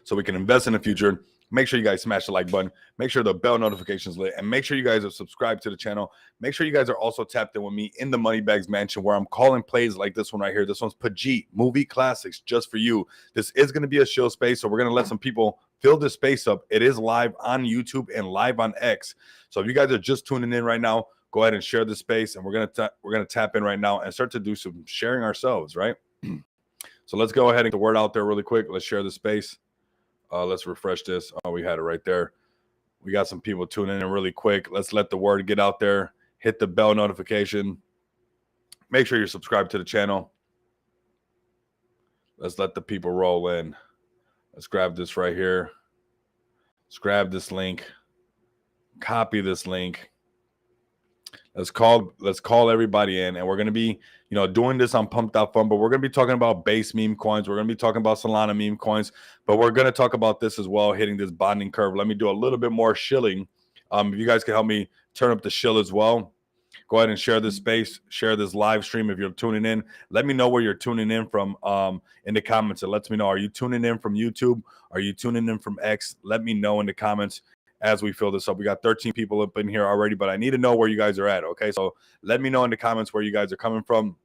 so we can invest in the future. Make sure you guys smash the like button. Make sure the bell notifications lit, and make sure you guys are subscribed to the channel. Make sure you guys are also tapped in with me in the Moneybags Mansion, where I'm calling plays like this one right here. This one's PUBG movie classics just for you. This is going to be a Shill space, so we're going to let some people fill this space up. It is live on YouTube and live on X. So if you guys are just tuning in right now, go ahead and share the space, and we're gonna tap in right now and start to do some sharing ourselves, right? So let's go ahead and get the word out there really quick. Let's share the space. Let's refresh this. Oh, we had it right there. We got some people tuning in really quick. Let's let the word get out there. Hit the bell notification. Make sure you're subscribed to the channel. Let's let the people roll in. Let's grab this right here. Let's grab this link. Copy this link. Let's call everybody in, and we're gonna be, doing this on Pump.FUN, but we're gonna be talking about base meme coins. We're gonna be talking about Solana meme coins, but we're gonna talk about this as well, hitting this bonding curve. Let me do a little bit more shilling. If you guys can help me turn up the shill as well, go ahead and share this space, share this live stream. If you're tuning in, let me know where you're tuning in from in the comments. It lets me know, are you tuning in from YouTube? Are you tuning in from X? Let me know in the comments as we fill this up. We got 13 people up in here already, but I need to know where you guys are at, okay? So let me know in the comments where you guys are coming from.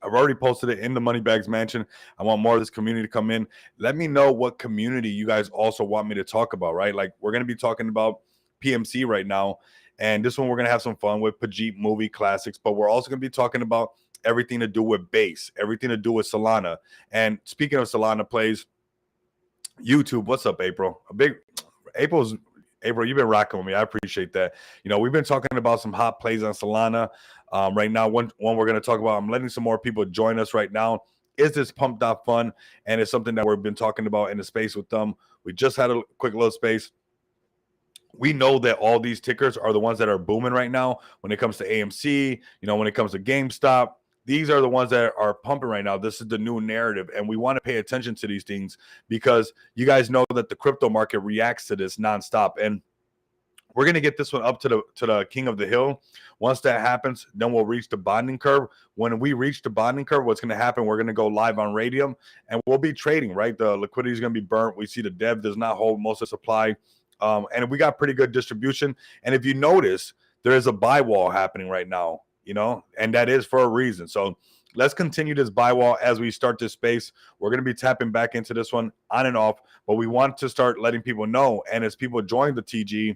I've already posted it in the Moneybags Mansion. I want more of this community to come in. Let me know what community you guys also want me to talk about, right? Like, we're going to be talking about PMC right now, and this one we're going to have some fun with PUBG movie classics, but we're also going to be talking about everything to do with base, everything to do with Solana. And speaking of Solana plays, YouTube, what's up, April? April, you've been rocking with me. I appreciate that. We've been talking about some hot plays on Solana. Right now, one we're going to talk about, I'm letting some more people join us right now, is this Pump.FUN, and it's something that we've been talking about in the space with them. We just had a quick little space. We know that all these tickers are the ones that are booming right now when it comes to AMC, when it comes to GameStop. These are the ones that are pumping right now. This is the new narrative, and we want to pay attention to these things because you guys know that the crypto market reacts to this nonstop. And we're going to get this one up to the king of the hill. Once that happens, then we'll reach the bonding curve. When we reach the bonding curve, what's going to happen, we're going to go live on Radium, and we'll be trading, right? The liquidity is going to be burnt. We see the dev does not hold most of the supply, and we got pretty good distribution. And if you notice, there is a buy wall happening right now, and that is for a reason. So let's continue this buy wall as we start this space. We're going to be tapping back into this one on and off, but we want to start letting people know. And as people join the TG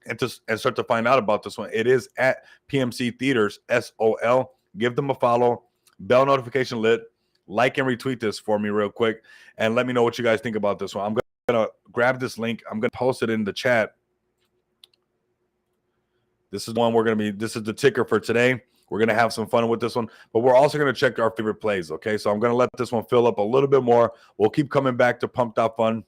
and start to find out about this one, it is at PMC Theaters, SOL. Give them a follow, bell notification lit, like and retweet this for me real quick, and let me know what you guys think about this one. I'm going to grab this link. I'm going to post it in the chat. This is one this is the ticker for today. We're going to have some fun with this one, but we're also going to check our favorite plays, okay? So I'm going to let this one fill up a little bit more. We'll keep coming back to Pump.FUN,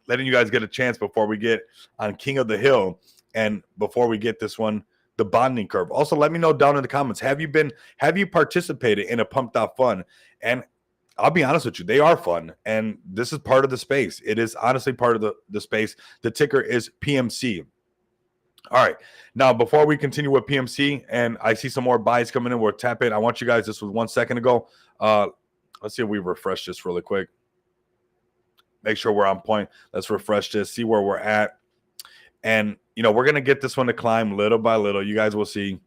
letting you guys get a chance before we get on King of the Hill and before we get this one, the bonding curve. Also, let me know down in the comments, have you participated in a Pump.FUN? And I'll be honest with you, they are fun, and this is part of the space. It is honestly part of the space. The ticker is PMC. All right, now before we continue with PMC, and I see some more buys coming in, we'll tap in. I want you guys, this was 1 second ago. Let's see if we refresh this really quick. Make sure we're on point. Let's refresh this, see where we're at. And, we're going to get this one to climb little by little. You guys will see.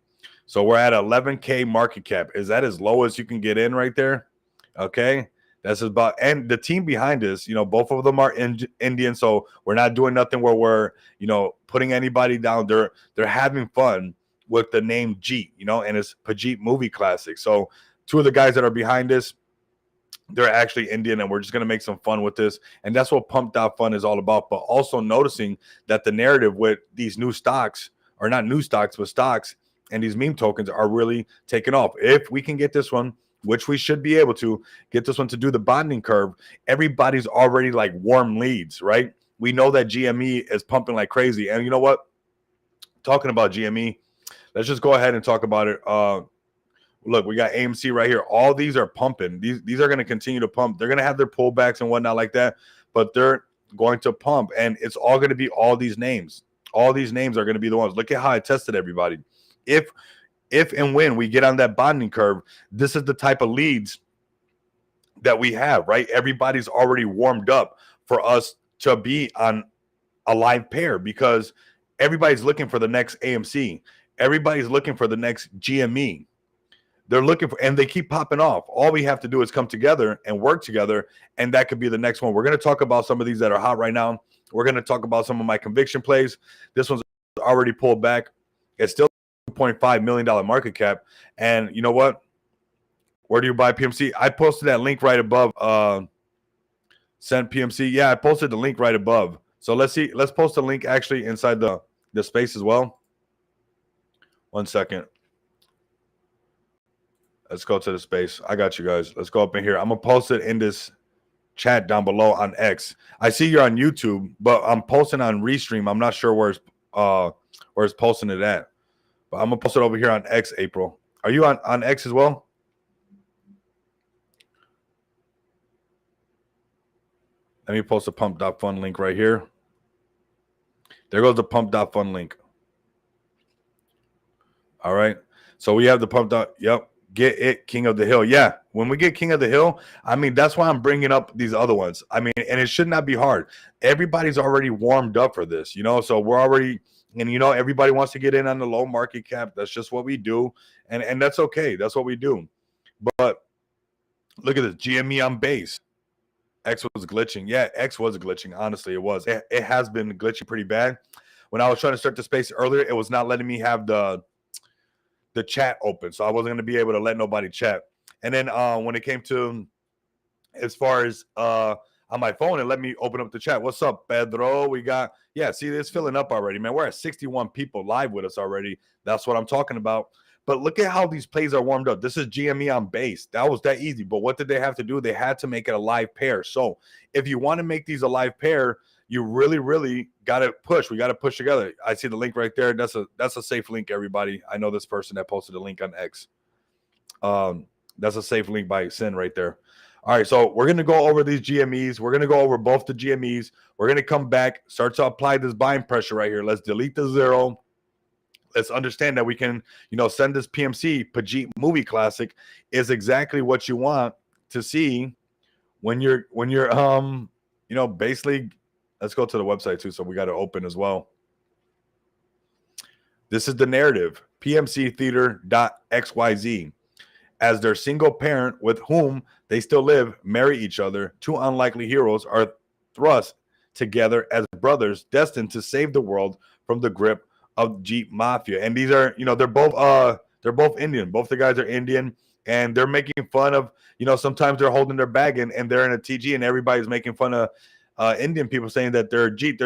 So we're at 11K market cap. Is that as low as you can get in right there? Okay. That's about, and the team behind this, both of them are Indian, so we're not doing nothing where we're, putting anybody down. They're having fun with the name Jeet, and it's PUBG movie classic. So two of the guys that are behind this, they're actually Indian, and we're just going to make some fun with this. And that's what Pump.FUN is all about. But also noticing that the narrative with these new stocks, or not new stocks, but stocks and these meme tokens are really taking off. If we can get this one, which we should be able to get this one to do the bonding curve, everybody's already like warm leads, right? We know that GME is pumping like crazy. And you know what? Talking about GME, let's just go ahead and talk about it. Look, we got AMC right here. All these are pumping. These are going to continue to pump. They're going to have their pullbacks and whatnot like that, but they're going to pump, and it's all going to be all these names. All these names are going to be the ones. Look at how I tested everybody. If and when we get on that bonding curve, this is the type of leads that we have, right? Everybody's already warmed up for us to be on a live pair, because everybody's looking for the next AMC. Everybody's looking for the next GME. They're looking for, and they keep popping off. All we have to do is come together and work together, and that could be the next one. We're going to talk about some of these that are hot right now. We're going to talk about some of my conviction plays. This one's already pulled back. It's still $2.5 million market cap. And you know what? Where do you buy PMC? I posted that link right above. Send PMC. Yeah, I posted the link right above. So let's see. Let's post a link actually inside the space as well. 1 second. Let's go to the space. I got you guys. Let's go up in here. I'm going to post it in this chat down below on X. I see you're on YouTube, but I'm posting on Restream. I'm not sure where it's posting it at. But I'm going to post it over here on X, April. Are you on X as well? Let me post a Pump.FUN link right here. There goes the Pump.FUN link. All right. So we have the Pump. Yep. Get it, King of the Hill. Yeah, when we get King of the Hill, I mean, that's why I'm bringing up these other ones. I mean, and it should not be hard. Everybody's already warmed up for this, you know, so we're already, and you know, everybody wants to get in on the low market cap. That's just what we do, and that's okay. That's what we do. But look at this, GME on base. X was glitching. Yeah, X was glitching. Honestly, it was. It has been glitching pretty bad. When I was trying to start the space earlier, it was not letting me have the chat open, so I wasn't going to be able to let nobody chat. And then when it came to as far as on my phone, it let me open up the chat. What's up, Pedro? We got, yeah, see, it's filling up already, man. We're at 61 people live with us already. That's what I'm talking about. But look at how these plays are warmed up. This is GME on base. That was that easy. But what did they have to do? They had to make it a live pair. So if you want to make these a live pair, you really, really got to push. We got to push together. I see the link right there. That's a safe link, everybody. I know this person that posted a link on X. That's a safe link by Sin right there. All right, so we're going to go over these GMEs. We're going to go over both the GMEs. We're going to come back, start to apply this buying pressure right here. Let's delete the zero. Let's understand that we can, you know, send this PMC, Pajit Movie Classic, is exactly what you want to see when you're, you know, basically. Let's go to the website too, so we got to open as well. This is the narrative, pmctheater.xyz. As their single parent with whom they still live marry each other, two unlikely heroes are thrust together as brothers destined to save the world from the grip of Jeep Mafia. And these are, you know, they're both Indian. Both the guys are Indian, and they're making fun of, you know, sometimes they're holding their bag and they're in a TG, and everybody's making fun of Indian people saying that they're Jeep,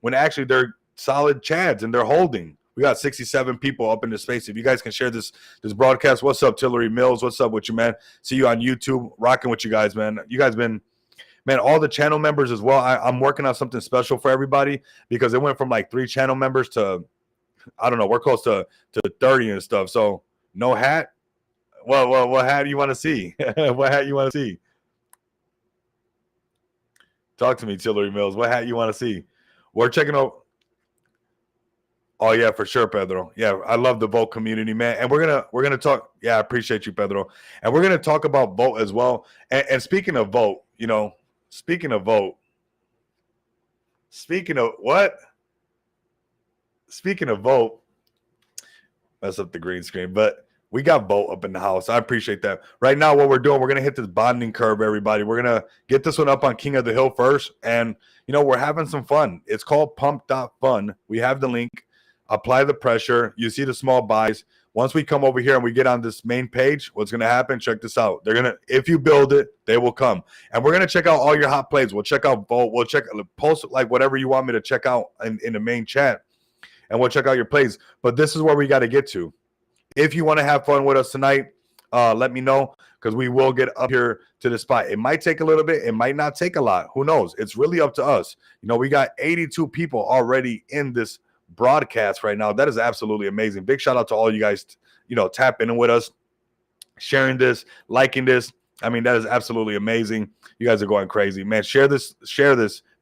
when actually they're solid Chads and they're holding. We got 67 people up in the space. If you guys can share this broadcast, what's up, Tillery Mills? What's up with you, man? See you on YouTube, rocking with you guys, man. You guys been, man, all the channel members as well. I'm working on something special for everybody, because it went from like 3 channel members to, I don't know, we're close to 30 and stuff. So no hat. Well, what hat do you want to see? What hat you want to see? Talk to me, Tillery Mills. What hat you want to see? We're checking out. Oh yeah, for sure, Pedro. Yeah, I love the vote community, man. And we're gonna talk. Yeah, I appreciate you, Pedro. And we're gonna talk about vote as well. And speaking of vote, you know, speaking of what? Speaking of vote, mess up the green screen, but we got vote up in the house. I appreciate that. Right now, what we're doing, we're going to hit this bonding curve, everybody. We're going to get this one up on King of the Hill first. And, you know, we're having some fun. It's called Pump.FUN. We have the link. Apply the pressure. You see the small buys. Once we come over here and we get on this main page, what's going to happen? Check this out. They're going to, if you build it, they will come. And we're going to check out all your hot plays. We'll check out vote. We'll check, post like whatever you want me to check out in the main chat. And we'll check out your plays. But this is where we got to get to. If you want to have fun with us tonight, let me know, because we will get up here to the spot. It might take a little bit. It might not take a lot. Who knows? It's really up to us. You know, we got 82 people already in this broadcast right now. That is absolutely amazing. Big shout out to all you guys, you know, tapping in with us, sharing this, liking this. I mean, that is absolutely amazing. You guys are going crazy, man. Share this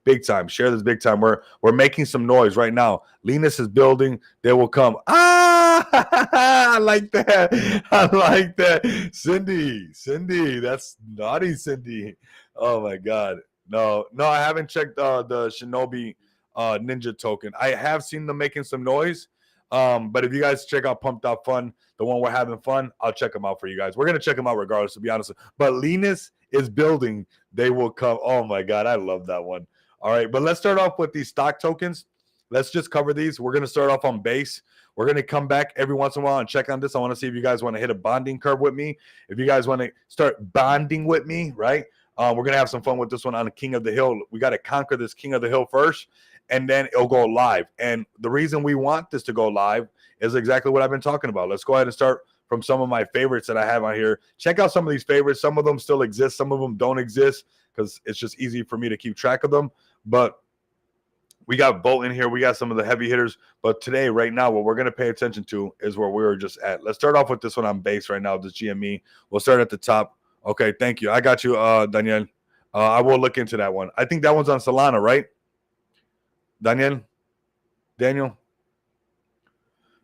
big time. Share this big time. We're making some noise right now. Linus is building. They will come. I like that. I like that. Cindy, that's naughty, Cindy. Oh my God. No, I haven't checked the Shinobi Ninja token. I have seen them making some noise. But if you guys check out Pump.FUN, the one we're having fun, I'll check them out for you guys. We're gonna check them out regardless, to be honest. But Linus is building. They will come. Oh my god, I love that one. All right, but let's start off with these stock tokens. Let's just cover these. We're gonna start off on base. We're gonna come back every once in a while and check on this. I want to see if you guys want to hit a bonding curve with me. If you guys want to start bonding with me, right? We're going to have some fun with this one on the King of the Hill. We got to conquer this King of the Hill first, and then it'll go live. And the reason we want this to go live is exactly what I've been talking about. Let's go ahead and start from some of my favorites that I have on here. Check out some of these favorites. Some of them still exist. Some of them don't exist because it's just easy for me to keep track of them. But we got Bolt in here. We got some of the heavy hitters. But today, right now, what we're going to pay attention to is where we were just at. Let's start off with this one on base right now, this GME. We'll start at the top. Okay, thank you. I got you, Daniel. I will look into that one. I think that one's on Solana, right? Daniel?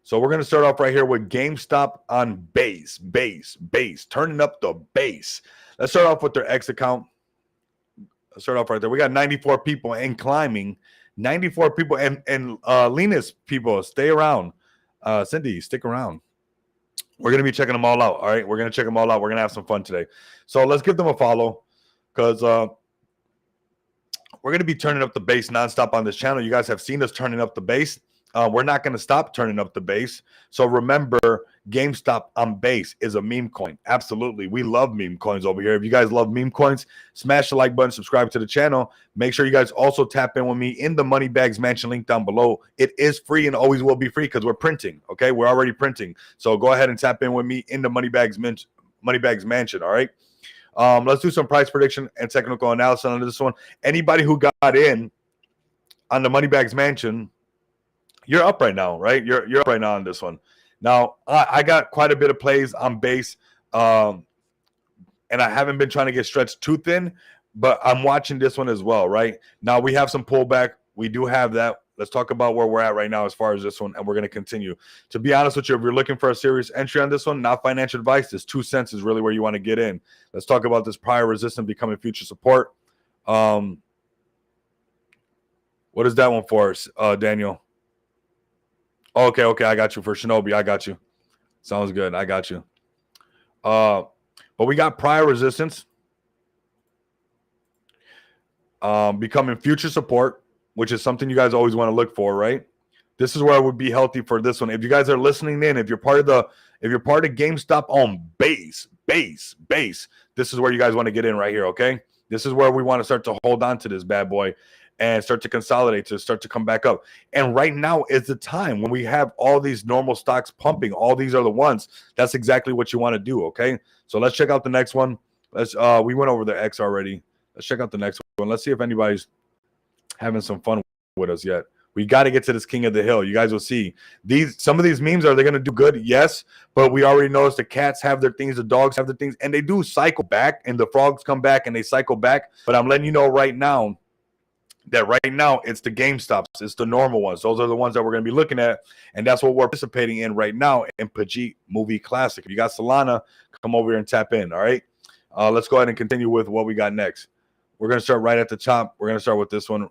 So we're going to start off right here with GameStop on base. Turning up the base. Let's start off with their X account. Let's start off right there. We got 94 people and climbing. 94 people and Linus people, stay around. Cindy, stick around. We're going to be checking them all out, all right? We're going to check them all out. We're going to have some fun today. So let's give them a follow because we're going to be turning up the base nonstop on this channel. You guys have seen us turning up the base. We're not going to stop turning up the base. So remember, GameStop on base is a meme coin. Absolutely. We love meme coins over here. If you guys love meme coins, smash the like button, subscribe to the channel. Make sure you guys also tap in with me in the Moneybags Mansion link down below. It is free and always will be free because we're printing. Okay, we're already printing. So go ahead and tap in with me in the Moneybags Mansion. All right. Let's do some price prediction and technical analysis on this one. Anybody who got in on the Moneybags Mansion, you're up right now, right? You're up right now on this one. Now, I got quite a bit of plays on base, and I haven't been trying to get stretched too thin, but I'm watching this one as well, right? Now, we have some pullback. We do have that. Let's talk about where we're at right now as far as this one, and we're going to continue. To be honest with you, if you're looking for a serious entry on this one, not financial advice, this 2 cents is really where you want to get in. Let's talk about this prior resistance becoming future support. What is that one for, Daniel? Okay, I got you for Shinobi. I got you. Sounds good. I got you. But we got prior resistance becoming future support, which is something you guys always want to look for, right? This is where I would be healthy for this one. If you guys are listening in, if you're part of GameStop on base, this is where you guys want to get in right here, okay? This is where we want to start to hold on to this bad boy and start to consolidate, to start to come back up. And right now is the time when we have all these normal stocks pumping. All these are the ones. That's exactly what you want to do, okay? So let's check out the next one. We went over the X already. Let's check out the next one. Let's see if anybody's having some fun with us yet. We got to get to this King of the Hill. You guys will see. Some of these memes, are they going to do good? Yes, but we already noticed the cats have their things, the dogs have their things, and they do cycle back, and the frogs come back, and they cycle back. But I'm letting you know right now that right now it's the GameStops. It's the normal ones. Those are the ones that we're going to be looking at, and that's what we're participating in right now in Pajit Movie Classic. If you got Solana, come over here and tap in, all right? Let's go ahead and continue with what we got next. We're going to start right at the top. We're going to start with this one.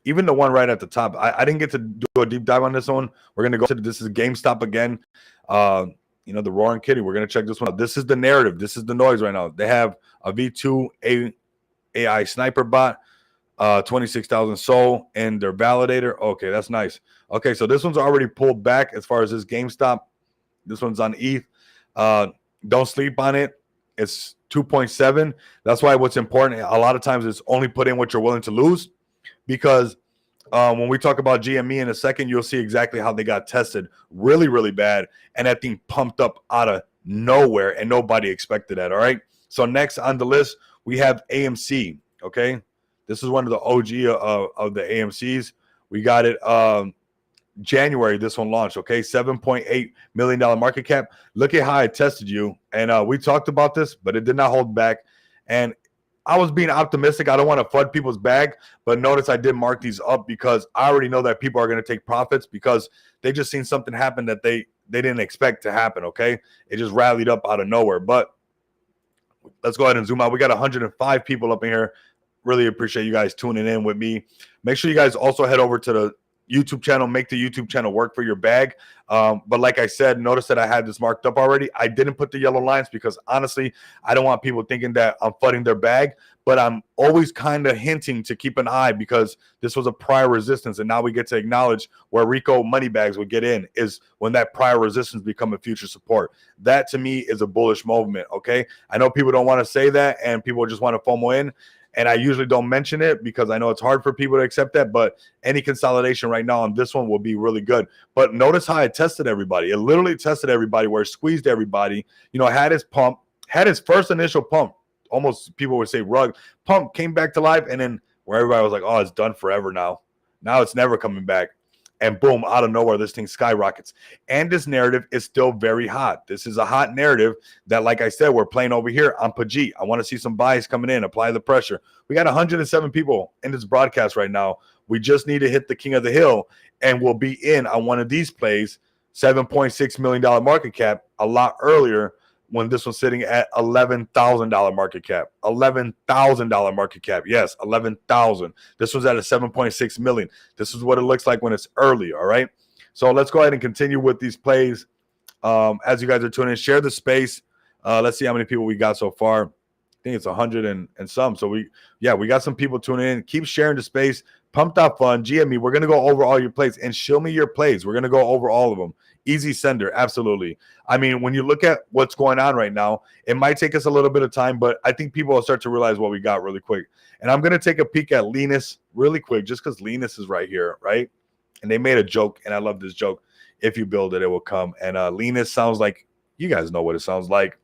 Even the one right at the top, I didn't get to do a deep dive on this one. We're going to go to this is GameStop again. The Roaring Kitty. We're going to check this one out. This is the narrative. This is the noise right now. They have a V2 AI sniper bot, 26,000 SOL, and their validator. Okay, that's nice. Okay, so this one's already pulled back as far as this GameStop. This one's on ETH. Don't sleep on it. It's 2.7. That's why what's important, a lot of times it's only put in what you're willing to lose. Because when we talk about GME in a second, you'll see exactly how they got tested really, really bad. And that thing pumped up out of nowhere, and nobody expected that, all right? So next on the list, we have AMC, okay? This is one of the OG of the AMCs. We got it January, this one launched, okay? $7.8 million market cap. Look at how I tested you. And we talked about this, but it did not hold back. And I was being optimistic. I don't want to FUD people's bag, but notice I did mark these up because I already know that people are going to take profits because they just seen something happen that they didn't expect to happen, okay? It just rallied up out of nowhere. But let's go ahead and zoom out. We got 105 people up in here. really appreciate you guys tuning in with me. Make sure you guys also head over to the YouTube channel. Make the YouTube channel work for your bag. But like I said, notice that I had this marked up already. I didn't put the yellow lines because honestly, I don't want people thinking that I'm flooding their bag, but I'm always kind of hinting to keep an eye because this was a prior resistance. And now we get to acknowledge where Rico money bags would get in is when that prior resistance become a future support. That to me is a bullish movement. Okay. I know people don't want to say that and people just want to FOMO in. And I usually don't mention it because I know it's hard for people to accept that, but any consolidation right now on this one will be really good. But notice how it tested everybody. It literally tested everybody where it squeezed everybody. You know, had his pump, had his first initial pump. Almost people would say rug. Pump came back to life, and then where everybody was like, oh, it's done forever now. Now it's never coming back. And boom, out of nowhere, this thing skyrockets. And this narrative is still very hot. This is a hot narrative that, like I said, we're playing over here on Pajit. I want to see some buys coming in, apply the pressure. We got 107 people in this broadcast right now. We just need to hit the king of the hill, and we'll be in on one of these plays, $7.6 million market cap, a lot earlier when this was sitting at $11,000 market cap. $11,000 market cap. Yes, 11,000. This was at a 7.6 million. This is what it looks like when it's early, all right? So let's go ahead and continue with these plays. As you guys are tuning in, share the space. Let's see how many people we got so far. I think it's 100 and some. So we got some people tuning in. Keep sharing the space. Pump.FUN, GME. We're going to go over all your plays and show me your plays. We're going to go over all of them. Easy sender, absolutely. I mean, when you look at what's going on right now, it might take us a little bit of time, but I think people will start to realize what we got really quick. And I'm going to take a peek at Linus really quick just because Linus is right here, right? And they made a joke, and I love this joke. If you build it, it will come. And Linus sounds like, you guys know what it sounds like.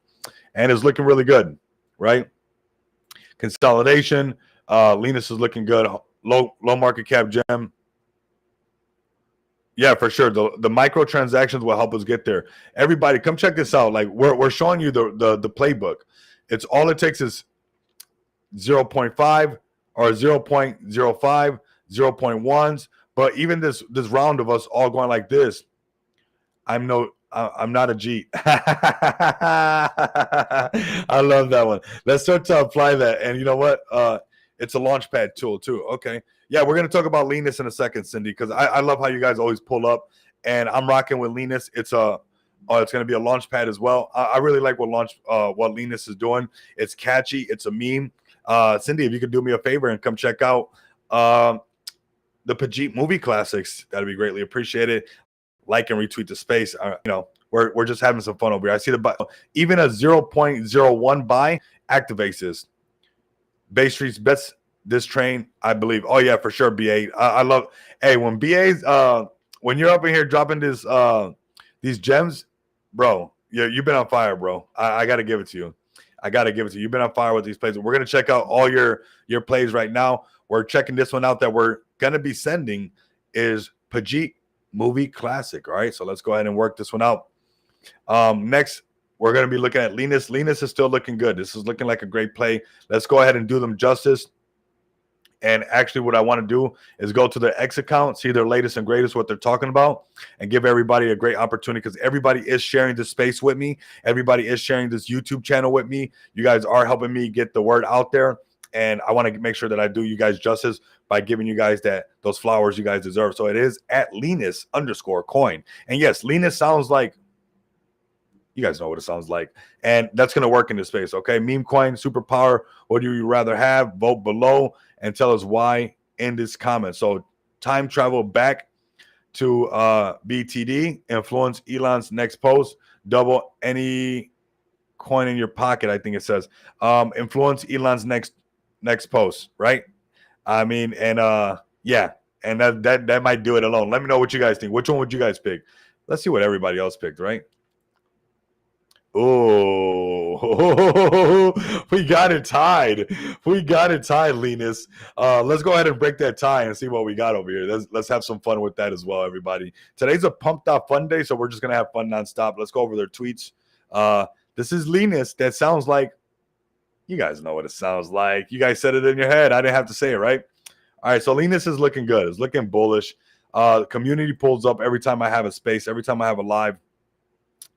And it's looking really good, right? Consolidation. Linus is looking good. Low market cap gem. Yeah, for sure. The micro transactions will help us get there. Everybody, come check this out. Like we're showing you the playbook. It's all it takes is 0.5 or 0.05, 0.1s. But even this round of us all going like this, I'm not a G. I love that one. Let's start to apply that. And you know what? It's a launchpad tool too. Okay. Yeah, we're going to talk about Linus in a second, Cindy, because I love how you guys always pull up. And I'm rocking with Linus. It's going to be a launchpad as well. I really like what Linus is doing. It's catchy. It's a meme. Cindy, if you could do me a favor and come check out the Pajit movie classics, that'd be greatly appreciated. Like and retweet the space. We're just having some fun over here. I see even a 0.01 buy activates this. Bay Street's bets this train, I believe. Oh yeah, for sure. BA. I love. Hey, when BA's when you're up in here dropping this these gems, bro, you've been on fire, bro. I gotta give it to you. You've been on fire with these plays. We're gonna check out all your plays right now. We're checking this one out that we're gonna be sending is Pajit movie classic. All right, so let's go ahead and work this one out. Next, we're going to be looking at Linus. Linus is still looking good. This is looking like a great play. Let's go ahead and do them justice. And actually what I want to do is go to their X account, see their latest and greatest, what they're talking about, and give everybody a great opportunity because everybody is sharing this space with me. Everybody is sharing this YouTube channel with me. You guys are helping me get the word out there. And I want to make sure that I do you guys justice by giving you guys those flowers you guys deserve. So it is at Linus_coin. And yes, Linus sounds like, you guys know what it sounds like. And that's going to work in this space, okay? Memecoin, superpower, what do you rather have? Vote below and tell us why in this comment. So time travel back to BTD, influence Elon's next post, double any coin in your pocket, I think it says. Influence Elon's next post, right? I mean, and yeah, and that might do it alone. Let me know what you guys think. Which one would you guys pick? Let's see what everybody else picked, right? Oh, we got it tied. Linus. Let's go ahead and break that tie and see what we got over here. Let's have some fun with that as well, everybody. Today's a Pump.FUN day, so we're just gonna have fun nonstop. Let's go over their tweets. This is Linus. That sounds like, you guys know what it sounds like. You guys said it in your head. I didn't have to say it, right? All right, so Linus is looking good. It's looking bullish. Community pulls up every time I have a space, every time I have a live.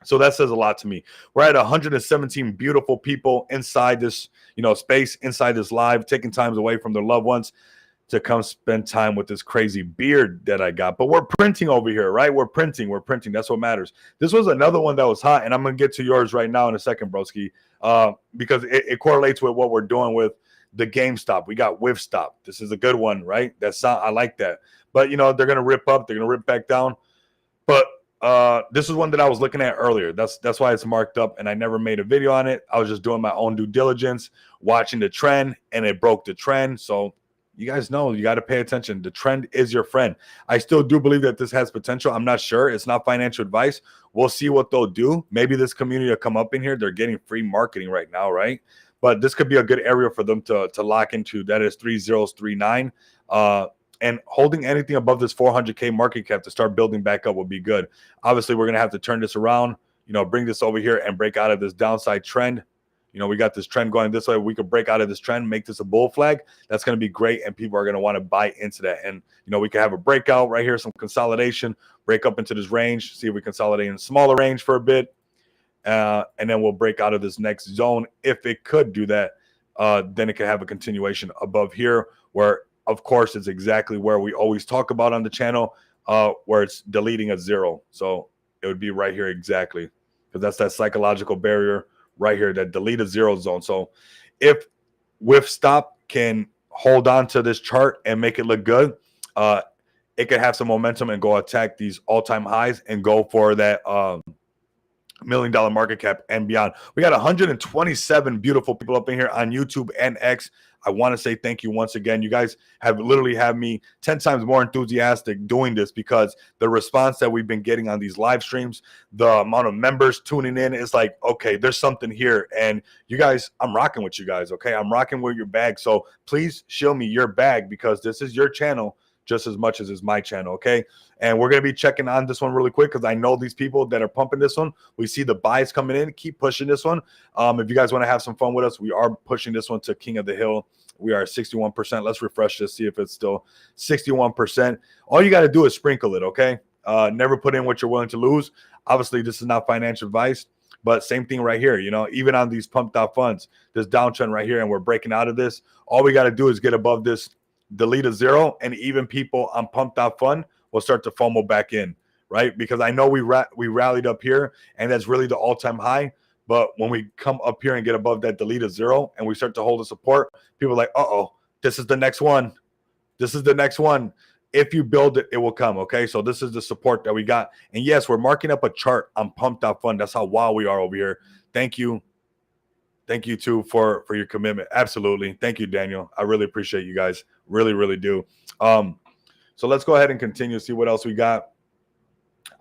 So that says a lot to me. We're at 117 beautiful people inside this, space, inside this live, taking times away from their loved ones to come spend time with this crazy beard that I got. But we're printing over here, right? We're printing. That's what matters. This was another one that was hot, and I'm going to get to yours right now in a second, broski, because it correlates with what we're doing with the GameStop. We got Whiff Stop. This is a good one, right? I like that. But, they're going to rip up. They're going to rip back down. But this is one that I was looking at earlier. That's why it's marked up, and I never made a video on it. I was just doing my own due diligence, watching the trend, and it broke the trend. So you guys know you got to pay attention. The trend is your friend. I still do believe that this has potential. I'm not sure. It's not financial advice. We'll see what they'll do. Maybe this community will come up in here. They're getting free marketing right now, right? But this could be a good area for them to lock into. That is 3039. And holding anything above this 400K market cap to start building back up would be good. Obviously, we're going to have to turn this around, bring this over here and break out of this downside trend. We got this trend going this way. We could break out of this trend, make this a bull flag. That's going to be great, and people are going to want to buy into that. And, we could have a breakout right here, some consolidation, break up into this range, see if we consolidate in a smaller range for a bit, and then we'll break out of this next zone. If it could do that, then it could have a continuation above here where, of course, it's exactly where we always talk about on the channel, where it's deleting a zero. So it would be right here exactly, because that's that psychological barrier right here, that delete a zero zone. So if Whiff Stop can hold on to this chart and make it look good, it could have some momentum and go attack these all-time highs and go for that $1 million market cap and beyond. We got 127 beautiful people up in here on YouTube and X. I want to say thank you once again. You guys have literally had me 10 times more enthusiastic doing this, because the response that we've been getting on these live streams, the amount of members tuning in, is like, okay, there's something here. And you guys, I'm rocking with you guys, okay? I'm rocking with your bag. So please show me your bag, because this is your channel just as much as it's my channel, okay? And we're going to be checking on this one really quick, because I know these people that are pumping this one. We see the buys coming in. Keep pushing this one. If you guys want to have some fun with us, we are pushing this one to King of the Hill. We are at 61%. Let's refresh this, see if it's still 61%. All you got to do is sprinkle it, okay? Never put in what you're willing to lose. Obviously, this is not financial advice, but same thing right here. Even on these Pump.FUNs, this downtrend right here, and we're breaking out of this. All we got to do is get above this, delete a zero, and even people on Pump.FUN will start to FOMO back in, right? Because I know we rallied up here, and that's really the all-time high. But when we come up here and get above that delete a zero and we start to hold a support, people are like, uh-oh, this is the next one. This is the next one. If you build it, it will come, okay? So this is the support that we got. And yes, we're marking up a chart on Pump.FUN. That's how wild we are over here. Thank you. Thank you, too, for your commitment. Absolutely. Thank you, Daniel. I really appreciate you guys. Really, really do. So let's go ahead and continue, see what else we got.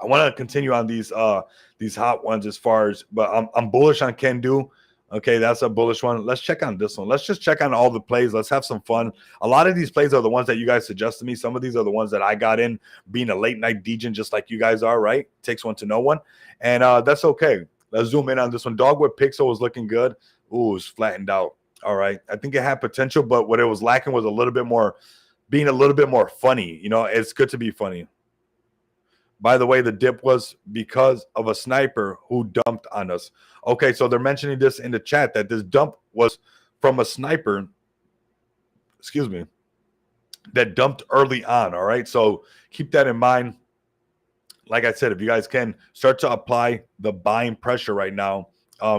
I want to continue on these hot ones as far as, but I'm bullish on Can Do. Okay, that's a bullish one. Let's check on this one. Let's just check on all the plays. Let's have some fun. A lot of these plays are the ones that you guys suggested me. Some of these are the ones that I got in, being a late night DJ just like you guys are, right? Takes one to know one. And that's okay. Let's zoom in on this one. Dogwood Pixel was looking good. Ooh, it's flattened out. All right. I think it had potential, but what it was lacking was a little bit more, being a little bit more funny. It's good to be funny. By the way, the dip was because of a sniper who dumped on us. Okay, so they're mentioning this in the chat, that this dump was from a sniper, excuse me, that dumped early on, all right? So keep that in mind. Like I said, if you guys can start to apply the buying pressure right now,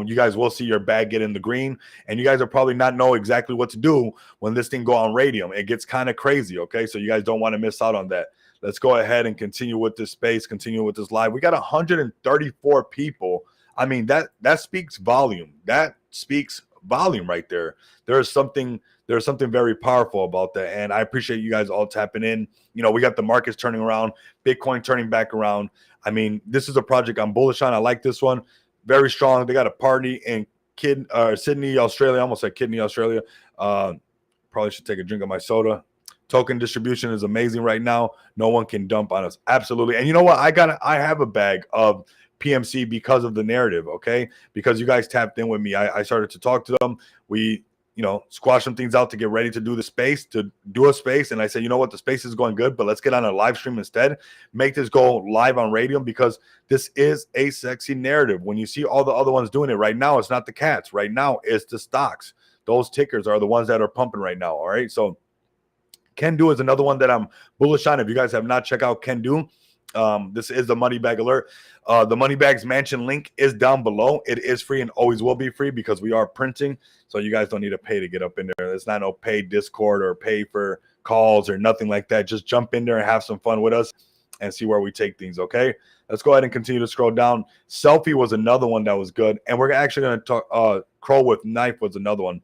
you guys will see your bag get in the green, and you guys will probably not know exactly what to do when this thing go on radium. It gets kind of crazy, okay? So you guys don't want to miss out on that. Let's go ahead and continue with this space, continue with this live. We got 134 people. I mean, that speaks volume. That speaks volume right there. There's something very powerful about that, and I appreciate you guys all tapping in. We got the markets turning around, Bitcoin turning back around. I mean, this is a project I'm bullish on. I like this one. Very strong. They got a party in Sydney, Australia. I almost said Kidney, Australia. Probably should take a drink of my soda. Token distribution is amazing right now. No one can dump on us. Absolutely. And you know what? I have a bag of PMC because of the narrative, okay? Because you guys tapped in with me. I started to talk to them. We squash some things out to get ready to do a space. And I said, you know what, the space is going good, but let's get on a live stream instead. Make this go live on Radium, because this is a sexy narrative. When you see all the other ones doing it right now, it's not the cats. Right now, it's the stocks. Those tickers are the ones that are pumping right now. All right. So Can Do is another one that I'm bullish on. If you guys have not checked out Can Do, this is the Money Bag Alert. The Money Bags Mansion link is down below. It is free and always will be free because we are printing. So you guys don't need to pay to get up in there. There's not no paid Discord or pay for calls or nothing like that. Just jump in there and have some fun with us and see where we take things, okay? Let's go ahead and continue to scroll down. Selfie was another one that was good. And we're actually going to talk, Crow with Knife was another one.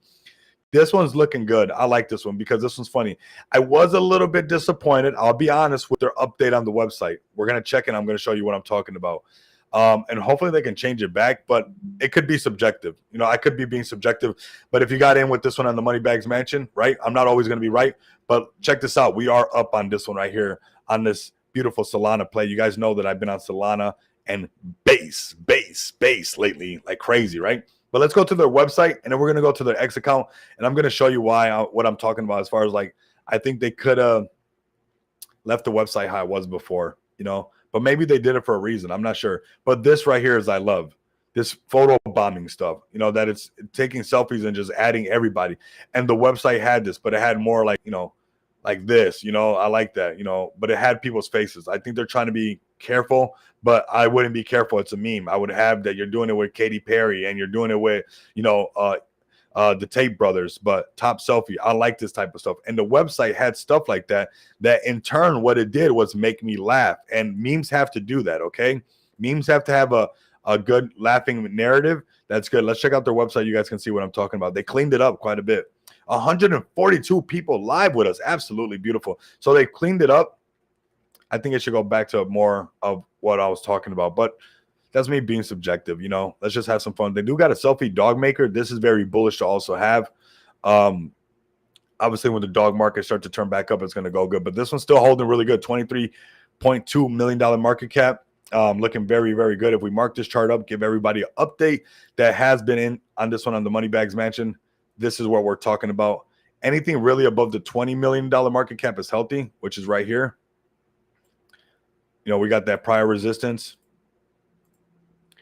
This one's looking good. I like this one because this one's funny. I was a little bit disappointed, I'll be honest, with their update on the website. We're going to check and I'm going to show you what I'm talking about. And hopefully they can change it back, but it could be subjective. I could be being subjective, but if you got in with this one on the Money Bags Mansion, right? I'm not always going to be right, but check this out. We are up on this one right here on this beautiful Solana play. You guys know that I've been on Solana and base lately like crazy, right? But let's go to their website, and then we're going to go to their X account, and I'm going to show you what I'm talking about as far as, like, I think they could have left the website how it was before, but maybe they did it for a reason. I'm not sure. But this right here is I love. This photo bombing stuff, that it's taking selfies and just adding everybody. And the website had this, but it had more like, like this, I like that, but it had people's faces. I think they're trying to be careful, but I wouldn't be careful. It's a meme. I would have that you're doing it with Katy Perry and you're doing it with, the Tate brothers, but top selfie. I like this type of stuff. And the website had stuff like that in turn, what it did was make me laugh. And memes have to do that, okay? Memes have to have a good laughing narrative. That's good. Let's check out their website. You guys can see what I'm talking about. They cleaned it up quite a bit. 142 people live with us. Absolutely beautiful. So they cleaned it up. I think it should go back to more of what I was talking about, but that's me being subjective. Let's just have some fun. They do got a selfie dog maker. This is very bullish to also have. Obviously, when the dog market starts to turn back up, it's going to go good, but this one's still holding really good. $23.2 million market cap. Looking very, very good. If we mark this chart up, give everybody an update that has been in on this one on the Money Bags Mansion. This is what we're talking about. Anything really above the $20 million market cap is healthy, which is right here. We got that prior resistance.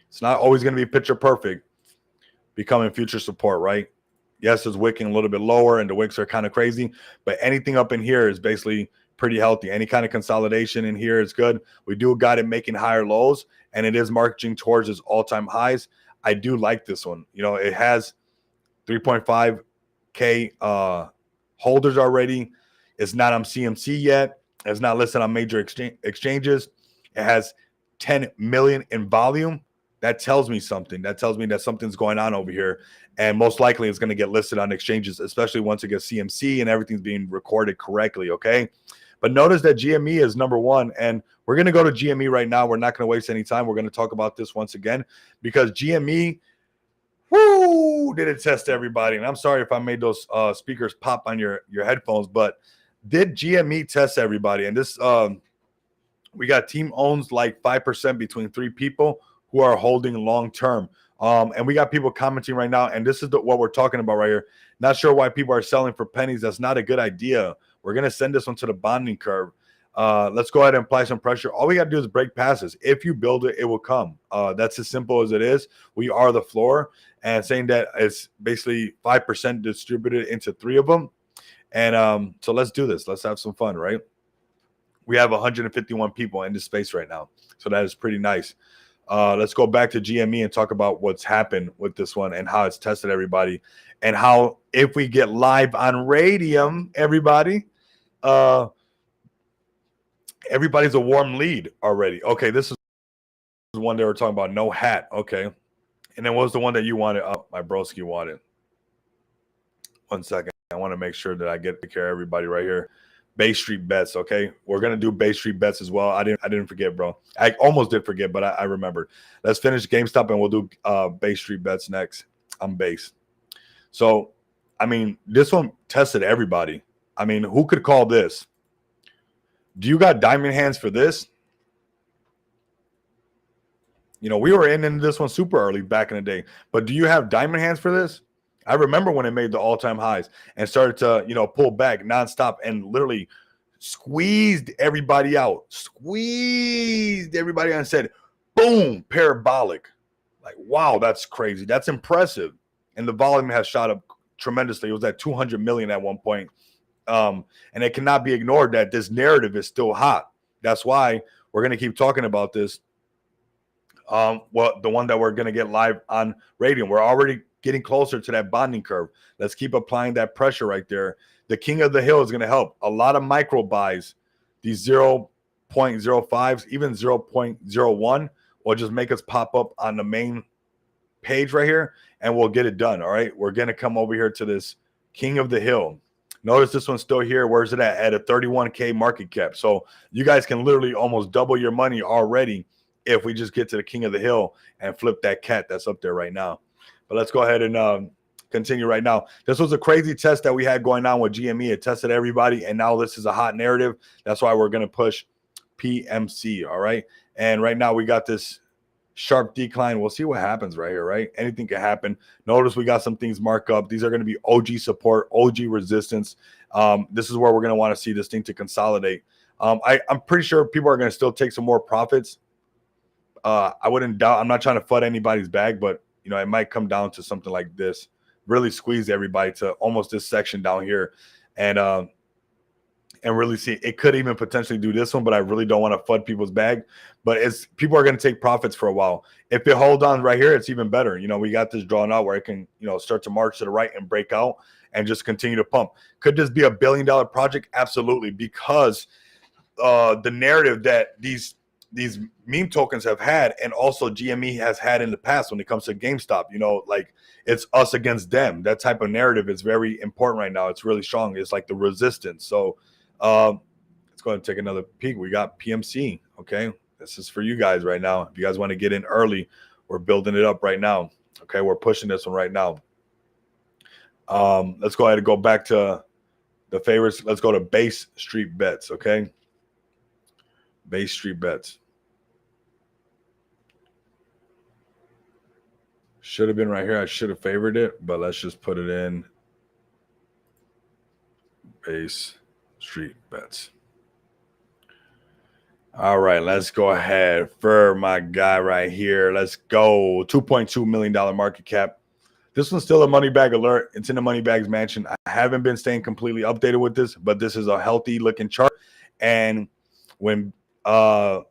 It's not always going to be picture perfect, becoming future support, right? Yes, it's wicking a little bit lower and the wicks are kind of crazy, but anything up in here is basically pretty healthy. Any kind of consolidation in here is good. We do got it making higher lows, and it is marching towards its all-time highs. I do like this one. It has 3.5K holders already. It's not on CMC yet. It's not listed on major exchanges. It has 10 million in volume. That tells me something. That tells me that something's going on over here. And most likely it's going to get listed on exchanges, especially once it gets CMC and everything's being recorded correctly, okay? But notice that GME is number one, and we're going to go to GME right now. We're not going to waste any time. We're going to talk about this once again because GME, whoo, did it test everybody. And I'm sorry if I made those speakers pop on your headphones, but did GME test everybody? And this, we got team owns like 5% between 3 people who are holding long term. And we got people commenting right now, and this is what we're talking about right here. Not sure why people are selling for pennies. That's not a good idea. We're going to send this one to the bonding curve. Let's go ahead and apply some pressure. All we got to do is break passes. If you build it, it will come. That's as simple as it is. We are the floor, and saying that it's basically 5% distributed into 3 of them. And so let's do this. Let's have some fun, right? We have 151 people in this space right now. So that is pretty nice. Let's go back to GME and talk about what's happened with this one and how it's tested everybody, and how if we get live on Radium, everybody's a warm lead already. Okay, this is the one they were talking about. No hat. Okay. And then what was the one that you wanted? Oh, my broski wanted. 1 second. I want to make sure that I get to care of everybody right here. Bay Street bets, okay? We're gonna do Bay Street bets as well. I didn't forget, bro. I almost did forget, but I remembered. Let's finish GameStop and we'll do Bay Street bets next. I'm base. So, I mean, this one tested everybody. I mean, who could call this? Do you got diamond hands for this? We were in this one super early back in the day, but do you have diamond hands for this? I remember when it made the all-time highs and started to, you know, pull back nonstop and literally squeezed everybody out, and said, boom, parabolic. Like, wow, that's crazy. That's impressive. And the volume has shot up tremendously. It was at 200 million at one point. And it cannot be ignored that this narrative is still hot. That's why we're going to keep talking about this. Well, the one that we're going to get live on Radium. We're already getting closer to that bonding curve. Let's keep applying that pressure right there. The king of the hill is going to help. A lot of micro buys, these 0.05s, even 0.01, will just make us pop up on the main page right here, and we'll get it done. All right, we're going to come over here to this king of the hill. Notice this one's still here. Where's it at? At a 31K market cap. So you guys can literally almost double your money already if we just get to the king of the hill and flip that cat that's up there right now. But let's go ahead and continue right now. This was a crazy test that we had going on with GME. It tested everybody, and now this is a hot narrative. That's why we're going to push PMC, all right? And right now we got this sharp decline. We'll see what happens right here, right? Anything can happen. Notice we got some things marked up. These are going to be OG support, OG resistance. This is where we're going to want to see this thing to consolidate. I'm pretty sure people are going to still take some more profits. I wouldn't doubt. I'm not trying to FUD anybody's bag, but you know, it might come down to something like this. Really squeeze everybody to almost this section down here, and really see. It could even potentially do this one, but I really don't want to FUD people's bag. But it's people are going to take profits for a while. If it hold on right here, it's even better. You know, we got this drawn out where it can, you know, start to march to the right and break out and just continue to pump. Could this be $1 billion project? Absolutely, because the narrative that these meme tokens have had, and also GME has had in the past when it comes to GameStop, you know, like it's us against them. That type of narrative is very important right now. It's really strong. It's like the resistance. So let's go ahead and take another peek. We got PMC. Okay, this is for you guys right now. If you guys want to get in early, we're building it up right now. Okay, we're pushing this one right now. Let's go ahead and go back to the favorites. Let's go to Base Street Bets. Okay, Base Street Bets. Should have been right here. I should have favored it, but let's just put it in Base Street Bets. All right, let's go ahead for my guy right here. Let's go. $2.2 million market cap. This one's still a money bag alert. It's in the money bags mansion. I haven't been staying completely updated with this, but this is a healthy looking chart. And when my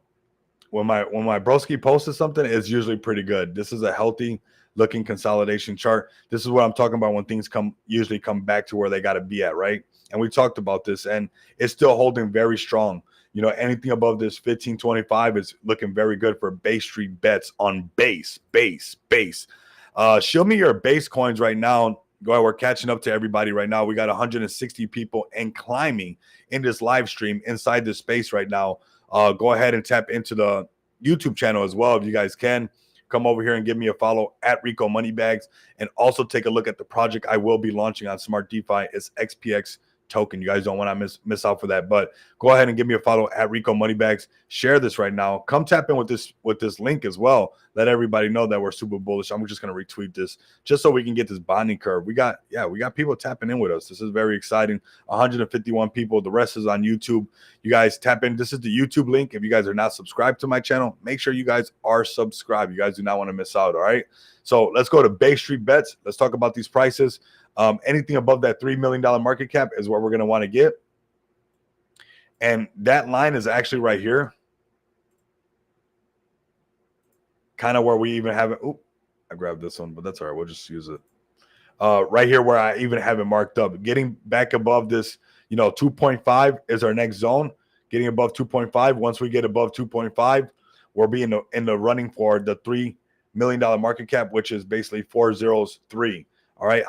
broski posted something, it's usually pretty good. This is a healthy looking consolidation chart. This is what I'm talking about when things usually come back to where they got to be at, right? And we talked about this, and it's still holding very strong. You know, anything above this 1525 is looking very good for Base Street Bets on base. Show me your base coins right now. Go ahead, we're catching up to everybody right now. We got 160 people and climbing in this live stream inside this space right now. Go ahead and tap into the YouTube channel as well if you guys can. Come over here and give me a follow at Rico Moneybags, and also take a look at the project I will be launching on Smart DeFi. It's XPX token. You guys don't want to miss out for that, but go ahead and give me a follow at Rico Moneybags. Share this right now. Come tap in with this link as well. Let everybody know that we're super bullish. I'm just going to retweet this just so we can get this bonding curve. We got people tapping in with us. This is very exciting. 151 people. The rest is on YouTube. You guys tap in. This is the YouTube link. If you guys are not subscribed to my channel, make sure you guys are subscribed. You guys do not want to miss out. All right. So let's go to Base Street Bets. Let's talk about these prices. Anything above that $3 million market cap is what we're going to want to get. And that line is actually right here. Kind of where we even have it. Oop, I grabbed this one, but that's all right. We'll just use it. Right here where I even have it marked up. Getting back above this, 2.5 is our next zone. Getting above 2.5. Once we get above 2.5, we'll be in the running for the $3 million market cap, which is basically 403. All right.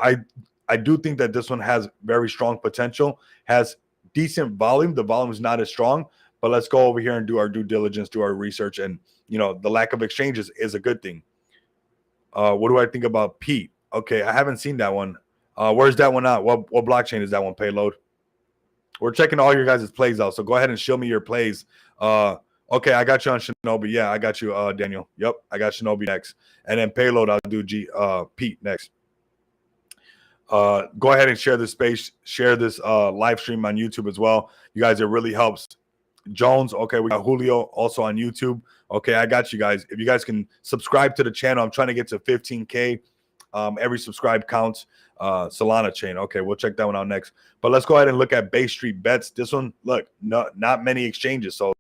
I do think that this one has very strong potential, has decent volume. The volume is not as strong, but let's go over here and do our due diligence, do our research. And, the lack of exchanges is a good thing. What do I think about Pete? Okay, I haven't seen that one. Where's that one at? What blockchain is that one, Payload? We're checking all your guys' plays out, so go ahead and show me your plays. Okay, I got you on Shinobi. Yeah, I got you, Daniel. Yep, I got Shinobi next. And then Payload, I'll do Pete next. Go ahead and share this space, share this live stream on YouTube as well. You guys, it really helps. Jones, okay, we got Julio also on YouTube. Okay, I got you guys. If you guys can subscribe to the channel, I'm trying to get to 15K. Every subscribe counts. Solana chain. Okay, we'll check that one out next. But let's go ahead and look at Bay Street Bets. This one, look, not many exchanges. So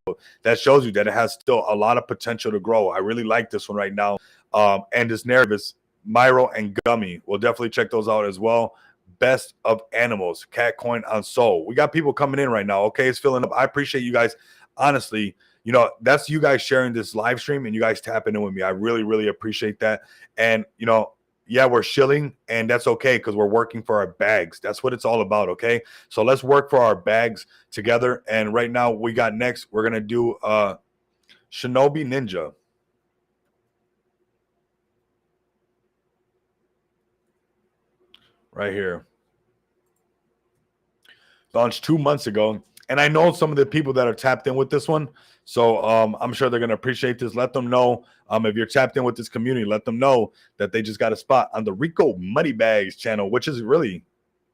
that shows you that it has still a lot of potential to grow. I really like this one right now. And this narrative is Myro and Gummy. We'll definitely check those out as well. Best of Animals, Cat Coin on Soul. We got people coming in right now. Okay, it's filling up. I appreciate you guys. Honestly, you know, that's you guys sharing this live stream and you guys tapping in with me. I really, really appreciate that. And, you know, yeah, we're shilling, and that's okay because we're working for our bags. That's what it's all about, okay? So let's work for our bags together. And right now, we got next, we're going to do Shinobi Ninja. Right here. Launched 2 months ago. And I know some of the people that are tapped in with this one. So I'm sure they're going to appreciate this. Let them know if you're tapped in with this community, let them know that they just got a spot on the Rico Moneybags channel, which is really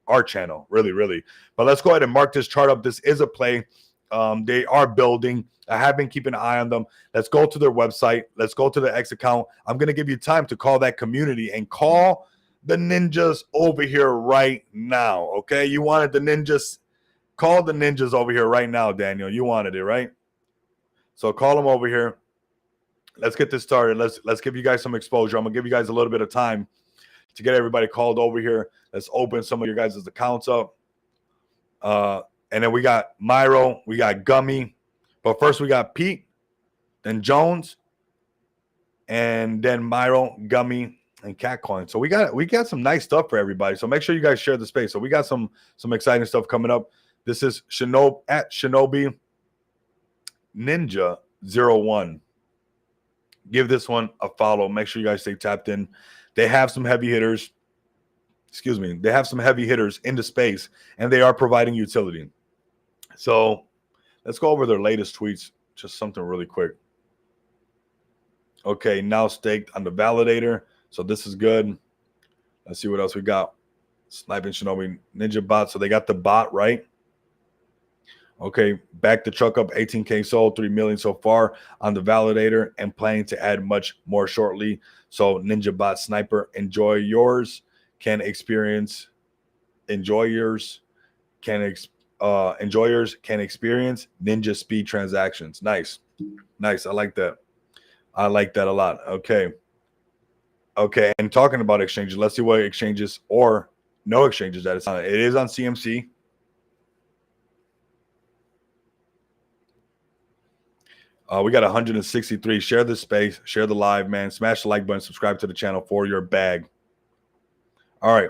our channel, really. But let's go ahead and mark this chart up. This is a play. They are building. I have been keeping an eye on them. Let's go to their website. Let's go to the X account. I'm going to give you time to call that community and call the ninjas over here right now. Okay, you wanted the ninjas. Call the ninjas over here right now, Daniel. You wanted it, right? So call them over here. Let's get this started. Let's give you guys some exposure. I'm gonna give you guys a little bit of time to get everybody called over here. Let's open some of your guys' accounts up. And then we got Myro, we got Gummy, but first we got Pete, then Jones, and then Myro, Gummy, and Catcoin. So we got some nice stuff for everybody. So make sure you guys share the space. So we got some exciting stuff coming up. This is Shinobi Ninja 01. Give this one a follow. Make sure you guys stay tapped in. They have some heavy hitters. Excuse me. They have some heavy hitters in the space, and they are providing utility. So let's go over their latest tweets. Just something really quick. Okay, now staked on the validator. So this is good. Let's see what else we got. Sniping Shinobi Ninja bot. So they got the bot right. Okay, back the truck up, 18K sold, 3 million so far on the validator, and planning to add much more shortly. So Ninja Bot Sniper, enjoy yours can experience enjoyers can experience Ninja Speed transactions. Nice. I like that. I like that a lot. Okay, and talking about exchanges, let's see what exchanges or no exchanges that it's on. It is on CMC. We got 163. Share the space, share the live, man. Smash the like button, subscribe to the channel for your bag. All right.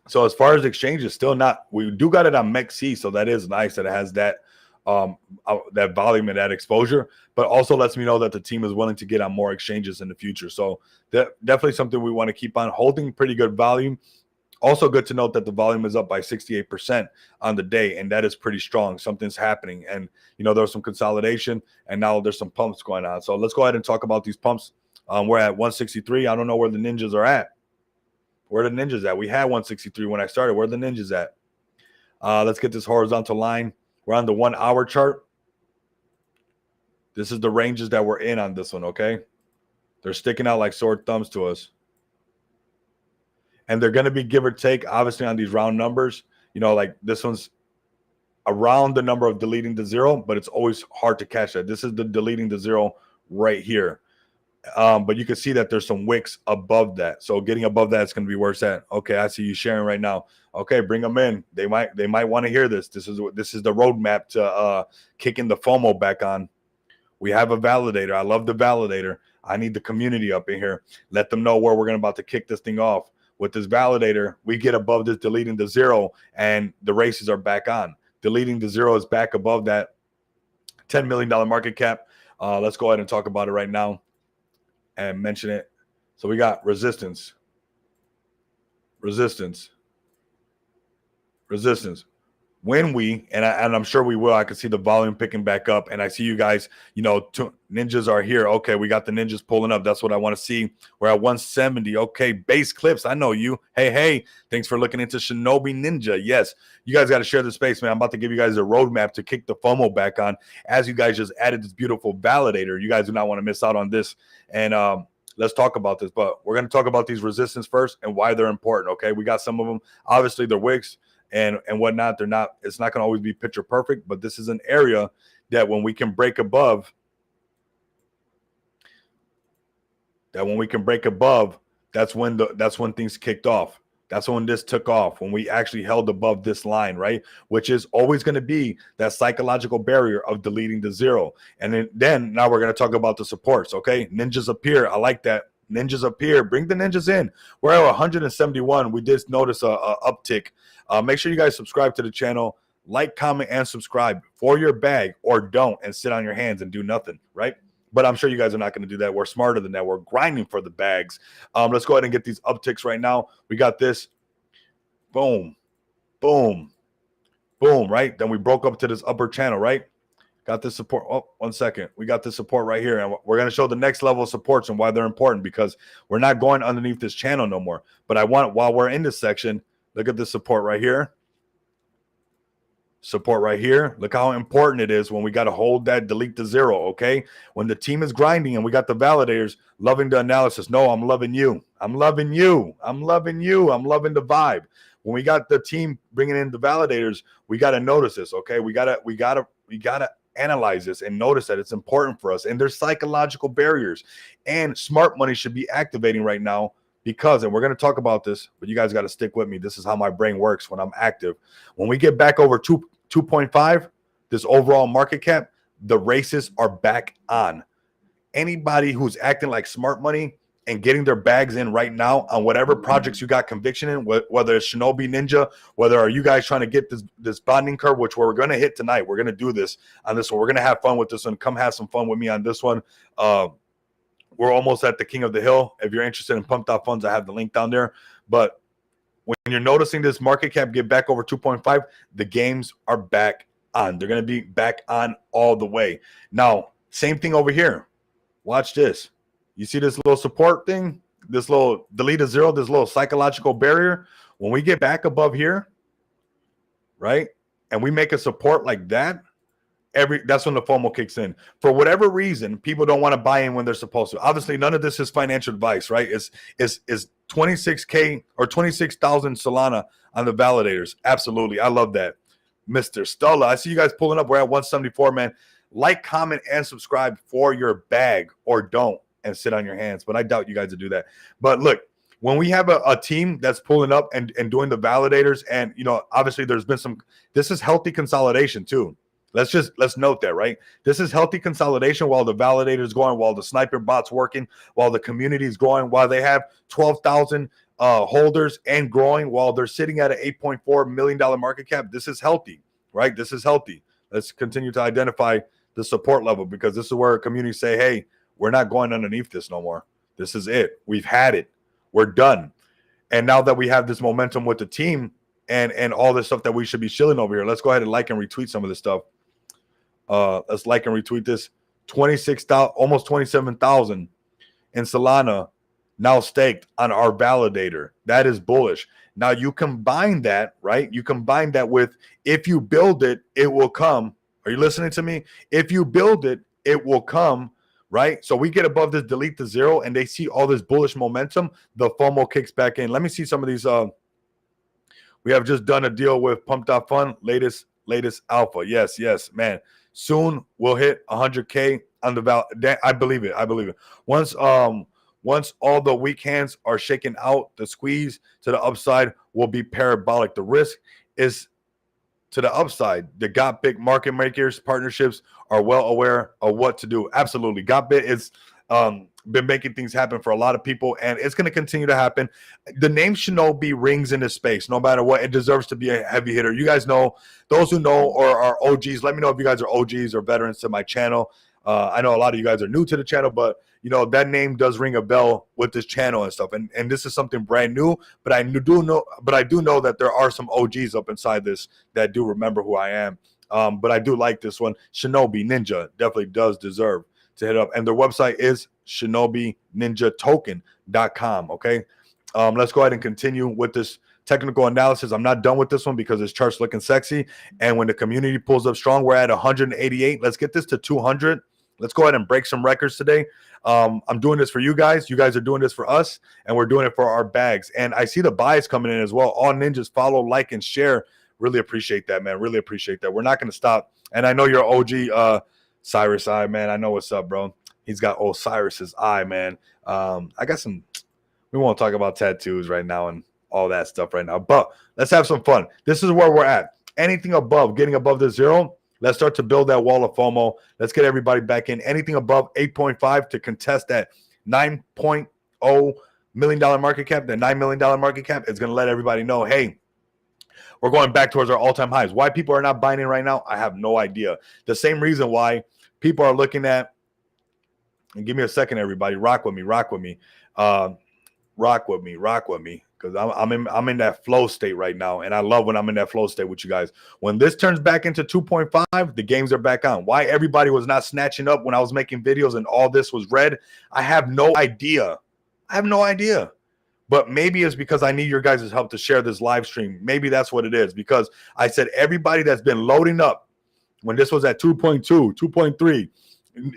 So as far as exchanges, still not. We do got it on MEXC, so that is nice that it has that that volume and that exposure. But also lets me know that the team is willing to get on more exchanges in the future. So that definitely something we want to keep on holding. Pretty good volume. Also good to note that the volume is up by 68% on the day, and that is pretty strong. Something's happening, and you know there's some consolidation, and now there's some pumps going on. So let's go ahead and talk about these pumps. We're at 163. I don't know where the ninjas are at. Where are the ninjas at? We had 163 when I started. Where are the ninjas at? Let's get this horizontal line. We're on the 1 hour chart. This is the ranges that we're in on this one, okay? They're sticking out like sore thumbs to us. And they're going to be give or take, obviously, on these round numbers. You know, like this one's around the number of deleting the zero, but it's always hard to catch that. This is the deleting the zero right here. But you can see that there's some wicks above that. So getting above that is going to be where it's at. Okay, I see you sharing right now. Okay, bring them in. They might want to hear this. This is the roadmap to kicking the FOMO back on. We have a validator. I love the validator. I need the community up in here. Let them know where we're about to kick this thing off. With this validator, we get above this deleting the zero, and the races are back on. Deleting the zero is back above that $10 million market cap. Let's go ahead and talk about it right now and mention it. So we got resistance, resistance, resistance. when we, and I'm sure we will, I can see the volume picking back up, and I see you guys, you know, ninjas are here. Okay, we got the ninjas pulling up. That's what I want to see. We're at 170. Okay, base clips. I know you. Hey, thanks for looking into Shinobi Ninja. Yes, you guys got to share the space, man. I'm about to give you guys a roadmap to kick the FOMO back on as you guys just added this beautiful validator. You guys do not want to miss out on this. And let's talk about this, but we're going to talk about these resistance first and why they're important. Okay, we got some of them. Obviously, they're wicks and whatnot. They're not. It's not going to always be picture perfect, but this is an area that when we can break above, that's when things kicked off. That's when this took off, when we actually held above this line, right? Which is always going to be that psychological barrier of deleting the zero. And then now we're going to talk about the supports, okay? Ninjas appear. I like that. Ninjas appear. Bring the ninjas in. We're at 171. We did notice a uptick. Make sure you guys subscribe to the channel. Like, comment, and subscribe for your bag, or don't and sit on your hands and do nothing, right? But I'm sure you guys are not going to do that. We're smarter than that. We're grinding for the bags. Let's go ahead and get these upticks right now. We got this. Boom, boom, boom, right? Then we broke up to this upper channel, right? Got this support. Oh, 1 second. We got this support right here. And we're going to show the next level of supports and why they're important, because we're not going underneath this channel no more. But I want, while we're in this section, look at this support right here. Support right here. Look how important it is when we got to hold that, delete the zero, okay? When the team is grinding and we got the validators loving the analysis. No, I'm loving you. I'm loving you. I'm loving you. I'm loving the vibe. When we got the team bringing in the validators, we got to notice this, okay? We got to analyze this and notice that it's important for us. And there's psychological barriers. And smart money should be activating right now because, and we're going to talk about this, but you guys got to stick with me. This is how my brain works when I'm active. When we get back over 2.5, this overall market cap, the races are back on. Anybody who's acting like smart money and getting their bags in right now on whatever projects you got conviction in, whether it's Shinobi Ninja, whether are you guys trying to get this bonding curve, which we're going to hit tonight. We're going to do this on this one. We're going to have fun with this one. Come have some fun with me on this one. We're almost at the King of the Hill. If you're interested in Pump.FUNs, I have the link down there. But when you're noticing this market cap get back over 2.5, the games are back on. They're going to be back on all the way. Now, same thing over here. Watch this. You see this little support thing, this little delete a zero, this little psychological barrier. When we get back above here, right, and we make a support like that, that's when the FOMO kicks in. For whatever reason, people don't want to buy in when they're supposed to. Obviously, none of this is financial advice, right? It's 26K or 26,000 Solana on the validators. Absolutely. I love that. Mr. Stella, I see you guys pulling up. We're at 174, man. Like, comment, and subscribe for your bag, or don't and sit on your hands. But I doubt you guys will do that. But look, when we have a team that's pulling up and doing the validators, and, you know, obviously there's been some, this is healthy consolidation too. Let's note that, right? This is healthy consolidation while the validator is going, while the sniper bot's working, while the community is growing, while they have 12,000 holders and growing, while they're sitting at an $8.4 million market cap. This is healthy, right? This is healthy. Let's continue to identify the support level, because this is where communities say, hey, we're not going underneath this no more. This is it. We've had it. We're done. And now that we have this momentum with the team and all this stuff that we should be shilling over here, let's go ahead and like and retweet some of this stuff. Let's like and retweet this. 26,000, almost 27,000 in Solana now staked on our validator. That is bullish. Now you combine that, right? You combine that with, if you build it, it will come. Are you listening to me? If you build it, it will come, right? So we get above this delete the zero and they see all this bullish momentum, the FOMO kicks back in. Let me see some of these. We have just done a deal with Pump.FUN, latest alpha. Yes, man. Soon we'll hit 100K on the val. I believe it. Once all the weak hands are shaken out, the squeeze to the upside will be parabolic. The risk is to the upside. The Got Big market makers partnerships are well aware of what to do. Absolutely. Got Big is been making things happen for a lot of people, and it's going to continue to happen. The name Shinobi rings in this space. No matter what, it deserves to be a heavy hitter. You guys know, those who know or are OGs, let me know if you guys are OGs or veterans to my channel. I know a lot of you guys are new to the channel, but you know that name does ring a bell with this channel and stuff. And this is something brand new, but I do know that there are some OGs up inside this that do remember who I am. But I do like this one. Shinobi Ninja definitely does deserve to hit up, and their website is shinobininjatoken.com. Okay, let's go ahead and continue with this technical analysis. I'm not done with this one because this chart's looking sexy, and when the community pulls up strong, we're at 188. Let's get this to 200. Let's go ahead and break some records today. I'm doing this for you guys. You guys are doing this for us, and we're doing it for our bags. And I see the buys coming in as well. All ninjas, follow, like, and share. Really appreciate that, man. Really appreciate that. We're not going to stop. And I know you're OG Cyrus Eye, man. I know what's up, bro. He's got Osiris's eye, man. I got some. We won't talk about tattoos right now and all that stuff right now, but let's have some fun. This is where we're at. Anything above, getting above the zero, let's start to build that wall of FOMO. Let's get everybody back in. Anything above 8.5 to contest that $9.0 million market cap, that $9 million market cap is going to let everybody know, hey, we're going back towards our all-time highs. Why people are not buying in right now, I have no idea. The same reason why people are looking at, and give me a second, everybody. Rock with me. Rock with me, because I'm in that flow state right now, and I love when I'm in that flow state with you guys. When this turns back into 2.5, the games are back on. Why everybody was not snatching up when I was making videos and all this was red, I have no idea. But maybe it's because I need your guys' help to share this live stream. Maybe that's what it is, because I said everybody that's been loading up when this was at 2.2, 2.3,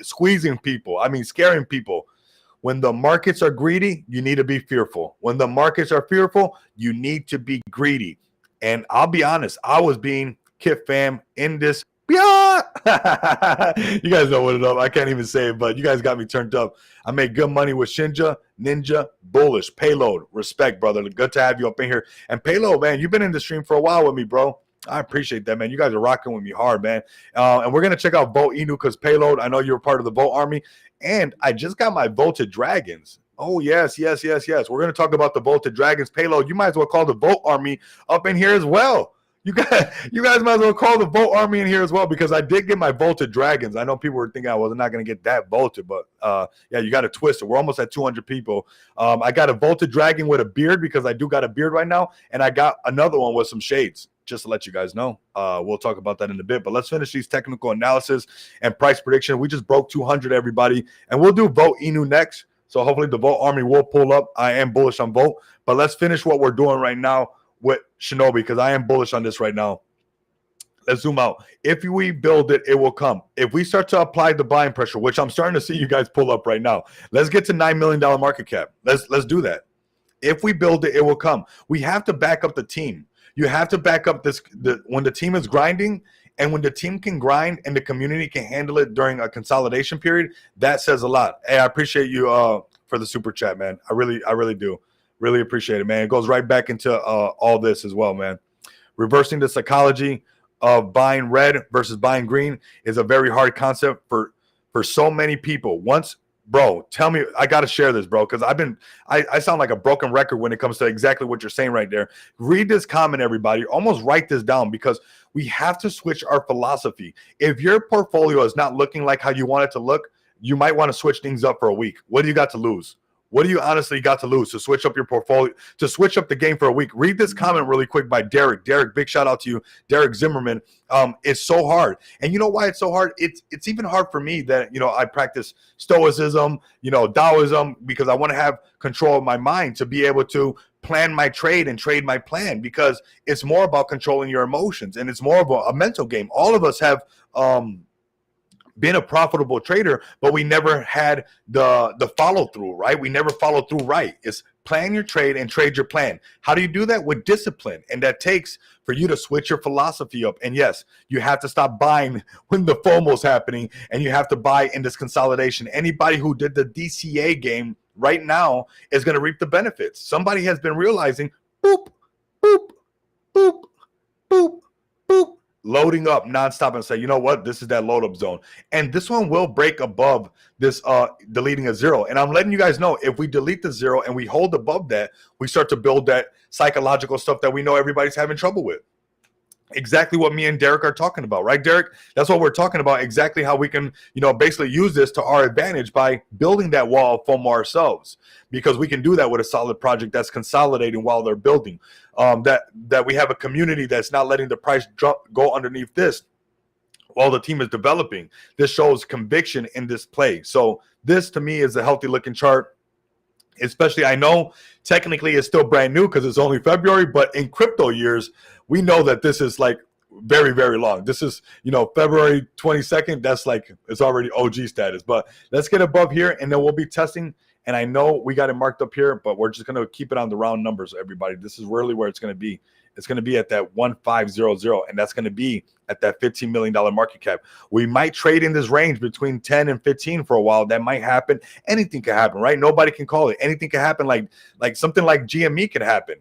squeezing people, scaring people. When the markets are greedy, you need to be fearful. When the markets are fearful, you need to be greedy. And I'll be honest, I was being Kit fam in this. You guys know what it is. I can't even say it, but you guys got me turned up. I made good money with Shinja, Ninja, bullish, payload. Respect, brother. Good to have you up in here. And payload, man, you've been in the stream for a while with me, bro. I appreciate that, man. You guys are rocking with me hard, man. And we're going to check out Vote Inu because payload, I know you're part of the Vote Army. And I just got my Voted Dragons. Oh, yes. We're going to talk about the Voted Dragons. Payload, you might as well call the Vote Army up in here as well. You guys might as well call the Vote Army in here as well, because I did get my Voted Dragons. I know people were thinking I was not going to get that voted, but yeah, you got to twist it. We're almost at 200 people. I got a Voted Dragon with a beard because I do got a beard right now, and I got another one with some shades, just to let you guys know. We'll talk about that in a bit, but let's finish these technical analysis and price prediction. We just broke 200, everybody, and we'll do Vote Inu next. So hopefully the Vote Army will pull up. I am bullish on Vote, but let's finish what we're doing right now with Shinobi, because I am bullish on this right now. Let's zoom out. If we build it, it will come. If we start to apply the buying pressure, which I'm starting to see you guys pull up right now, let's get to $9 million market cap. Let's do that. If we build it, it will come. We have to back up the team. You have to back up when the team is grinding, and when the team can grind and the community can handle it during a consolidation period, that says a lot. Hey, I appreciate you for the super chat, man. I really do. Really appreciate it, man. It goes right back into all this as well, man. Reversing the psychology of buying red versus buying green is a very hard concept for so many people. Bro, tell me, I got to share this, bro, because I sound like a broken record when it comes to exactly what you're saying right there. Read this comment, everybody. Almost write this down, because we have to switch our philosophy. If your portfolio is not looking like how you want it to look, you might want to switch things up for a week. What do you got to lose? What do you honestly got to lose to switch up your portfolio, to switch up the game for a week? Read this comment really quick by Derek. Derek, big shout out to you, Derek Zimmerman. It's so hard. And you know why it's so hard? It's even hard for me that, I practice Stoicism, Taoism, because I want to have control of my mind to be able to plan my trade and trade my plan, because it's more about controlling your emotions, and it's more of a mental game. All of us have been a profitable trader, but we never had the follow through, right? We never followed through right. It's plan your trade and trade your plan. How do you do that? With discipline. And that takes for you to switch your philosophy up. And yes, you have to stop buying when the FOMO is happening, and you have to buy in this consolidation. Anybody who did the DCA game right now is going to reap the benefits. Somebody has been realizing, boop, boop, boop, boop, boop, loading up nonstop, and say, you know what, this is that load up zone, and this one will break above this deleting a zero. And I'm letting you guys know, if we delete the zero and we hold above that, we start to build that psychological stuff that we know everybody's having trouble with. exactly what me and Derek are talking about, right, Derek? That's what we're talking about, exactly how we can, basically use this to our advantage by building that wall of FOMO ourselves, because we can do that with a solid project that's consolidating while they're building. That we have a community that's not letting the price go underneath this while the team is developing. This shows conviction in this play. So this, to me, is a healthy looking chart. Especially, I know technically it's still brand new because it's only February, but in crypto years, we know that this is like very, very long. This is, February 22nd. That's like, it's already OG status. But let's get above here, and then we'll be testing. And I know we got it marked up here, but we're just going to keep it on the round numbers, everybody. This is really where it's going to be. It's going to be at that 1500, and that's going to be at that $15 million market cap. We might trade in this range between 10 and 15 for a while. That might happen. Anything can happen, right? Nobody can call it. Anything can happen. Like something like GME can happen.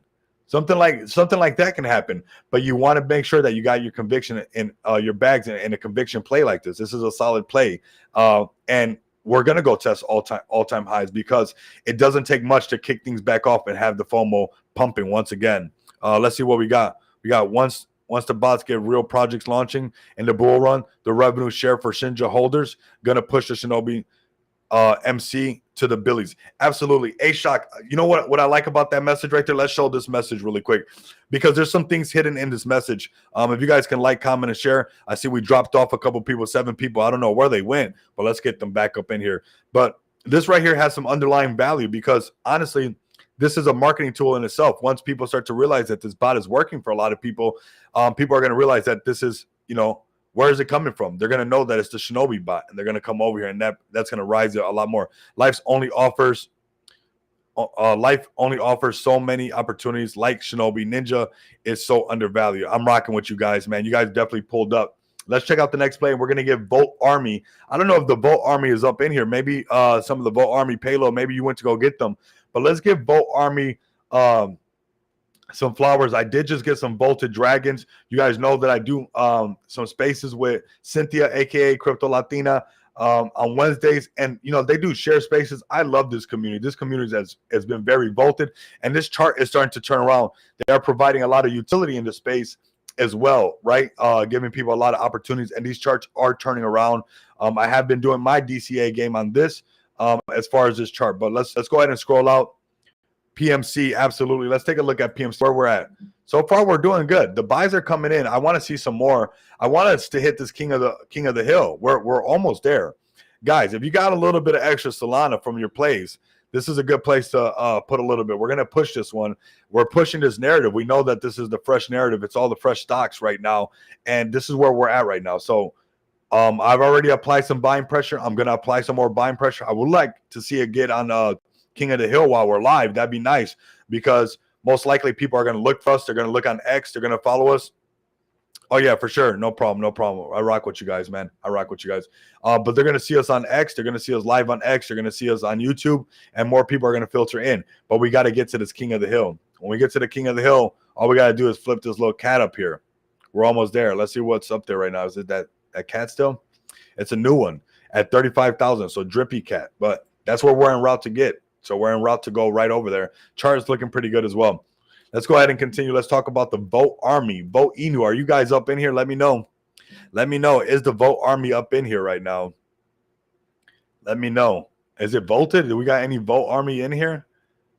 Something like that can happen. But you want to make sure that you got your conviction in your bags in a conviction play like this. This is a solid play, and we're going to go test all-time highs, because it doesn't take much to kick things back off and have the FOMO pumping once again. Let's see what we got. We got once the bots get real projects launching in the bull run, the revenue share for Shinja holders going to push the Shinobi MC to the billies. Absolutely. A-Shock, you know what I like about that message right there? Let's show this message really quick, because there's some things hidden in this message. If you guys can like, comment, and share. I see we dropped off a couple people, 7 people. I don't know where they went, but let's get them back up in here. But this right here has some underlying value, because honestly, this is a marketing tool in itself. Once people start to realize that this bot is working for a lot of people, people are going to realize that this is, where is it coming from? They're going to know that it's the Shinobi bot, and they're going to come over here, and that's going to rise it a lot more. Life only offers so many opportunities. Like Shinobi, Ninja is so undervalued. I'm rocking with you guys, man. You guys definitely pulled up. Let's check out the next play, and we're going to give Volt Army. I don't know if the Volt Army is up in here. Maybe some of the Volt Army payload, maybe you went to go get them. But let's give Volt Army some flowers. I did just get some Volted Dragons. You guys know that I do some spaces with Cynthia, a.k.a. Crypto Latina, on Wednesdays. And, they do share spaces. I love this community. This community has been very Volted. And this chart is starting to turn around. They are providing a lot of utility in the space as well, right? Giving people a lot of opportunities. And these charts are turning around. I have been doing my DCA game on this. As far as this chart, but let's go ahead and scroll out. PMC, absolutely. Let's take a look at PMC, where we're at. So far, we're doing good. The buys are coming in. I want to see some more. I want us to hit this king of the hill. We're almost there, guys. If you got a little bit of extra Solana from your plays, this is a good place to put a little bit. We're gonna push this one. We're pushing this narrative. We know that this is the fresh narrative. It's all the fresh stocks right now, and this is where we're at right now. So. I've already applied some buying pressure. I'm going to apply some more buying pressure. I would like to see it get on King of the Hill while we're live. That'd be nice, because most likely people are going to look for us. They're going to look on X. They're going to follow us. Oh, yeah, for sure. No problem. No problem. I rock with you guys, man. I rock with you guys. But they're going to see us on X. They're going to see us live on X. They're going to see us on YouTube, and more people are going to filter in. But we got to get to this King of the Hill. When we get to the King of the Hill, all we got to do is flip this little cat up here. We're almost there. Let's see what's up there right now. Is it that cat still? It's a new one at 35,000. So drippy cat, but that's where we're en route to get. So we're en route to go right over there. Chart is looking pretty good as well. Let's go ahead and continue. Let's talk about the Vote Army. Vote Inu. Are you guys up in here? Let me know. Let me know. Is the Vote Army up in here right now? Let me know. Is it voted? Do we got any Vote Army in here?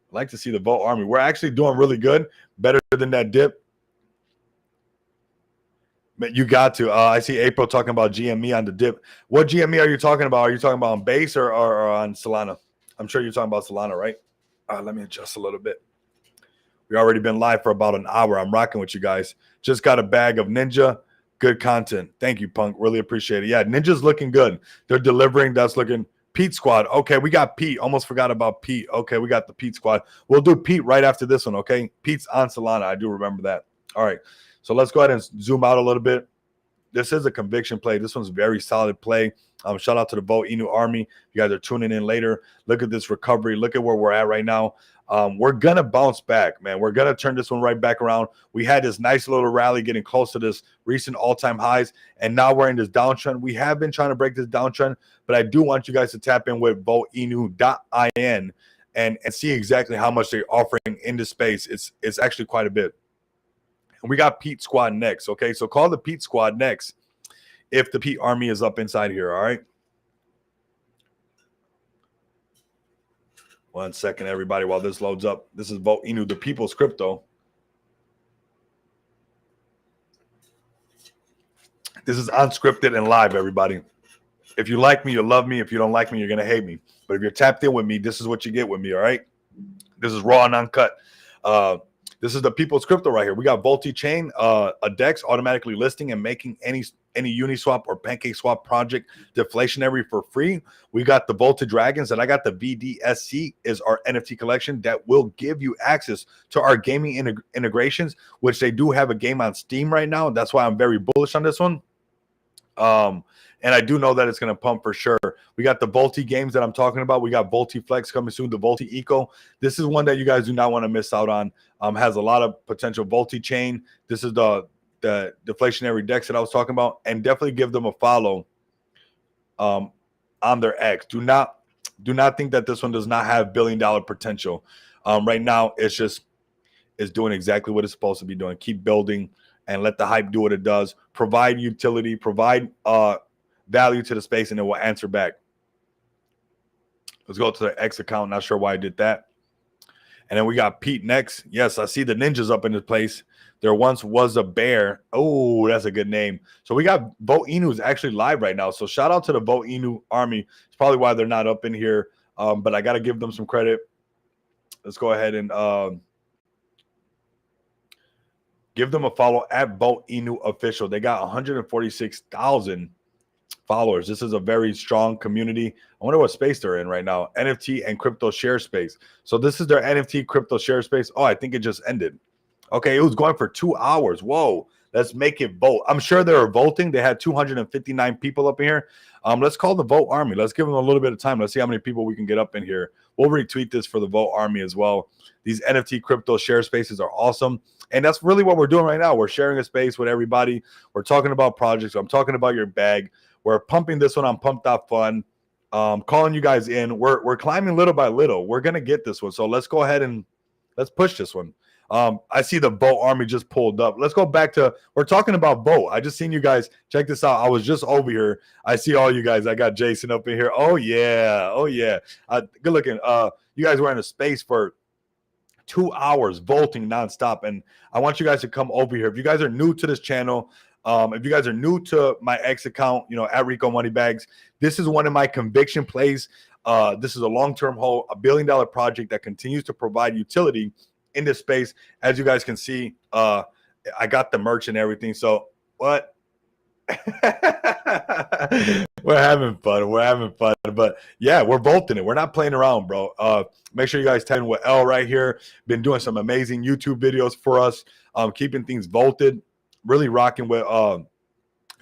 I'd like to see the Vote Army. We're actually doing really good. Better than that dip. You got to. I see April talking about GME on the dip. What GME are you talking about? Are you talking about on base or on Solana? I'm sure you're talking about Solana, right? Let me adjust a little bit. We already been live for about an hour. I'm rocking with you guys. Just got a bag of Ninja. Good content. Thank you, Punk. Really appreciate it. Yeah, Ninja's looking good. They're delivering. That's looking. Pete Squad. Okay, we got Pete. Almost forgot about Pete. Okay, we got the Pete Squad. We'll do Pete right after this one, okay? Pete's on Solana. I do remember that. All right. So let's go ahead and zoom out a little bit. This is a conviction play. This one's very solid play. Shout out to the Vote Inu Army. You guys are tuning in later. Look at this recovery. Look at where we're at right now. We're going to bounce back, man. We're going to turn this one right back around. We had this nice little rally getting close to this recent all-time highs, and now we're in this downtrend. We have been trying to break this downtrend, but I do want you guys to tap in with voteinu.in and see exactly how much they're offering in this space. It's actually quite a bit. And we got Pete Squad next. Okay, so call the Pete Squad next if the Pete Army is up inside here. All right. 1 second, everybody, while this loads up. This is Vote Inu, the people's crypto. This is unscripted and live, everybody. If you like me, you'll love me. If you don't like me, you're going to hate me. But if you're tapped in with me, this is what you get with me, all right? This is raw and uncut. This is the people's crypto right here. We got Volti Chain, a DEX automatically listing and making any Uniswap or PancakeSwap project deflationary for free. We got the Volta Dragons, and I got the VDSC is our NFT collection that will give you access to our gaming integrations, which they do have a game on Steam right now. That's why I'm very bullish on this one. And I do know that it's going to pump for sure. We got the Volti games that I'm talking about. We got Volti Flex coming soon, the Volti Eco. This is one that you guys do not want to miss out on. Has a lot of potential. Volti Chain. This is the deflationary DEX that I was talking about. And definitely give them a follow on their X. Do not think that this one does not have billion-dollar potential. Right now, it's doing exactly what it's supposed to be doing. Keep building and let the hype do what it does. Provide utility, provide value to the space, and it will answer back. Let's go to the X account. Not sure why I did that. And then we got Pete next. Yes, I see the ninjas up in this place. There once was a bear. Oh, that's a good name. So we got Vote Inu is actually live right now. So shout out to the Vote Inu army. It's probably why they're not up in here. But I got to give them some credit. Let's go ahead and give them a follow at Vote Inu official. They got 146,000 followers. This is a very strong community. I wonder what space they're in right now. NFT and crypto share space. So this is their NFT crypto share space. Oh, I think it just ended. Okay, it was going for 2 hours. Whoa, let's make it vote. I'm sure they were voting. They had 259 people up in here. Let's call the Vote Army. Let's give them a little bit of time. Let's see how many people we can get up in here. We'll retweet this for the Vote Army as well. These NFT crypto share spaces are awesome. And that's really what we're doing right now. We're sharing a space with everybody. We're talking about projects. I'm talking about your bag. We're pumping this one on Pump.FUN. Calling you guys in. We're climbing little by little. We're going to get this one. So let's go ahead and let's push this one. I see the Vote Army just pulled up. Let's go back to, we're talking about Vote. I just seen you guys. Check this out. I was just over here. I see all you guys. I got Jason up in here. Oh, yeah. Oh, yeah. Good looking. You guys were in a space for 2 hours voting nonstop. And I want you guys to come over here. If you guys are new to this channel, if you guys are new to my X account, at Rico Moneybags, this is one of my conviction plays. This is a long-term hold, $1 billion project that continues to provide utility in this space. As you guys can see, I got the merch and everything. So what? We're having fun. We're having fun. But yeah, we're bolting it. We're not playing around, bro. Make sure you guys tap in with L right here. Been doing some amazing YouTube videos for us, keeping things bolted. Really rocking with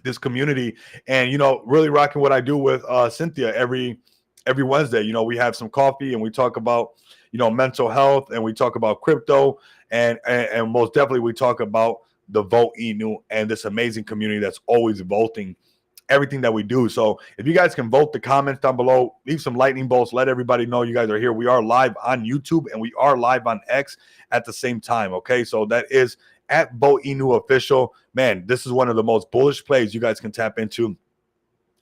this community, and really rocking what I do with Cynthia every Wednesday. We have some coffee and we talk about mental health, and we talk about crypto, and most definitely we talk about the Vote Inu and this amazing community that's always voting everything that we do. So if you guys can vote, the comments down below, leave some lightning bolts, let everybody know you guys are here. We are live on YouTube and we are live on X at the same time. Okay, so that is at Vote Inu official. Man, this is one of the most bullish plays you guys can tap into.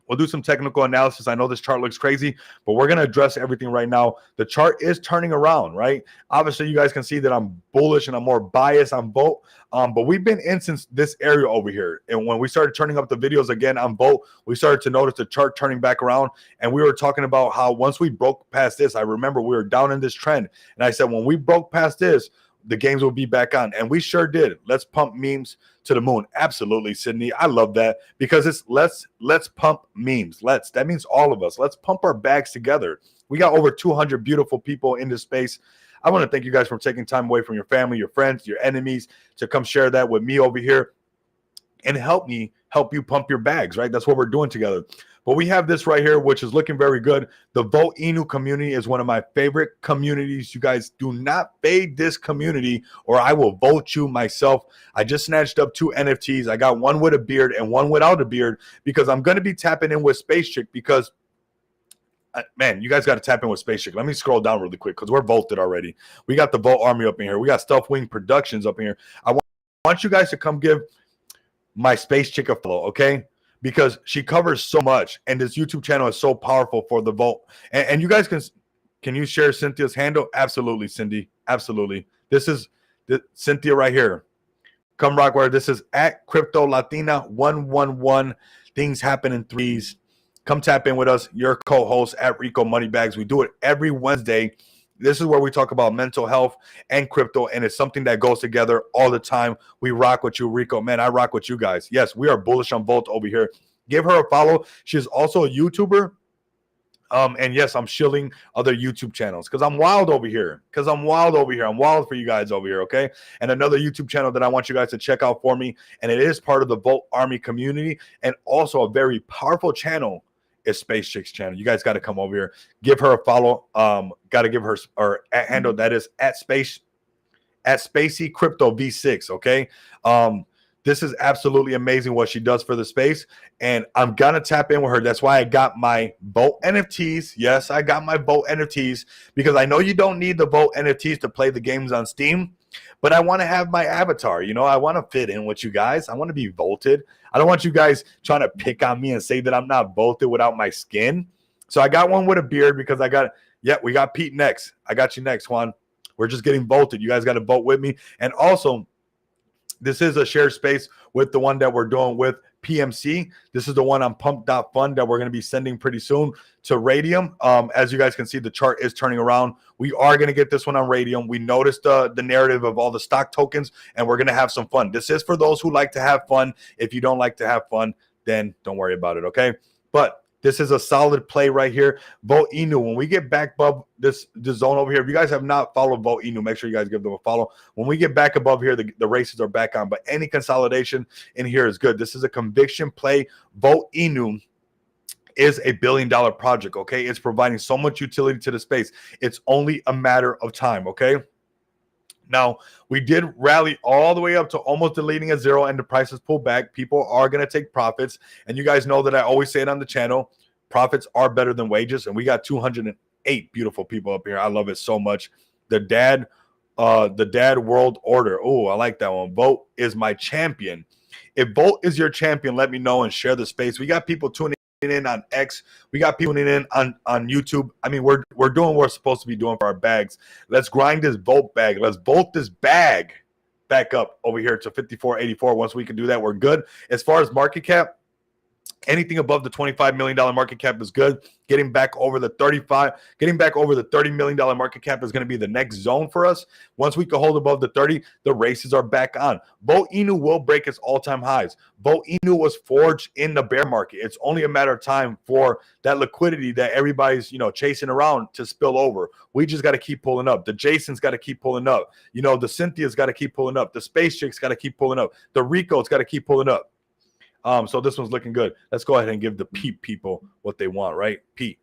We'll do some technical analysis. I know this chart looks crazy, but we're going to address everything right now. The chart is turning around, right? Obviously, you guys can see that I'm bullish and I'm more biased on Vote. But we've been in since this area over here. And when we started turning up the videos again on Vote, we started to notice the chart turning back around. And we were talking about how once we broke past this, I remember we were down in this trend. And I said, when we broke past this, the games will be back on. And we sure did. Let's pump memes to the moon. Absolutely, Sydney. I love that because it's let's pump memes. That means all of us. Let's pump our bags together. We got over 200 beautiful people in this space. I want to thank you guys for taking time away from your family, your friends, your enemies to come share that with me over here and help me help you pump your bags, right? That's what we're doing together. But we have this right here, which is looking very good. The Vote Inu community is one of my favorite communities. You guys do not fade this community or I will vote you myself. I just snatched up 2 NFTs. I got one with a beard and one without a beard because I'm going to be tapping in with Space Chick because, man, you guys got to tap in with Space Chick. Let me scroll down really quick because we're voted already. We got the Vote Army up in here. We got Stealth Wing Productions up in here. I want want you guys to come give my space chick a follow, okay? Because she covers so much, and this YouTube channel is so powerful for the vote. And you guys can you share Cynthia's handle? Absolutely, Cindy. Absolutely. This is Cynthia right here. Come rock where this is at Crypto Latina 111. Things happen in threes. Come tap in with us. Your co-host at Rico Moneybags. We do it every Wednesday. This is where we talk about mental health and crypto, and it's something that goes together all the time. We rock with you, Rico. Man, I rock with you guys. Yes, we are bullish on Volt over here. Give her a follow. She's also a YouTuber. And yes, I'm shilling other YouTube channels because I'm wild over here. I'm wild for you guys over here, okay? And another YouTube channel that I want you guys to check out for me, and it is part of the Volt Army community, and also a very powerful channel is Space Chick's channel. You guys got to come over here. Give her a follow. Got to give her or handle that is at Spacey Crypto V6, okay? This is absolutely amazing what she does for the space, and I'm gonna tap in with her. That's why I got my Vote NFTs. Yes, I got my Vote NFTs because I know you don't need the Vote NFTs to play the games on Steam, but I want to have my avatar. You know, I want to fit in with you guys. I want to be voted. I don't want you guys trying to pick on me and say that I'm not voted without my skin. So I got one with a beard because we got Pete next. I got you next, Juan. We're just getting voted. You guys got to vote with me, and also, this is a shared space with the one that we're doing with PMC. This is the one on Pump.FUN that we're going to be sending pretty soon to Radium. As you guys can see, the chart is turning around. We are going to get this one on Radium. We noticed the narrative of all the stock tokens, and we're going to have some fun. This is for those who like to have fun. If you don't like to have fun, then don't worry about it, okay? But this is a solid play right here. Vote Inu. When we get back above this zone over here, if you guys have not followed Vote Inu, make sure you guys give them a follow. When we get back above here, the races are back on. But any consolidation in here is good. This is a conviction play. Vote Inu is a $1 billion project, okay? It's providing so much utility to the space. It's only a matter of time, okay? Now, we did rally all the way up to almost deleting at zero, and the prices pulled back. People are going to take profits, and you guys know that I always say it on the channel. Profits are better than wages, and we got 208 beautiful people up here. I love it so much. The dad world order. Oh, I like that one. Vote is my champion. If Vote is your champion, let me know and share the space. We got people tuning in on X. We got people tuning in on YouTube. I mean, we're doing what we're supposed to be doing for our bags. Let's grind this Vote bag. Let's vote this bag back up over here to 54.84. Once we can do that, we're good. As far as market cap, anything above the $25 million market cap is good. Getting back over the $30 million market cap is going to be the next zone for us. Once we can hold above the 30, the races are back on. Vote Inu will break its all-time highs. Vote Inu was forged in the bear market. It's only a matter of time for that liquidity that everybody's, chasing around to spill over. We just got to keep pulling up. The Jason's got to keep pulling up. The Cynthia's got to keep pulling up. The Space Chick's got to keep pulling up. The Rico's got to keep pulling up. So this one's looking good. Let's go ahead and give the Pete people what they want, right? Pete.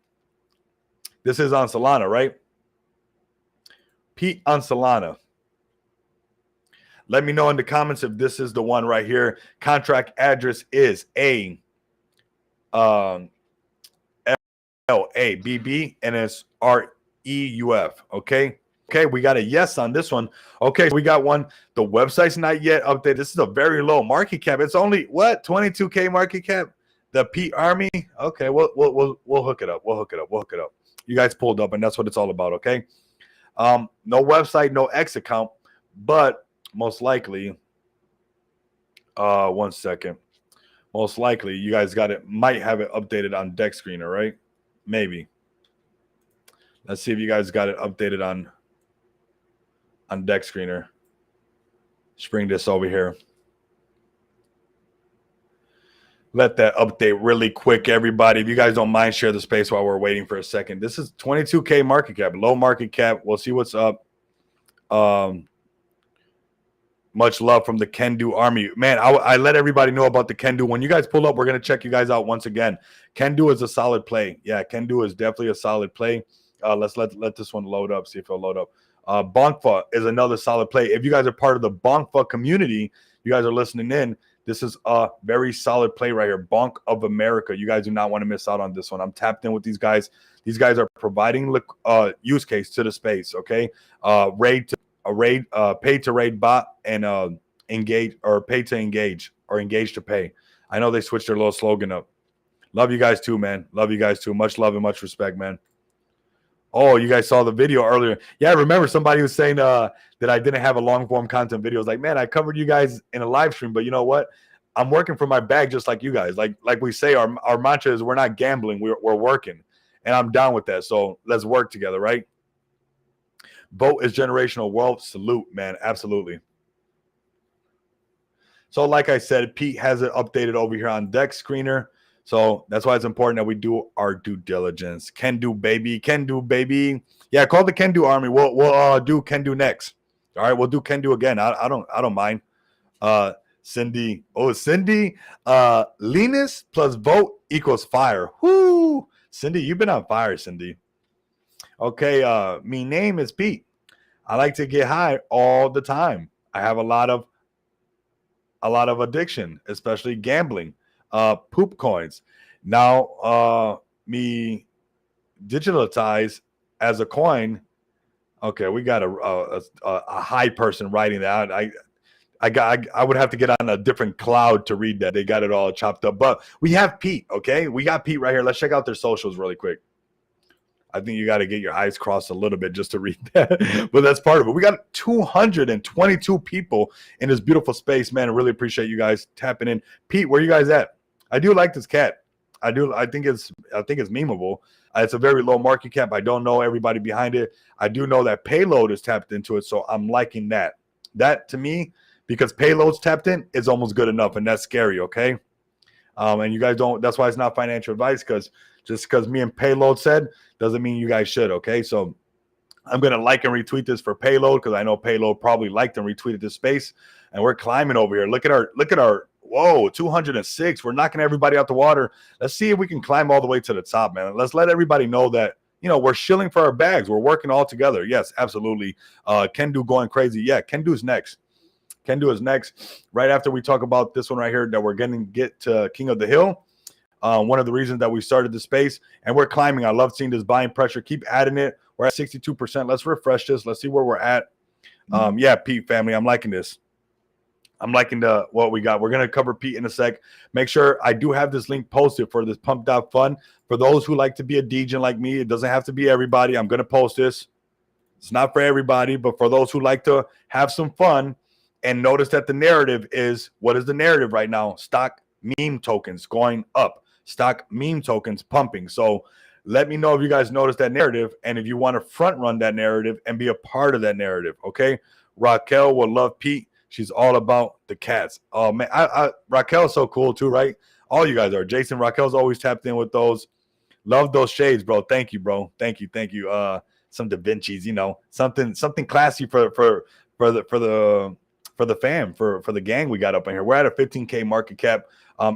This is on Solana, right? Pete on Solana. Let me know in the comments if this is the one right here. Contract address is LABB, and it's REUF, okay? Okay, we got a yes on this one. Okay, so we got one. The website's not yet updated. This is a very low market cap. It's only what, 22K market cap? The Pete Army. Okay, we'll hook it up. We'll hook it up. You guys pulled up, and that's what it's all about. Okay. No website, no X account, but most likely, one second. Most likely, you guys might have it updated on Deck Screener, right? Maybe. Let's see if you guys got it updated on Deck Screener. Let's bring this over here. Let that update really quick, everybody. If you guys don't mind, share the space while we're waiting for a second. This is 22K market cap, low market cap. We'll see what's up. Much love from the Can Do Army. Man, I let everybody know about the Can Do. When you guys pull up, we're going to check you guys out once again. Can Do is a solid play. Yeah, Can Do is definitely a solid play. Let's let this one load up, see if it'll load up. PUMP.FUN is another solid play. If you guys are part of the PUMP.FUN community, you guys are listening in, this is a very solid play right here. Bonk of America. You guys do not want to miss out on this one. I'm tapped in with these guys. These guys are providing use case to the space, okay? Pay to raid bot and engage or pay to engage or engage to pay. I know they switched their little slogan up. Love you guys too, man. Love you guys too. Much love and much respect, man. Oh, you guys saw the video earlier. Yeah, I remember somebody was saying that I didn't have a long form content video. I was like, man, I covered you guys in a live stream, but you know what? I'm working for my bag just like you guys. Like we say, our mantra is we're not gambling, we're working. And I'm down with that. So let's work together, right? Vote is generational wealth. Salute, man. Absolutely. So like I said, Pete has it updated over here on Deck Screener. So that's why it's important that we do our due diligence. Can do, baby. Can do, baby. Yeah, call the Can Do Army. We'll do Can Do next. All right, we'll do Can Do again. I don't mind. Cindy. Oh, Cindy. Linus plus vote equals fire. Whoo! Cindy, you've been on fire, Cindy. Okay, me name is Pete. I like to get high all the time. I have a lot of addiction, especially gambling. Poop coins. Now, me digitalize as a coin. Okay, we got a high person writing that. I would have to get on a different cloud to read that. They got it all chopped up. But we have Pete, okay? We got Pete right here. Let's check out their socials really quick. I think you got to get your eyes crossed a little bit just to read that. But that's part of it. We got 222 people in this beautiful space, man. I really appreciate you guys tapping in. Pete, where you guys at? I do like this cat. I think it's memeable. It's a very low market cap. I don't know everybody behind it. I do know that Payload is tapped into it, so I'm liking that. That to me, because Payload's tapped in, is almost good enough, and that's scary, okay? And you guys don't. That's why it's not financial advice, because just because me and Payload said doesn't mean you guys should, okay? So I'm gonna like and retweet this for Payload, because I know Payload probably liked and retweeted this space, and we're climbing over here. Look at our whoa, 206. We're knocking everybody out the water. Let's see if we can climb all the way to the top, man. Let's let everybody know that, you know, we're shilling for our bags. We're working all together. Yes, absolutely. Ken Do going crazy. Yeah, Ken Do is next. Ken Do is next. Right after we talk about this one right here, that we're going to get to King of the Hill. One of the reasons that we started the space, and we're climbing. I love seeing this buying pressure. Keep adding it. We're at 62%. Let's refresh this. Let's see where we're at. Yeah, Pete family, I'm liking this. I'm liking what we got. We're going to cover Pete in a sec. Make sure I do have this link posted for this Pump.FUN. For those who like to be a DJ like me, it doesn't have to be everybody. I'm going to post this. It's not for everybody, but for those who like to have some fun and notice that the narrative is, what is the narrative right now? Stock meme tokens going up. Stock meme tokens pumping. So let me know if you guys notice that narrative and if you want to front run that narrative and be a part of that narrative, okay? Raquel will love Pete. She's all about the cats. Oh, man. Raquel's so cool, too, right? All you guys are. Jason, Raquel's always tapped in with those. Love those shades, bro. Thank you, bro. Thank you. Thank you. Some Da Vinci's, you know, something classy for the fam, for the gang we got up in here. We're at a 15K market cap.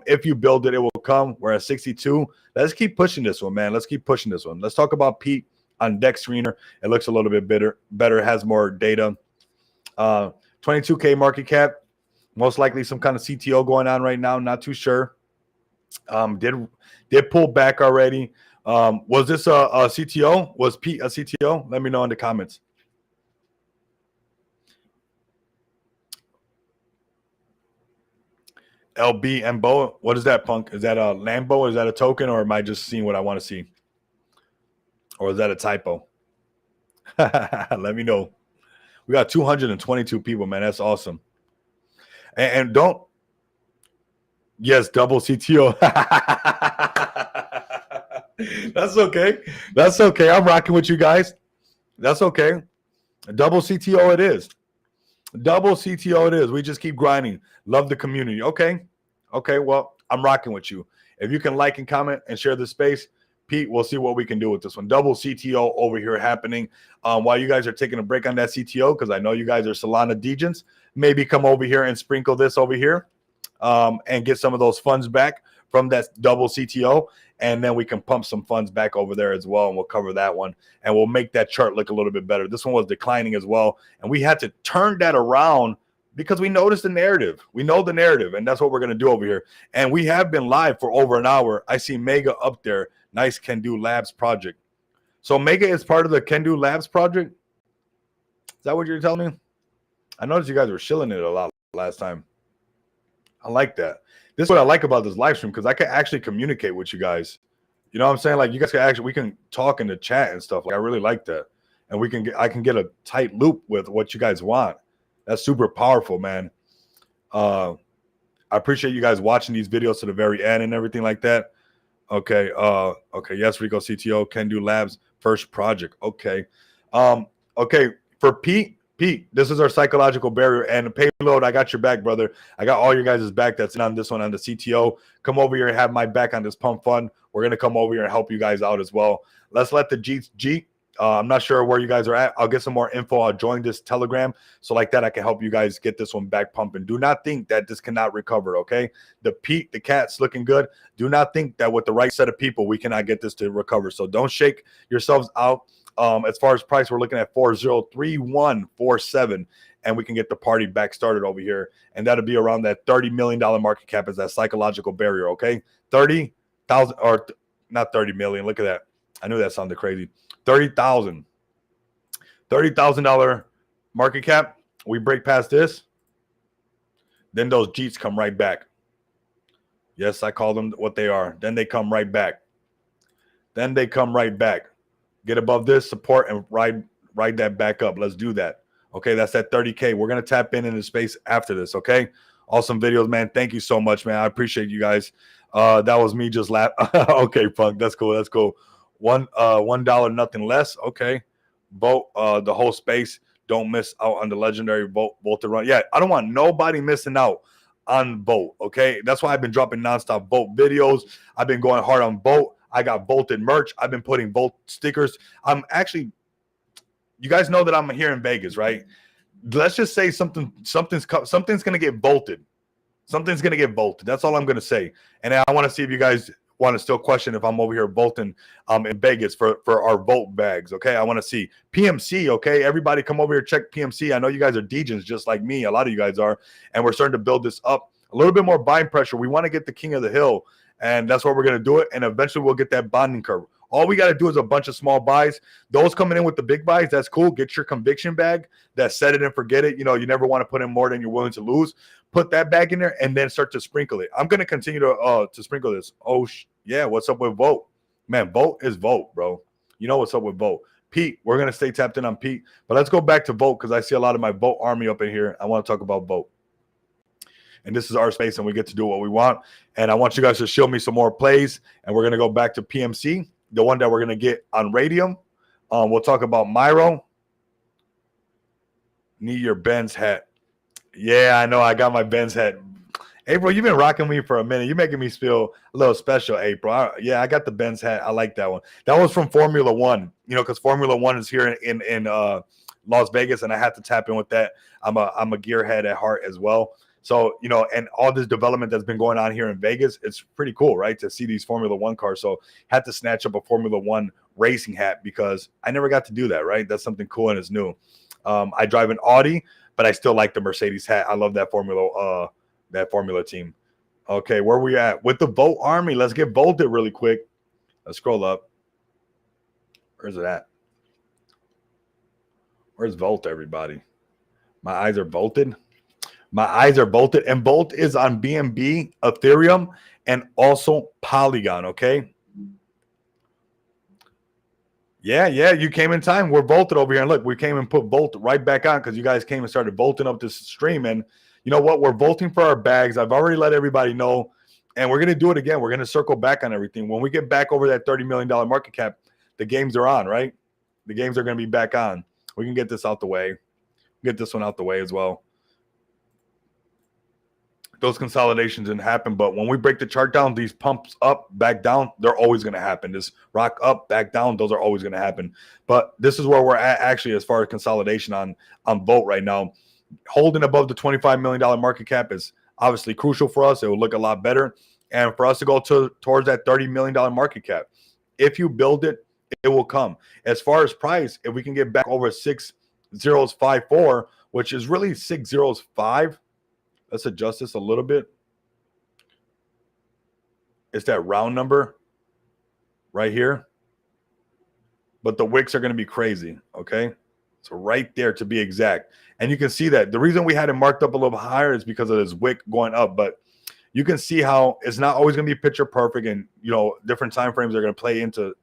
If you build it, it will come. We're at 62. Let's keep pushing this one, man. Let's keep pushing this one. Let's talk about Pete on Deck Screener. It looks a little bit better, has more data. 22K market cap, most likely some kind of CTO going on right now. Not too sure. Did pull back already. Was this a CTO? Was Pete a CTO? Let me know in the comments. LB and Bo, what is that, Punk? Is that a Lambo? Is that a token, or am I just seeing what I want to see? Or is that a typo? Let me know. We got 222 people, man. That's awesome. And don't, yes, double CTO. That's okay. That's okay. I'm rocking with you guys. That's okay. Double CTO it is. Double CTO it is. We just keep grinding. Love the community. Okay. Okay. Well, I'm rocking with you. If you can like and comment and share the space, Pete, we'll see what we can do with this one. Double CTO over here happening. While you guys are taking a break on that CTO, because I know you guys are Solana Degens, maybe come over here and sprinkle this over here and get some of those funds back from that double CTO. And then we can pump some funds back over there as well. And we'll cover that one. And we'll make that chart look a little bit better. This one was declining as well. And we had to turn that around because we noticed the narrative. We know the narrative. And that's what we're going to do over here. And we have been live for over an hour. I see Mega up there. Nice Can Do Labs project. So Mega is part of the Can Do Labs project? Is that what you're telling me? I noticed you guys were shilling it a lot. last time. I like that. This is what I like about this live stream, because I can actually communicate with you guys. You know what I'm saying? Like, you guys can actually, we can talk in the chat and stuff. Like, I really like that. And we can get, I can get a tight loop with what you guys want. That's super powerful, man. I appreciate you guys watching these videos to the very end and everything like that. Okay. Okay. Yes, Rico CTO can do labs first project. Okay. Okay. For Pete, this is our psychological barrier and the payload. I got your back, brother. I got all your guys' back. That's in on this one on the CTO. Come over here and have my back on this PUMP.FUN. We're gonna come over here and help you guys out as well. Let's let the Jeets Jeet. I'm not sure where you guys are at. I'll get some more info. I'll join this Telegram. So like that, I can help you guys get this one back pumping. Do not think that this cannot recover, okay? The Pete, the cat's looking good. Do not think that with the right set of people, we cannot get this to recover. So don't shake yourselves out. As far as price, we're looking at 403147, and we can get the party back started over here. And that'll be around that $30 million market cap as that psychological barrier, okay? 30,000 or not 30 million. Look at that. I knew that sounded crazy. $30,000 market cap. We break past this, then those Jeets come right back. Yes, I call them what they are. Then they come right back. Then they come right back. Get above this support and ride that back up. Let's do that. Okay, that's that 30K. We're gonna tap into space after this. Okay, awesome videos, man. Thank you so much, man. I appreciate you guys. That was me just laugh. Okay, Punk. That's cool. That's cool. $1, nothing less. Okay, vote the whole space. Don't miss out on the legendary vote to run. Yeah, I don't want nobody missing out on vote. Okay, that's why I've been dropping nonstop vote videos. I've been going hard on vote. I got bolted merch. I've been putting Volt stickers. I'm actually, you guys know that I'm here in Vegas, right? Let's just say something's gonna get bolted. Something's gonna get bolted. That's all I'm gonna say. And I want to see if you guys want to still question if I'm over here bolting in Vegas for our Volt bags. Okay, I want to see PMC. Okay, everybody come over here, check PMC. I know you guys are degens just like me. A lot of you guys are, and we're starting to build this up a little bit more buying pressure. We want to get the king of the hill. And that's where we're going to do it. And eventually we'll get that bonding curve. All we got to do is a bunch of small buys. Those coming in with the big buys, that's cool. Get your conviction bag. That set it and forget it. You know, you never want to put in more than you're willing to lose. Put that bag in there and then start to sprinkle it. I'm going to continue to sprinkle this. Oh, yeah. What's up with Vote? Man, Vote is Vote, bro. You know what's up with Vote. Pete, we're going to stay tapped in on Pete. But let's go back to Vote because I see a lot of my Vote army up in here. I want to talk about Vote. And this is our space, and we get to do what we want. And I want you guys to show me some more plays. And we're going to go back to PMC, the one that we're going to get on Radium. We'll talk about Myro. Need your Benz hat. Yeah, I know. I got my Benz hat. April, you've been rocking me for a minute. You're making me feel a little special, April. I got the Benz hat. I like that one. That was from Formula One, you know, because Formula One is here in Las Vegas, and I had to tap in with that. I'm a gearhead at heart as well. So, you know, and all this development that's been going on here in Vegas, it's pretty cool, right, to see these Formula One cars. So had to snatch up a Formula One racing hat because I never got to do that, right? That's something cool and it's new. I drive an Audi, but I still like the Mercedes hat. I love that Formula team. Okay, where we at? With the Volt Army, let's get bolted really quick. Let's scroll up. Where's it at? Where's Volt, everybody? My eyes are bolted. My eyes are bolted, and Bolt is on BNB, Ethereum, and also Polygon, okay? Yeah, you came in time. We're bolted over here. And look, we came and put Bolt right back on because you guys came and started bolting up this stream. And you know what? We're bolting for our bags. I've already let everybody know, and we're going to do it again. We're going to circle back on everything. When we get back over that $30 million market cap, the games are on, right? The games are going to be back on. We can get this out the way. Get this one out the way as well. Those consolidations didn't happen, but when we break the chart down, these pumps up, back down, they're always going to happen. This rock up, back down, those are always going to happen. But this is where we're at actually as far as consolidation on Volt right now. Holding above the $25 million market cap is obviously crucial for us. It will look a lot better. And for us to go towards that $30 million market cap, if you build it, it will come. As far as price, if we can get back over 6054, which is really 605. Let's adjust this a little bit. It's that round number right here. But the wicks are going to be crazy, okay? So right there to be exact. And you can see that the reason we had it marked up a little bit higher is because of this wick going up. But you can see how it's not always going to be picture perfect, and different time frames are going to play into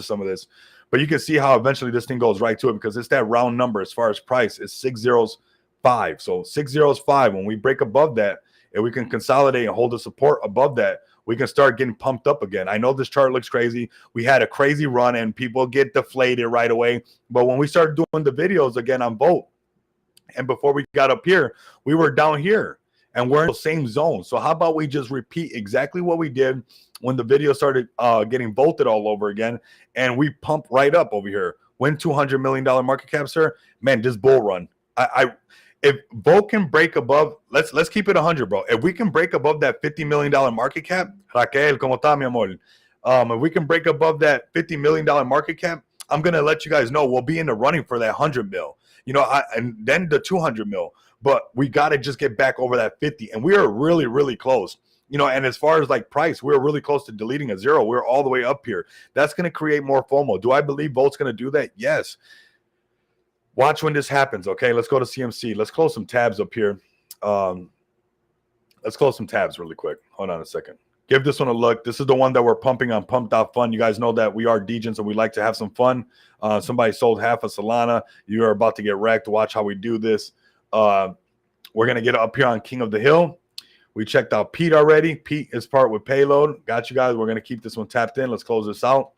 some of this. But you can see how eventually this thing goes right to it, because it's that round number as far as price. It's 605. So 605. When we break above that, if we can consolidate and hold the support above that, we can start getting pumped up again. I know this chart looks crazy. We had a crazy run and people get deflated right away. But when we started doing the videos again on Volt, and before we got up here, we were down here and we're in the same zone. So how about we just repeat exactly what we did when the video started getting volted all over again, and we pump right up over here. When $200 million market cap, sir, man, this bull run. If Volt can break above, let's keep it 100, bro. If we can break above that $50 million market cap, Raquel, ¿cómo está, mi amor? If we can break above that $50 million market cap, I'm gonna let you guys know we'll be in the running for that 100 mil. And then the 200 mil. But we got to just get back over that 50. And we are really, really close. And as far as like price, we're really close to deleting a zero. We're all the way up here. That's going to create more FOMO. Do I believe Volt's going to do that? Yes. Watch when this happens. Okay, let's go to CMC. Let's close some tabs up here. Let's close some tabs really quick. Hold on a second. Give this one a look. This is the one that we're pumping on Pump.FUN. You guys know that we are degens and we like to have some fun. Somebody sold half a Solana. You are about to get wrecked. Watch how we do this. We're going to get up here on King of the Hill. We checked out Pete already. Pete is part with Payload. Got you guys. We're going to keep this one tapped in. Let's close this out.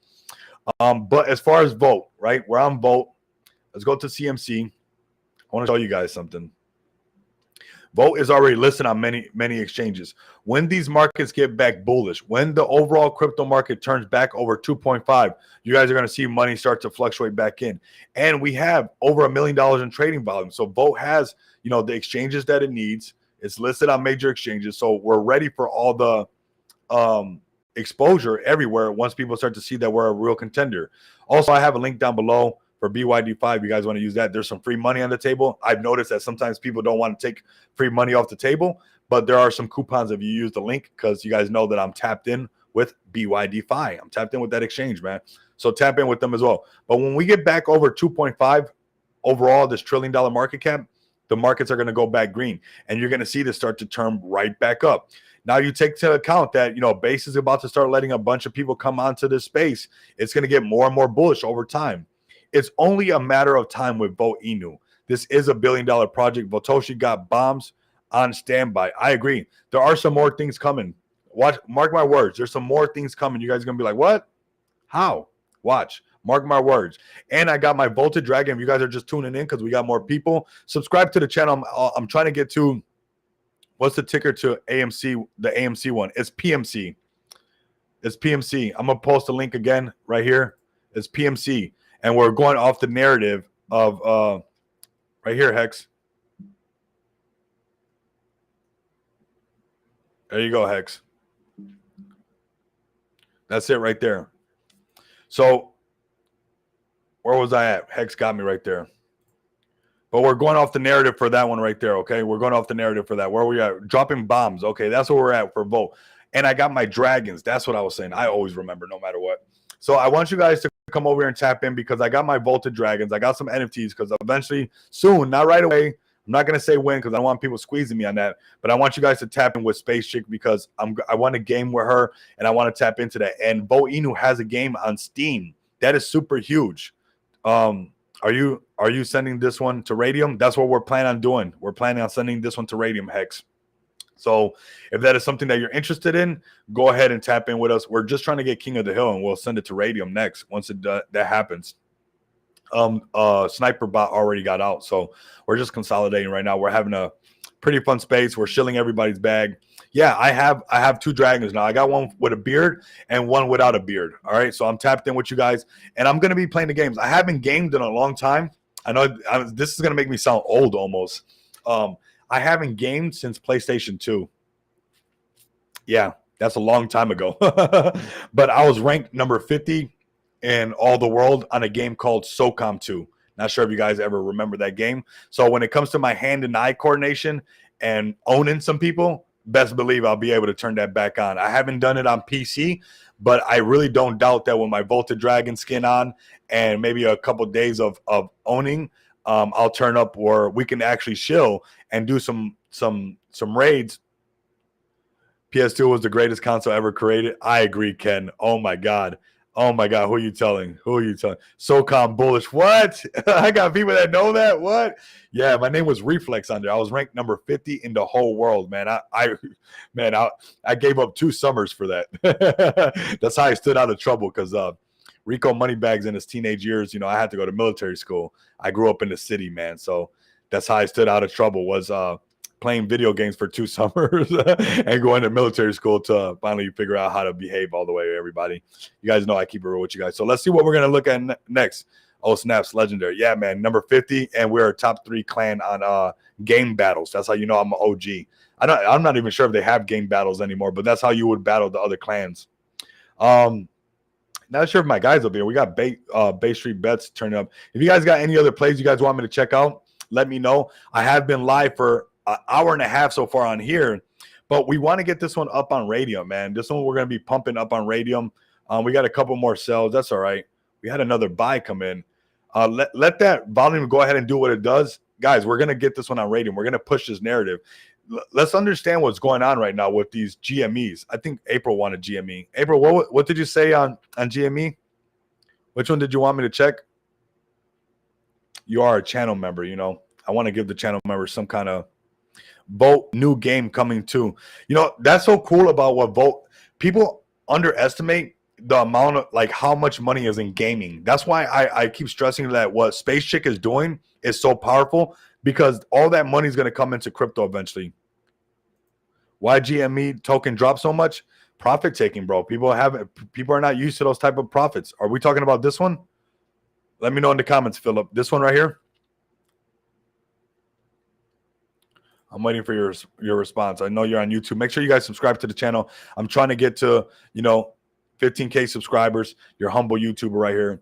But as far as Volt, right? We're on Volt. Let's go to CMC. I want to show you guys something. Volt is already listed on many exchanges. When these markets get back bullish, when the overall crypto market turns back over 2.5, you guys are going to see money start to fluctuate back in. And we have over $1 million in trading volume. So Volt has, the exchanges that it needs. It's listed on major exchanges. So we're ready for all the exposure everywhere once people start to see that we're a real contender. Also, I have a link down below for BYD5. You guys want to use that? There's some free money on the table. I've noticed that sometimes people don't want to take free money off the table, but there are some coupons if you use the link, because you guys know that I'm tapped in with BYD5. I'm tapped in with that exchange, man. So tap in with them as well. But when we get back over 2.5 overall, this $1 trillion market cap, the markets are going to go back green, and you're going to see this start to turn right back up. Now you take into account that, Base is about to start letting a bunch of people come onto this space. It's going to get more and more bullish over time. It's only a matter of time with Vote Inu. This is a $1 billion project. Votoshi got bombs on standby. I agree. There are some more things coming. Watch, mark my words. There's some more things coming. You guys are going to be like, what? How? Watch. Mark my words. And I got my Volted Dragon. If you guys are just tuning in because we got more people, subscribe to the channel. I'm trying to get to, what's the ticker to AMC, the AMC one? It's PMC. It's PMC. I'm going to post a link again right here. It's PMC. And we're going off the narrative of right here, Hex. There you go, Hex. That's it right there. So where was I at? Hex got me right there. But we're going off the narrative for that one right there, okay? We're going off the narrative for that. Where are we at? Dropping bombs. Okay, that's where we're at for Volt. And I got my dragons. That's what I was saying. I always remember no matter what. So I want you guys to come over here and tap in, because I got my Volted Dragons. I got some NFTs, because eventually, soon, not right away, I'm not going to say when, because I don't want people squeezing me on that, but I want you guys to tap in with Space Chick, because I want to game with her, and I want to tap into that. And Vote Inu has a game on Steam. That is super huge. Are you sending this one to Radium? That's what we're planning on doing. We're planning on sending this one to Radium, Hex. So if that is something that you're interested in, go ahead and tap in with us. We're just trying to get King of the Hill, and we'll send it to Radium next once that happens. Sniper bot already got out, so we're just consolidating right now. We're having a pretty fun space. We're shilling everybody's bag. Yeah, I have two dragons now. I got one with a beard and one without a beard. All right, so I'm tapped in with you guys, and I'm gonna be playing the games. I haven't gamed in a long time. I know this is gonna make me sound old almost. I haven't gamed since PlayStation 2. Yeah, that's a long time ago. But I was ranked number 50 in all the world on a game called SOCOM 2. Not sure if you guys ever remember that game. So when it comes to my hand and eye coordination and owning some people, best believe I'll be able to turn that back on. I haven't done it on PC, but I really don't doubt that with my Volted Dragon skin on and maybe a couple days of owning, I'll turn up where we can actually chill and do some raids. PS2 was the greatest console ever created. I agree, Ken. Oh my god. Oh my god. Who are you telling? Who are you telling? SOCOM bullish. What? I got people that know that. What? Yeah, my name was Reflex on there. I was ranked number 50 in the whole world, man. I gave up 2 summers for that. That's how I stood out of trouble because Rico Moneybags in his teenage years, I had to go to military school. I grew up in the city, man. So that's how I stood out of trouble was playing video games for 2 summers and going to military school to finally figure out how to behave all the way, everybody. You guys know I keep it real with you guys. So let's see what we're going to look at next. Oh, snaps, legendary. Yeah, man, number 50, and we're a top 3 clan on game battles. That's how you know I'm an OG. I'm not even sure if they have game battles anymore, but that's how you would battle the other clans. Not sure if my guys will be here. We got Bay Street Bets turning up. If you guys got any other plays you guys want me to check out, let me know. I have been live for an hour and a half so far on here, but we want to get this one up on Radium, man. This one we're going to be pumping up on Radium. We got a couple more sells. That's all right. We had another buy come in. Let that volume go ahead and do what it does. Guys, we're going to get this one on Radium. We're going to push this narrative. Let's understand what's going on right now with these GMEs. I think April wanted GME. April, what did you say on GME? Which one did you want me to check? You are a channel member, I want to give the channel members some kind of vote new game coming too. That's so cool about what vote. People underestimate the amount of how much money is in gaming. That's why I keep stressing that what Space Chick is doing is so powerful because all that money is going to come into crypto eventually. Why GME token drop so much? Profit taking, bro. People are not used to those type of profits. Are we talking about this one? Let me know in the comments, Philip. This one right here. I'm waiting for your response. I know you're on YouTube. Make sure you guys subscribe to the channel. I'm trying to get to, 15K subscribers. Your humble YouTuber right here.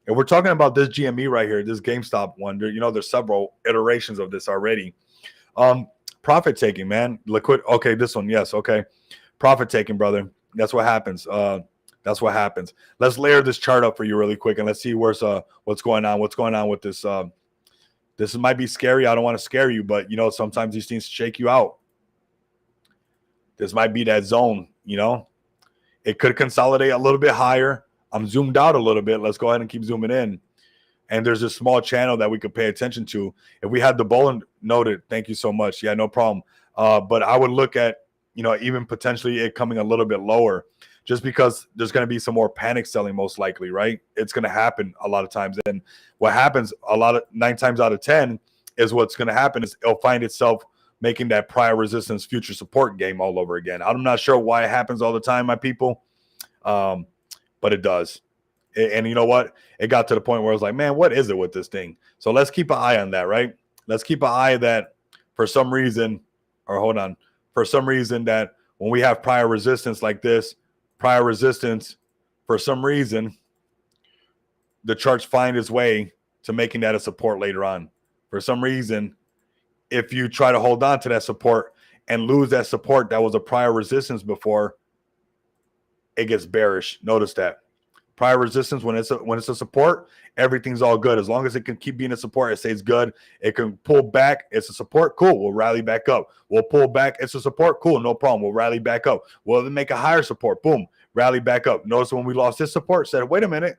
And we're talking about this GME right here, this GameStop one. There's several iterations of this already. Profit taking, man. Liquid. Okay, this one. Yes. Okay. Profit taking, brother. That's what happens. That's what happens. Let's layer this chart up for you really quick and let's see what's going on. What's going on with this? This might be scary. I don't want to scare you, but sometimes these things shake you out. This might be that zone. It could consolidate a little bit higher. I'm zoomed out a little bit. Let's go ahead and keep zooming in. And there's a small channel that we could pay attention to. If we had the Bolin noted, thank you so much. Yeah, no problem. But I would look at, even potentially it coming a little bit lower just because there's going to be some more panic selling most likely, right? It's going to happen a lot of times. And what happens 9 times out of 10 is what's going to happen is it'll find itself making that prior resistance future support game all over again. I'm not sure why it happens all the time, my people, but it does. And you know what? It got to the point where I was like, man, what is it with this thing? So let's keep an eye on that, right? Let's keep an eye that for some reason that when we have prior resistance like this, for some reason, the charts find its way to making that a support later on. For some reason, if you try to hold on to that support and lose that support that was a prior resistance before, it gets bearish. Notice that. Prior resistance, when it's a support, everything's all good. As long as it can keep being a support, it stays good. It can pull back. It's a support. Cool. We'll rally back up. We'll pull back. It's a support. Cool. No problem. We'll rally back up. We'll then make a higher support. Boom. Rally back up. Notice when we lost this support, said, wait a minute.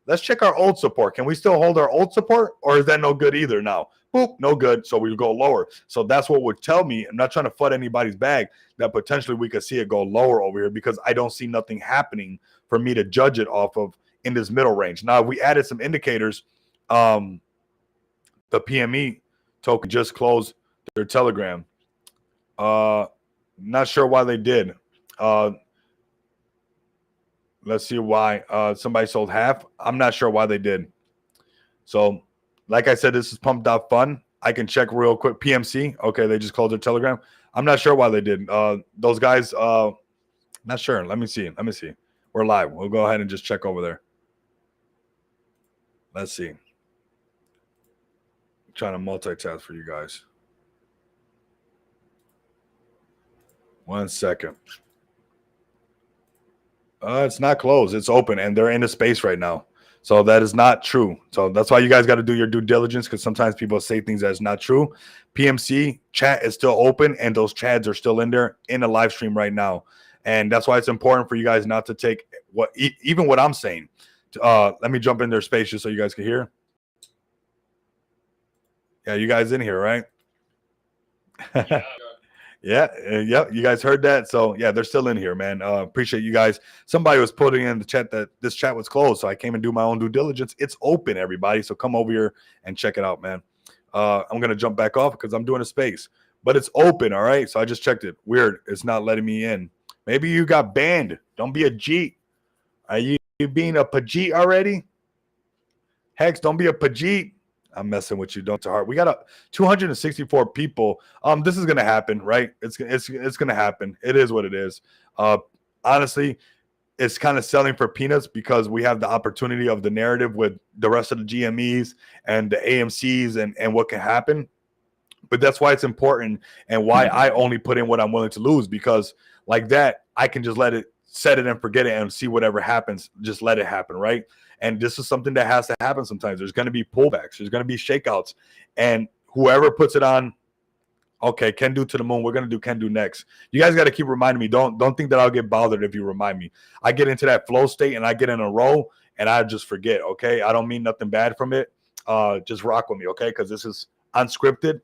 Let's check our old support. Can we still hold our old support, or is that no good either now? Boop, no good. So we'll go lower. So that's what would tell me, I'm not trying to flood anybody's bag, that potentially we could see it go lower over here because I don't see nothing happening for me to judge it off of in this middle range. Now, if we added some indicators, the PME token just closed their Telegram. Not sure why they did. Let's see why. Somebody sold half. I'm not sure why they did. So, like I said, this is Pump.FUN. I can check real quick. PMC. Okay, they just closed their Telegram. I'm not sure why they did. Those guys, not sure. Let me see. We're live. We'll go ahead and just check over there. Let's see. I'm trying to multitask for you guys. 1 second. It's not closed. It's open, and they're in the space right now. So that is not true. So that's why you guys got to do your due diligence, because sometimes people say things that's not true. PMC chat is still open, and those chads are still in there in the live stream right now. And that's why it's important for you guys not to take even what I'm saying. Let me jump in their space just so you guys can hear. Yeah, you guys in here, right? Yeah, you guys heard that. So yeah, they're still in here, man. Appreciate you guys. Somebody was putting in the chat that this chat was closed, so I came and do my own due diligence. It's open, everybody, so come over here and check it out, man. I'm gonna jump back off because I'm doing a space, but it's open. All right, so I just checked it. Weird, it's not letting me in. Maybe you got banned. Don't be a Jeet. Are you being a Pajit already? Hex, don't be a Pajit. I'm messing with you. Don't to heart. We got 264 people. This is gonna happen, right? It's gonna happen. It is what it is. Honestly, it's kind of selling for peanuts because we have the opportunity of the narrative with the rest of the GMEs and the AMCs and what can happen. But that's why it's important and why I only put in what I'm willing to lose, because like that, I can just let it set it and forget it and see whatever happens. Just let it happen, right? And this is something that has to happen sometimes. There's going to be pullbacks. There's going to be shakeouts. And whoever puts it on, okay, can do to the moon. We're going to do can do next. You guys got to keep reminding me. Don't think that I'll get bothered if you remind me. I get into that flow state and I get in a row and I just forget, okay? I don't mean nothing bad from it. Just rock with me, okay? Because this is unscripted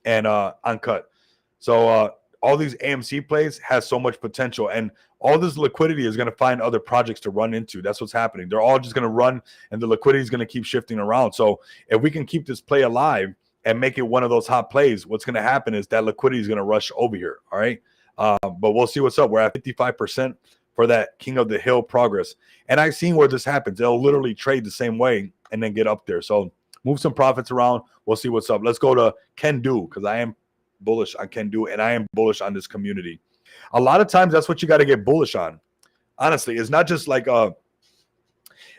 and uncut. So all these AMC plays has so much potential, and all this liquidity is going to find other projects to run into. That's what's happening. They're all just going to run, and the liquidity is going to keep shifting around. So if we can keep this play alive and make it one of those hot plays, what's going to happen is that liquidity is going to rush over here. All right. But we'll see what's up. We're at 55% for that King of the Hill progress. And I've seen where this happens. They'll literally trade the same way and then get up there. So move some profits around. We'll see what's up. Let's go to Can Do, because I am bullish on Can Do, and I am bullish on this community. A lot of times that's what you got to get bullish on. Honestly, it's not just like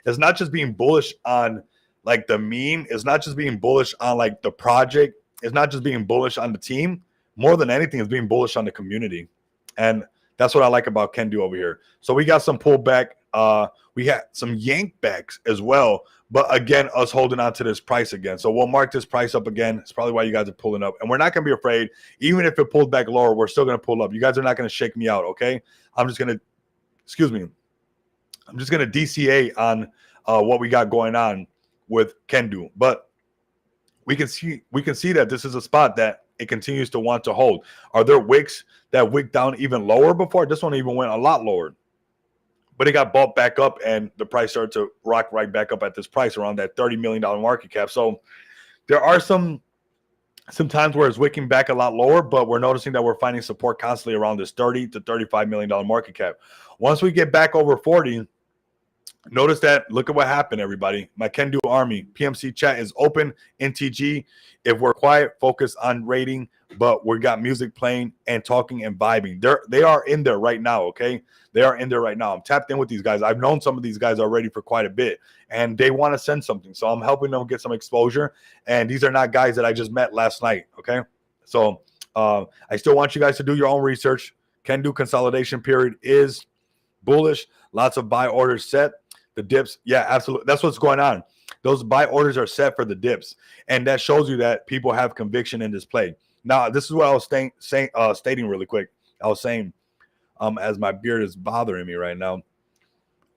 it's not just being bullish on like the meme. It's not just being bullish on like the project. It's not just being bullish on the team. More than anything, is being bullish on the community. And that's what I like about Can Do over here. So we got some pullback. We had some yank backs as well. But again, us holding on to this price again. So we'll mark this price up again. It's probably why you guys are pulling up. And we're not going to be afraid. Even if it pulls back lower, we're still going to pull up. You guys are not going to shake me out, okay? I'm just going to, excuse me. I'm just going to DCA on what we got going on with Can Do. But we can see that this is a spot that it continues to want to hold. Are there wicks that wick down even lower before? This one even went a lot lower. But it got bumped back up, and the price started to rock right back up at this price around that $30 million market cap. So there are some times where it's wicking back a lot lower, but we're noticing that we're finding support constantly around this $30 to $35 million market cap. Once we get back over 40, notice that. Look at what happened, everybody. My Can Do Army PMC chat is open. NTG. If we're quiet, focus on rating, but we got music playing and talking and vibing. They are in there right now, okay? They are in there right now. I'm tapped in with these guys. I've known some of these guys already for quite a bit, and they want to send something. So I'm helping them get some exposure, and these are not guys that I just met last night, okay? So I still want you guys to do your own research. Can Do consolidation period is bullish. Lots of buy orders set. The dips, yeah, absolutely. That's what's going on. Those buy orders are set for the dips, and that shows you that people have conviction in this play. Now, this is what I was stating really quick. I was saying, as my beard is bothering me right now,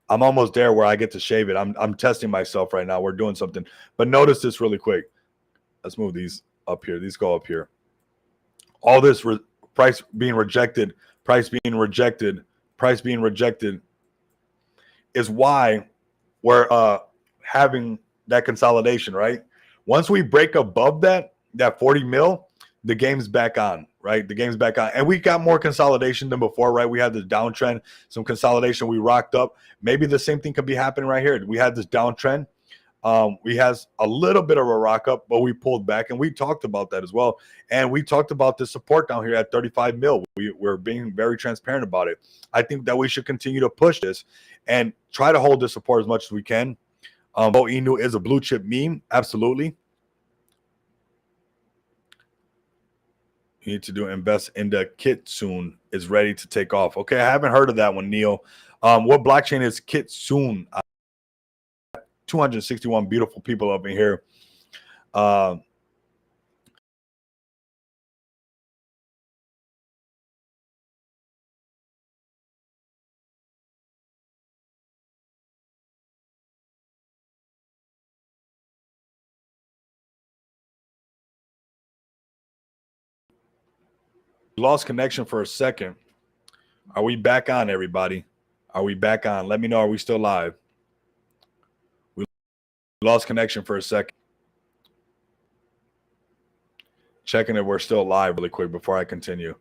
I'm almost there where I get to shave it. I'm testing myself right now. We're doing something, but notice this really quick. Let's move these up here. These go up here. All this price being rejected, price being rejected, price being rejected is why we're having that consolidation, right? Once we break above that 40 mil, the game's back on, right? The game's back on. And we got more consolidation than before, right? We had this downtrend, some consolidation. We rocked up. Maybe the same thing could be happening right here. We had this downtrend. We has a little bit of a rock up, but we pulled back, and we talked about that as well. And we talked about the support down here at 35 mil. We're being very transparent about it. I think that we should continue to push this and try to hold the support as much as we can. Bo Inu is a blue chip meme. Absolutely. You need to do invest in the Kitsune is ready to take off. Okay, I haven't heard of that one, Neil. What blockchain is Kitsune? 261 beautiful people up in here. Lost connection for a second. Are we back on, everybody? Are we back on? Let me know. Are we still live? We lost connection for a second. Checking if we're still live really quick before I continue.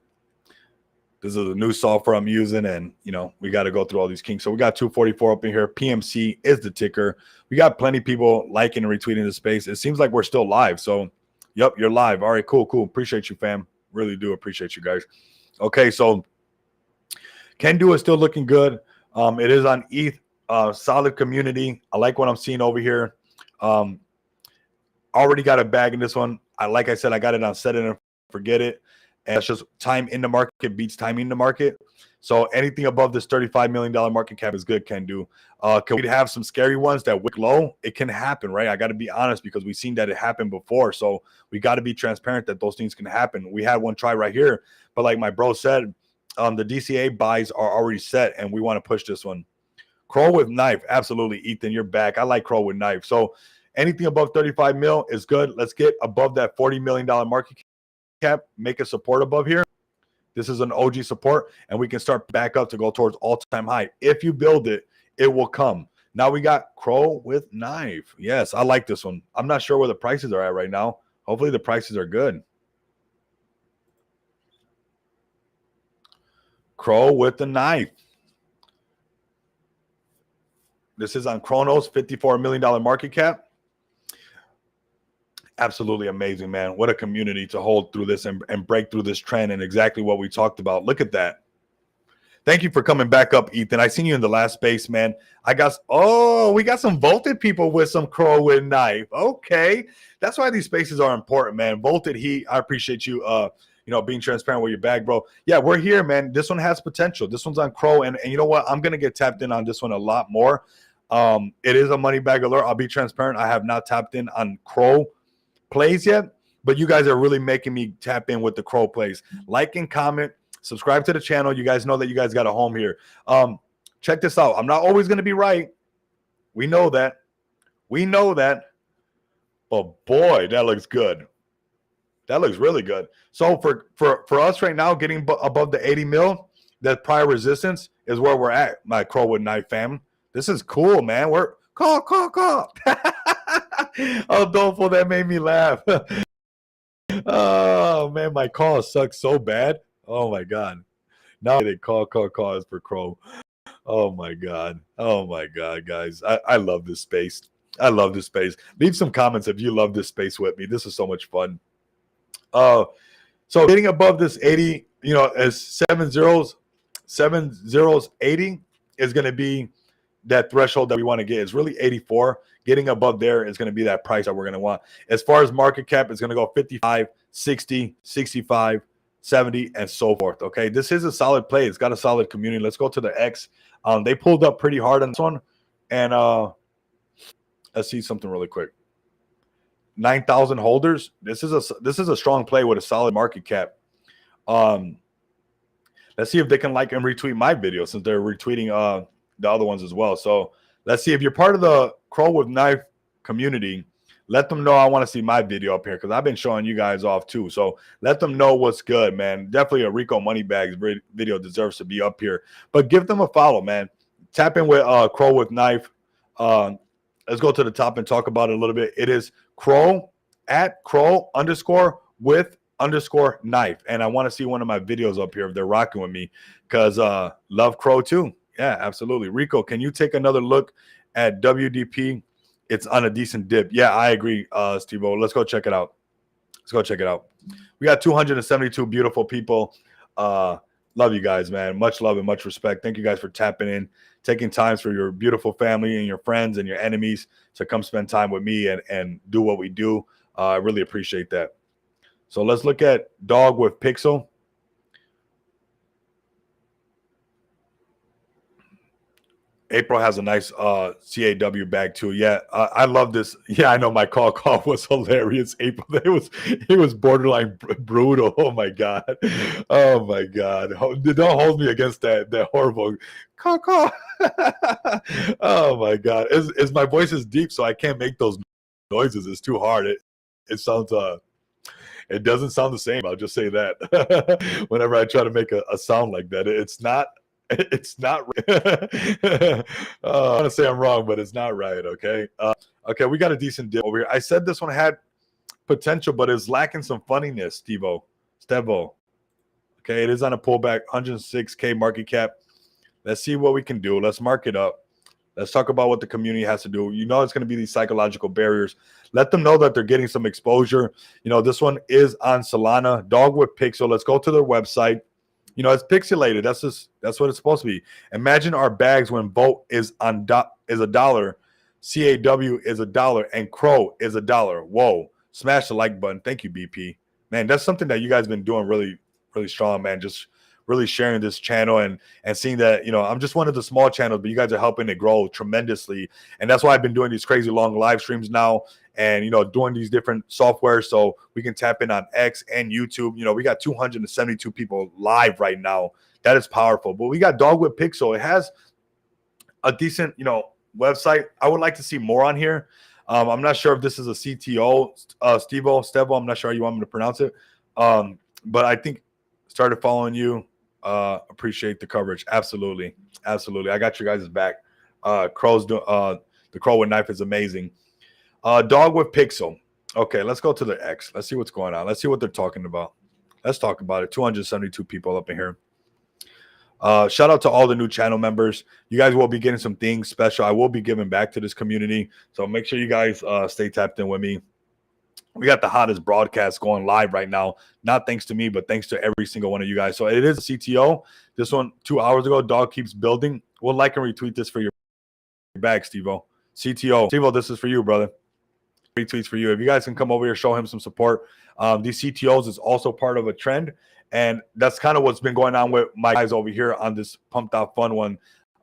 This is a new software I'm using, and we got to go through all these kinks. So we got 244 up in here. PMC is the ticker. We got plenty of people liking and retweeting the space. It seems like we're still live. So, yep, you're live. All right, cool. Appreciate you, fam. Really do appreciate you guys. Okay, so Can Do is still looking good. It is on ETH. Solid community. I like what I'm seeing over here. Already got a bag in this one. Like I said, I got it on set it and forget it. And it's just time in the market beats timing in the market. So anything above this $35 million market cap is good, Can Do. Can we have some scary ones that wick low? It can happen, right? I got to be honest because we've seen that it happened before. So we got to be transparent that those things can happen. We had one try right here. But like my bro said, the DCA buys are already set, and we want to push this one. Crow with knife. Absolutely, Ethan, you're back. I like Crow with knife. So anything above 35 mil is good. Let's get above that $40 million market cap. Make a support above here. This is an OG support, and we can start back up to go towards all-time high. If you build it, it will come. Now we got Crow with knife. Yes, I like this one. I'm not sure where the prices are at right now. Hopefully the prices are good. Crow with the knife. This is on Chronos, $54 million market cap. Absolutely amazing, man. What a community to hold through this and break through this trend, and exactly what we talked about. Look at that. Thank you for coming back up, Ethan. I seen you in the last space, man. We got some Volted people with some Crow with knife. Okay. That's why these spaces are important, man. Volted Heat, I appreciate you being transparent with your bag, bro. Yeah, we're here, man. This one has potential. This one's on Crow, and you know what? I'm gonna get tapped in on this one a lot more. It is a money bag alert. I'll be transparent. I have not tapped in on Crow plays yet, but you guys are really making me tap in with the Crow plays. Like and comment, subscribe to the channel. You guys know that you guys got a home here. Check this out. I'm not always going to be right. We know that. But boy, that looks good. That looks really good. So for us right now, getting above the 80 mil, that prior resistance is where we're at, my Crow with knife fam. This is cool, man. We're call. Oh, Dolfo, that made me laugh. Oh man, my call sucks so bad. Oh my god. Now they call is for Crow. Oh my god, guys. I love this space. Leave some comments if you love this space with me. This is so much fun. So getting above this 80, as 7 zeros 80 is going to be that threshold that we want to get. Is really 84. Getting above there is going to be that price that we're going to want. As far as market cap, it's going to go 55, 60, 65, 70, and so forth. Okay, this is a solid play. It's got a solid community. Let's go to the X. They pulled up pretty hard on this one, and let's see something really quick. 9,000 holders. This is a strong play with a solid market cap. Let's see if they can like and retweet my video, since they're retweeting the other ones as well. So let's see if you're part of the Crow with knife community. Let them know I want to see my video up here, because I've been showing you guys off too. So let them know what's good, man. Definitely a Rico Moneybags video deserves to be up here. But give them a follow, man. Tap in with Crow with knife. Let's go to the top and talk about it a little bit. It is Crow at Crow _ with _ knife. And I want to see one of my videos up here if they're rocking with me, because love Crow too. Yeah, absolutely. Rico, can you take another look at WDP? It's on a decent dip. Yeah, I agree, Steve-O. Let's go check it out. We got 272 beautiful people. Love you guys, man. Much love and much respect. Thank you guys for tapping in, taking times for your beautiful family and your friends and your enemies to come spend time with me and do what we do. I really appreciate that. So let's look at Dog with Pixel. April has a nice CAW bag too. Yeah, I love this. Yeah, I know my call was hilarious. April, it was borderline brutal. Oh my god, oh my god. Don't hold me against that horrible call. Oh my god, is my voice is deep, so I can't make those noises. It's too hard. It sounds it doesn't sound the same. I'll just say that. Whenever I try to make a sound like that, it's not. It's not. I want to say I'm wrong, but it's not right. Okay. Okay, we got a decent deal over here. I said this one had potential, but it's lacking some funniness. Stevo. Okay, it is on a pullback, 106K market cap. Let's see what we can do. Let's mark it up. Let's talk about what the community has to do. You know, it's going to be these psychological barriers. Let them know that they're getting some exposure. You know, this one is on Solana, Dogwood Pixel. Let's go to their website. You know, it's pixelated. That's what it's supposed to be. Imagine our bags when Vote is on is $1, CAW is $1, and Crow is $1. Whoa! Smash the like button. Thank you, BP. Man, that's something that you guys been doing really, really strong, man. Just really sharing this channel and seeing that, you know, I'm just one of the small channels, but you guys are helping it grow tremendously. And that's why I've been doing these crazy long live streams now and, you know, doing these different software so we can tap in on X and YouTube. You know, we got 272 people live right now. That is powerful. But we got Dogwood Pixel. It has a decent, you know, website. I would like to see more on here. I'm not sure if this is a CTO, Stevo. I'm not sure how you want me to pronounce it. But I think started following you. Appreciate the coverage. Absolutely. I got your guys' back. The Crow with Knife is amazing. Dog with Pixel. Okay, let's go to the X. Let's see what's going on. Let's see what they're talking about. Let's talk about it. 272 people up in here. Shout out to all the new channel members. You guys will be getting some things special. I will be giving back to this community. So make sure you guys stay tapped in with me. We got the hottest broadcast going live right now. Not thanks to me, but thanks to every single one of you guys. So it is a CTO. This one 2 hours ago. Dog keeps building. We'll like and retweet this for your bag, Stevo. CTO. Stevo, this is for you, brother. Retweets for you. If you guys can come over here, show him some support. These CTOs is also part of a trend. And that's kind of what's been going on with my guys over here on this Pump.FUN one.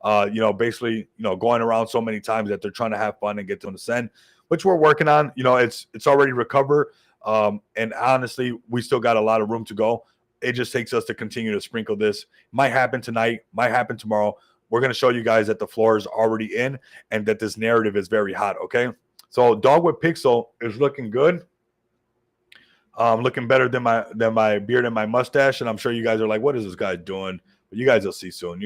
You know, basically, you know, going around so many times that they're trying to have fun and get to the send, which we're working on. You know, it's already recovered. And honestly, we still got a lot of room to go. It just takes us to continue to sprinkle this. Might happen tonight, might happen tomorrow. We're going to show you guys that the floor is already in and that this narrative is very hot, okay? So Dogwood Pixel is looking good. Looking better than my beard and my mustache. And I'm sure you guys are like, what is this guy doing? But you guys will see soon.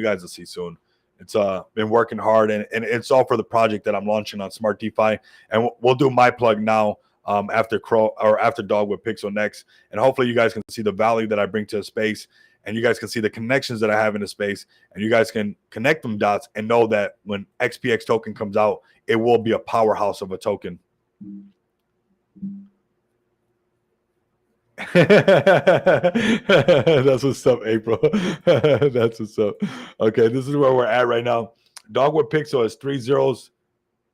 It's been working hard, and it's all for the project that I'm launching on Smart DeFi. And we'll do my plug now after Dogwood Pixel next. And hopefully you guys can see the value that I bring to the space, and you guys can see the connections that I have in the space, and you guys can connect them dots and know that when XPX token comes out, it will be a powerhouse of a token. That's what's up, April. That's what's up. Okay, this is where we're at right now. Dogwood Pixel is 3 zeros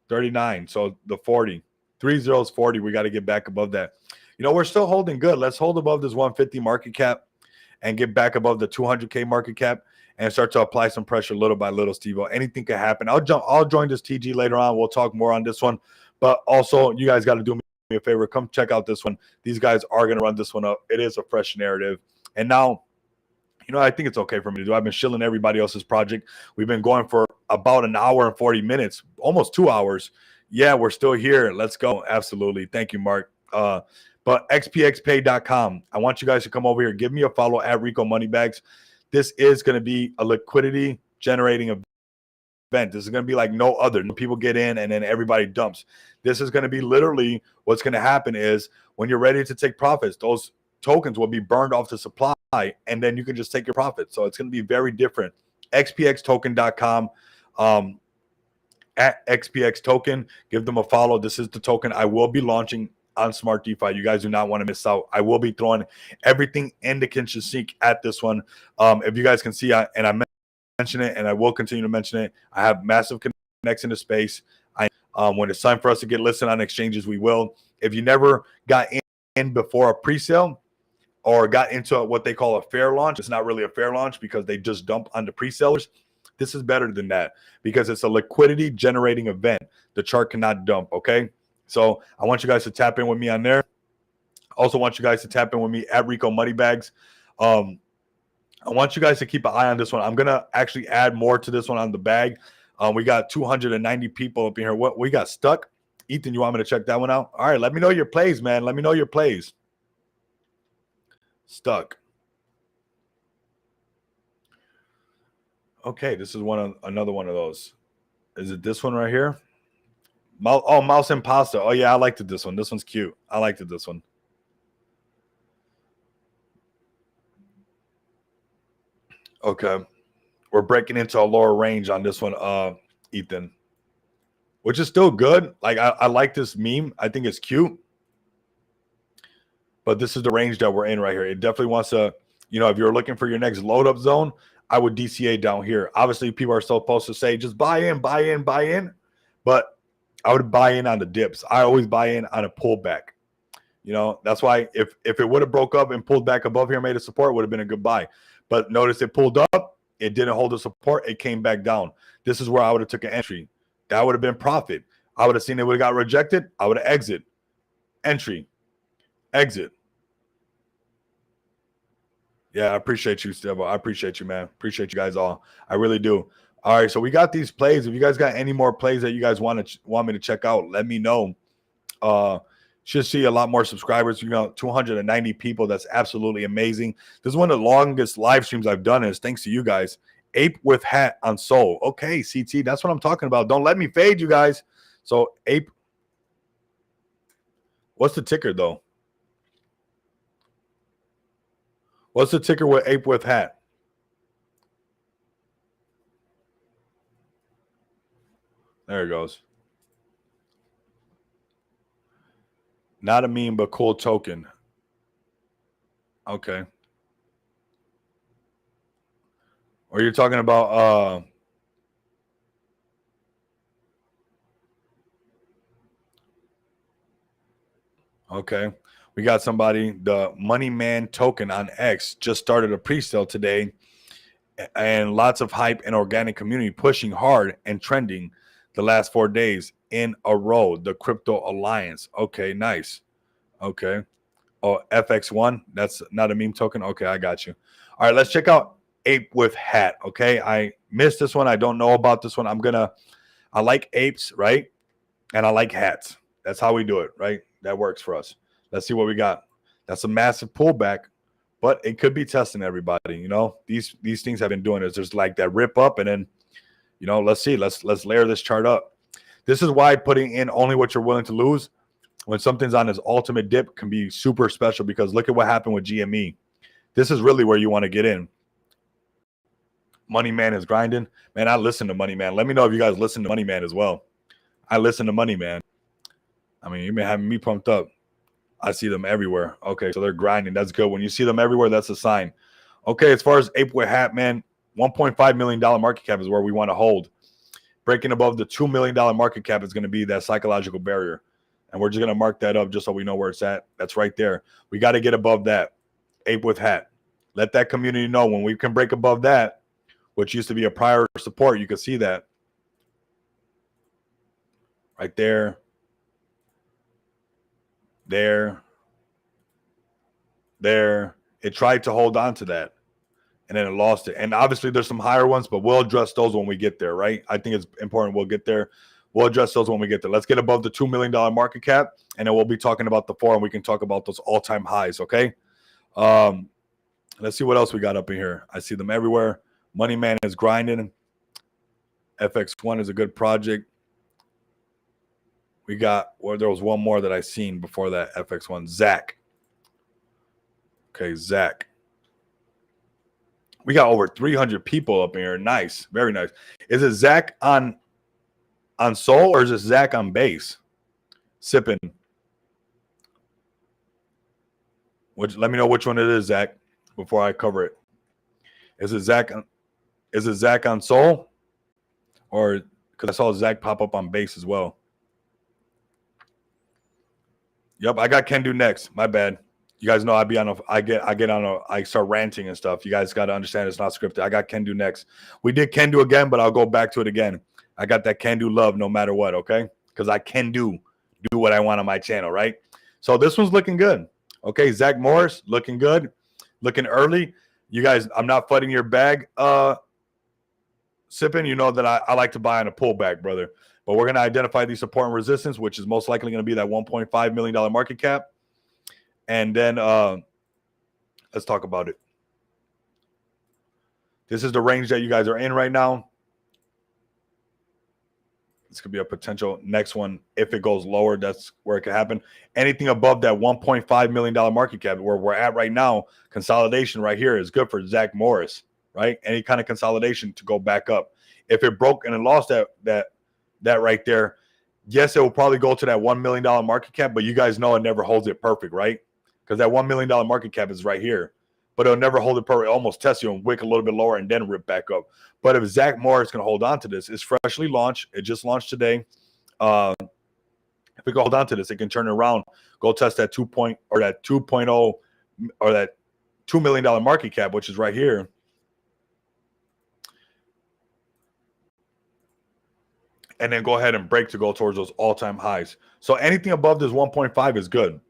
39, so the 40. 3 zeros 40. We got to get back above that. You know, we're still holding good. Let's hold above this 150 market cap and get back above the 200K market cap and start to apply some pressure little by little, Steve. Anything could happen. I'll join this TG later on. We'll talk more on this one. But also, you guys got to do me a favor. Come check out this one. These guys are going to run this one up. It is a fresh narrative. And now, you know, I think it's okay for me to do. I've been shilling everybody else's project. We've been going for about an hour and 40 minutes, almost 2 hours. Yeah, we're still here. Let's go. Absolutely. Thank you, Mark. But xpxpay.com. I want you guys to come over here. Give me a follow at Rico Moneybags. This is going to be a liquidity generating event. This is going to be like no other. People get in and then everybody dumps. This is going to be literally what's going to happen is when you're ready to take profits, those tokens will be burned off the supply and then you can just take your profit. So it's going to be very different. xpxtoken.com. At XPX token, give them a follow. This is the token I will be launching on Smart DeFi. You guys do not want to miss out. I will be throwing everything in the kitchen sink at this one. If you guys can see, I mention it, and I will continue to mention it. I have massive connects in the space. When it's time for us to get listed on exchanges, we will. If you never got in before a pre-sale or got into what they call a fair launch, it's not really a fair launch because they just dump on the pre-sellers. This is better than that because it's a liquidity generating event. The chart cannot dump, okay? So I want you guys to tap in with me on there. Also want you guys to tap in with me at Rico Moneybags. I want you guys to keep an eye on this one. I'm going to actually add more to this one on the bag. We got 290 people up in here. What we got stuck? Ethan, you want me to check that one out? All right, let me know your plays, man. Let me know your plays. Stuck. Okay, this is another one of those. Is it this one right here? Mouse and Pasta. Oh, yeah, I liked it, this one. This one's cute. I liked it, this one. Okay. We're breaking into a lower range on this one, Ethan, which is still good. Like, I like this meme. I think it's cute. But this is the range that we're in right here. It definitely wants to, you know, if you're looking for your next load up zone, I would DCA down here. Obviously, people are still supposed to say just buy in, buy in, buy in. But I would buy in on the dips. I always buy in on a pullback. You know, that's why if it would have broke up and pulled back above here, made a support, it would have been a good buy. But notice it pulled up. It didn't hold the support. It came back down. This is where I would have took an entry. That would have been profit. I would have seen it would have got rejected. I would have exit. Entry. Exit. Yeah, I appreciate you, Steve. I appreciate you, man. Appreciate you guys all. I really do. All right, so we got these plays. If you guys got any more plays that you guys want me to check out, let me know. Should see a lot more subscribers. You know, 290 people. That's absolutely amazing. This is one of the longest live streams I've done. Is thanks to you guys. Ape with hat on Soul. Okay, CT. That's what I'm talking about. Don't let me fade you guys. So Ape. What's the ticker though? What's the ticker with Ape with hat? There it goes. Not a meme, but cool token. Okay. Or you're talking about okay. We got somebody, the Money Man token on X just started a pre-sale today, and lots of hype and organic community pushing hard and trending the last 4 days in a row. The Crypto Alliance. Okay, nice. Okay. Oh, FX1. That's not a meme token. Okay, I got you. All right, let's check out Ape with hat. Okay, I missed this one. I don't know about this one. I like apes, right? And I like hats. That's how we do it, right? That works for us. Let's see what we got. That's a massive pullback, but it could be testing everybody. You know, these things have been doing is there's like that rip up, and then, you know, let's see. Let's layer this chart up. This is why putting in only what you're willing to lose when something's on its ultimate dip can be super special, because look at what happened with GME. This is really where you want to get in. Money Man is grinding. Man, I listen to Money Man. Let me know if you guys listen to Money Man as well. I listen to Money Man. I mean, you've been having me pumped up. I see them everywhere. Okay, so they're grinding. That's good. When you see them everywhere, that's a sign. Okay, as far as Ape with hat, man, $1.5 million market cap is where we want to hold. Breaking above the $2 million market cap is going to be that psychological barrier. And we're just going to mark that up just so we know where it's at. That's right there. We got to get above that. Ape with hat. Let that community know when we can break above that, which used to be a prior support. You can see that right there. There. It tried to hold on to that, and then it lost it. And obviously there's some higher ones, but we'll address those when we get there, right? I think it's important we'll get there. We'll address those when we get there. Let's get above the $2 million market cap, and then we'll be talking about the 4, and we can talk about those all-time highs, okay? Let's see what else we got up in here. I see them everywhere. Money Man is grinding. FX1 is a good project. We got, well, there was one more that I seen before that FX1. Zach. Okay, Zach. We got over 300 people up in here. Nice. Very nice. Is it Zach on Soul, or is it Zach on base? Sipping. Let me know which one it is, Zach, before I cover it. Is it Zach on Soul? Or because I saw Zach pop up on base as well. Yep, I got Can Do next. My bad. You guys know I start ranting and stuff. You guys got to understand it's not scripted. I got Can Do next. We did Can Do again, but I'll go back to it again. I got that Can Do love no matter what, okay? Because I can do what I want on my channel, right? So this one's looking good. Okay, Zach Morris, looking good. Looking early. You guys, I'm not flooding your bag, Sipping. You know that I like to buy on a pullback, brother. But we're going to identify the support and resistance, which is most likely going to be that $1.5 million market cap. And then let's talk about it. This is the range that you guys are in right now. This could be a potential next one. If it goes lower, that's where it could happen. Anything above that $1.5 million market cap, where we're at right now, consolidation right here is good for Zach Morris, right? Any kind of consolidation to go back up. If it broke and it lost that right there, yes, it will probably go to that $1 million market cap, but you guys know it never holds it perfect, right? Because that $1 million market cap is right here. But it'll never hold it perfect. It almost test you and wick a little bit lower and then rip back up. But if Zach Morris can hold on to this, it's freshly launched. It just launched today. If we can hold on to this, it can turn it around, go test that 2.0 or that $2 million market cap, which is right here. And then go ahead and break to go towards those all-time highs. So anything above this 1.5 is good.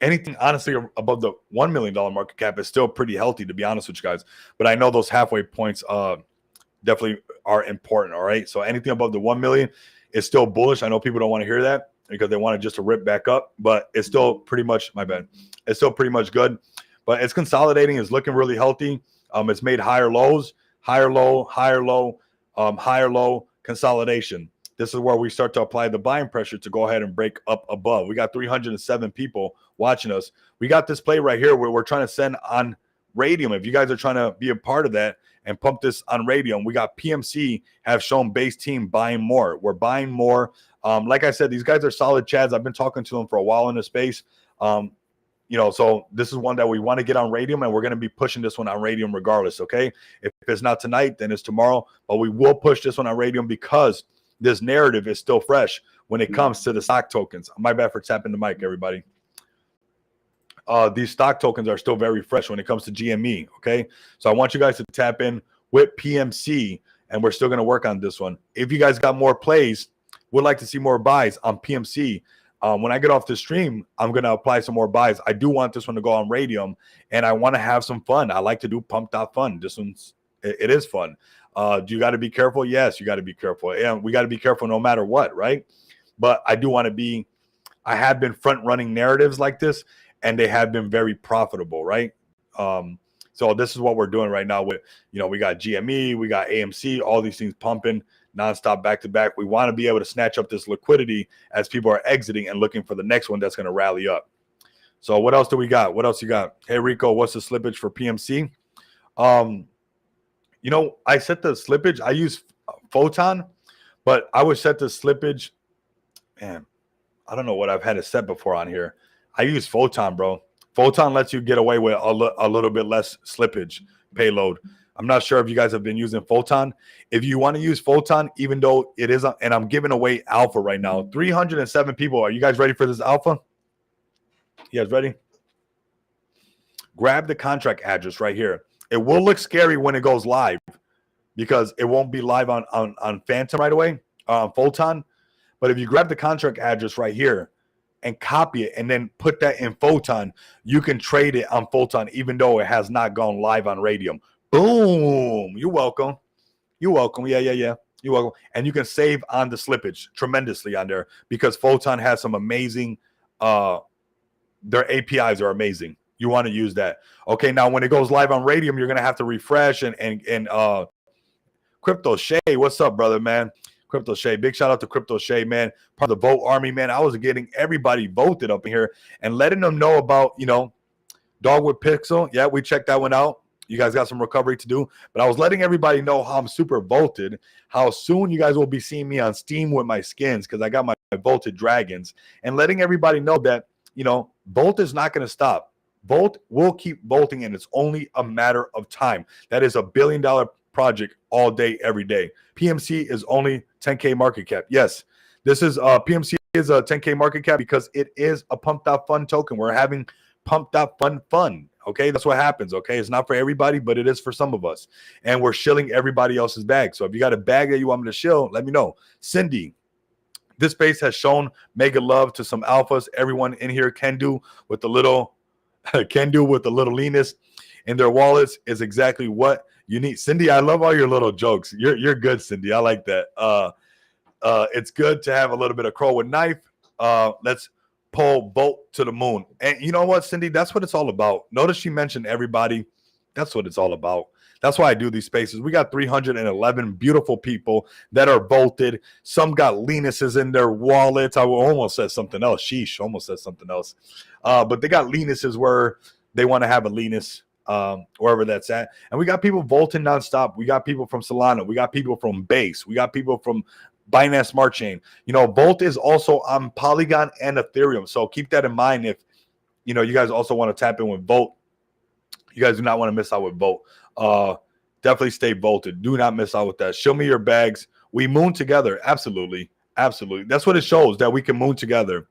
Anything, honestly, above the $1 million market cap is still pretty healthy, to be honest with you guys. But I know those halfway points definitely are important, all right? So anything above the 1 million is still bullish. I know people don't want to hear that because they want it just to rip back up, but it's still pretty much, my bad, it's still pretty much good. But it's consolidating. It's looking really healthy. It's made higher lows, higher low, higher low, higher low, consolidation. This is where we start to apply the buying pressure to go ahead and break up above. We got 307 people watching us. We got this play right here where we're trying to send on Radium. If you guys are trying to be a part of that and pump this on Radium, we got PMC have shown base team buying more. We're buying more. Like I said, these guys are solid chads. I've been talking to them for a while in this space. So this is one that we want to get on Radium, and we're going to be pushing this one on Radium regardless, okay? If it's not tonight, then it's tomorrow. But we will push this one on Radium because this narrative is still fresh when it comes to the stock tokens. My bad for tapping the mic, everybody. These stock tokens are still very fresh when it comes to GME, okay? So I want you guys to tap in with PMC, and we're still going to work on this one. If you guys got more plays, would like to see more buys on PMC, when I get off the stream, I'm going to apply some more buys. I do want this one to go on Radium, and I want to have some fun. I like to do Pump.FUN. This one's, it is fun. Do you got to be careful? Yes, you got to be careful. And we got to be careful no matter what, right? But I do want to be, I have been front running narratives like this, and they have been very profitable, right? So this is what we're doing right now with, we got GME, we got AMC, all these things pumping nonstop back to back. We want to be able to snatch up this liquidity as people are exiting and looking for the next one that's going to rally up. So what else do we got? What else you got? Hey, Rico, what's the slippage for PMC? I set the slippage. I use Photon, but I would set the slippage. Man, I don't know what I've had it set before on here. I use Photon, bro. Photon lets you get away with a little bit less slippage payload. I'm not sure if you guys have been using Photon. If you want to use Photon, even though it is, and I'm giving away alpha right now, 307 people. Are you guys ready for this alpha? You guys ready? Grab the contract address right here. It will look scary when it goes live because it won't be live on Phantom right away, on Photon. But if you grab the contract address right here and copy it and then put that in Photon, you can trade it on Photon even though it has not gone live on Radium. Boom. You're welcome. You're welcome. Yeah. You're welcome. And you can save on the slippage tremendously on there because Photon has some amazing, their APIs are amazing. You want to use that. Okay, now when it goes live on Radium, you're gonna have to refresh and Crypto Shay, what's up, brother, man? Crypto Shay, big shout out to Crypto Shay, man. Part of the vote army, man. I was getting everybody voted up in here and letting them know about, Dogwood Pixel. Yeah, we checked that one out. You guys got some recovery to do, but I was letting everybody know how I'm super voted, how soon you guys will be seeing me on Steam with my skins because I got my voted dragons, and letting everybody know that, Volt is not going to stop. Volt will keep bolting, and it's only a matter of time. That is $1 billion project all day, every day. PMC is only 10K market cap. Yes, this is PMC is a 10K market cap because it is a Pump.FUN token. We're having Pump.FUN fun. Okay, that's what happens. Okay, it's not for everybody, but it is for some of us. And we're shilling everybody else's bag. So if you got a bag that you want me to shill, let me know. Cindy, this space has shown mega love to some alphas. Everyone in here can do with the little leanness in their wallets is exactly what you need. Cindy, I love all your little jokes. You're good, Cindy. I like that. It's good to have a little bit of crow with knife. Let's pull bolt to the moon. And you know what, Cindy? That's what it's all about. Notice she mentioned everybody. That's what it's all about. That's why I do these spaces. We got 311 beautiful people that are bolted. Some got leanuses in their wallets. I almost said something else. Sheesh, almost said something else. But they got leanuses where they want to have a leanus, wherever that's at. And we got people bolting nonstop. We got people from Solana. We got people from Base. We got people from Binance Smart Chain. You know, Bolt is also on Polygon and Ethereum. So keep that in mind if, you know, you guys also want to tap in with Bolt. You guys do not want to miss out with Bolt. Definitely stay bolted. Do not miss out with that. Show me your bags. We moon together. Absolutely. Absolutely. That's what it shows, that we can moon together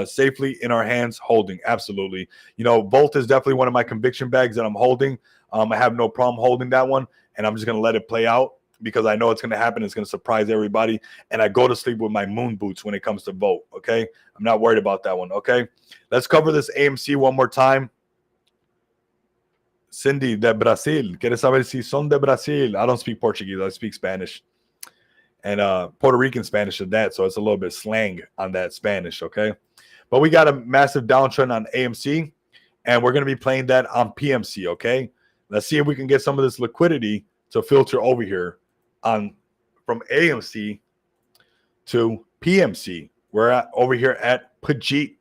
safely in our hands holding. Absolutely. You know, Bolt is definitely one of my conviction bags that I'm holding. I have no problem holding that one, and I'm just going to let it play out because I know it's going to happen. It's going to surprise everybody. And I go to sleep with my moon boots when it comes to Bolt. Okay. I'm not worried about that one. Okay. Let's cover this AMC one more time. Cindy, de Brasil. ¿Quieres saber si son de Brasil? I don't speak Portuguese. I speak Spanish. And Puerto Rican Spanish is that. So it's a little bit slang on that Spanish. Okay. But we got a massive downtrend on AMC. And we're going to be playing that on PMC. Okay. Let's see if we can get some of this liquidity to filter over here on from AMC to PMC. We're over here at Pajit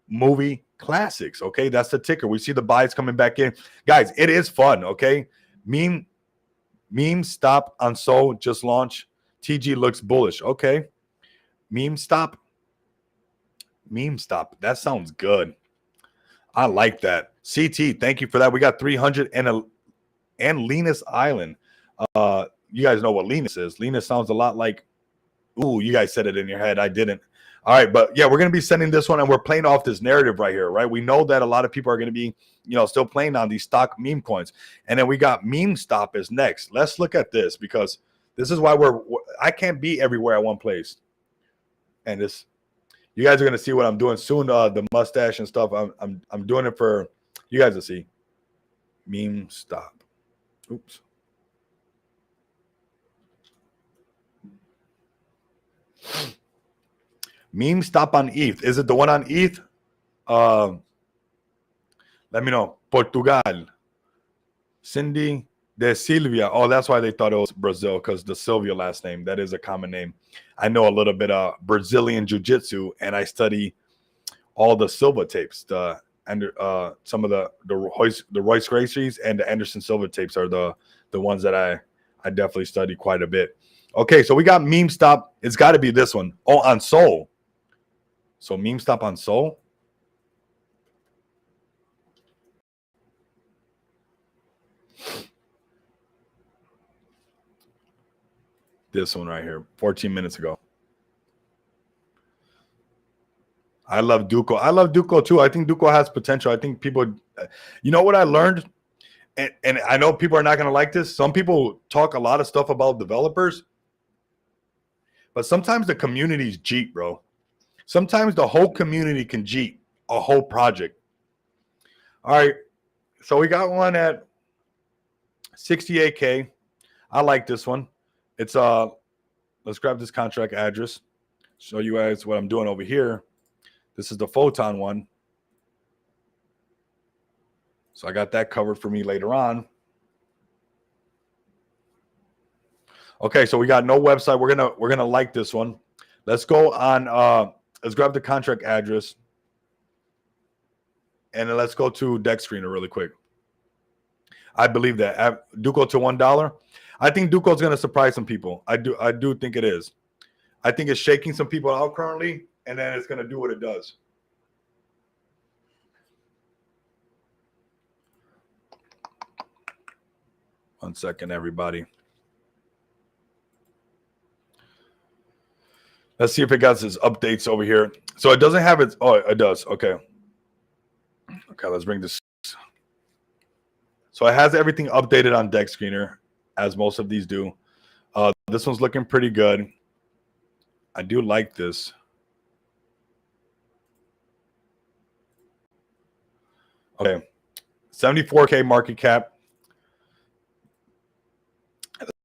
Movie Classics. Okay, that's the ticker. We see the buys coming back in. Guys, it is fun. Okay, meme stop on SOL just launched. TG looks bullish. Okay, meme stop. That sounds good. I like that. CT, thank you for that. We got 300 and Linus Island. You guys know what Linus is. Linus sounds a lot like, ooh, you guys said it in your head. I didn't. All right, but yeah, we're going to be sending this one, and we're playing off this narrative right here, right? We know that a lot of people are going to be, you know, still playing on these stock meme coins. And then we got meme stop is next. Let's look at this because this is why I can't be everywhere at one place. And this, you guys are going to see what I'm doing soon. The mustache and stuff. I'm doing it for you guys to see. Meme stop. Oops. Meme stop on ETH. Is it the one on ETH? Let me know. Portugal. Cindy de Silvia. Oh, that's why they thought it was Brazil, because the Silvia last name. That is a common name. I know a little bit of Brazilian jiu-jitsu, and I study all the Silva tapes. And some of the Royce Gracies and the Anderson Silva tapes are the ones that I definitely study quite a bit. Okay, so we got meme stop. It's got to be this one. Oh, on SOL. So meme stop on SOL. This one right here, 14 minutes ago. I love Duco. I love Duco too. I think Duco has potential. I think people, you know what I learned? And I know people are not going to like this. Some people talk a lot of stuff about developers, but sometimes the community's cheap, bro. Sometimes the whole community can cheat a whole project. All right. So we got one at 68K. I like this one. It's let's grab this contract address. Show you guys what I'm doing over here. This is the Photon one. So I got that covered for me later on. Okay, so we got no website. We're gonna like this one. Let's go on. Let's grab the contract address, and then let's go to Dex Screener really quick. I believe that Duco to $1. I think Duco is gonna surprise some people. I do think it is. I think it's shaking some people out currently, and then it's gonna do what it does. One second, everybody. Let's see if it got its updates over here. So it doesn't have its. Oh, it does. Okay. Okay, let's bring this. So it has everything updated on Deck Screener, as most of these do. This one's looking pretty good. I do like this. Okay, 74K market cap.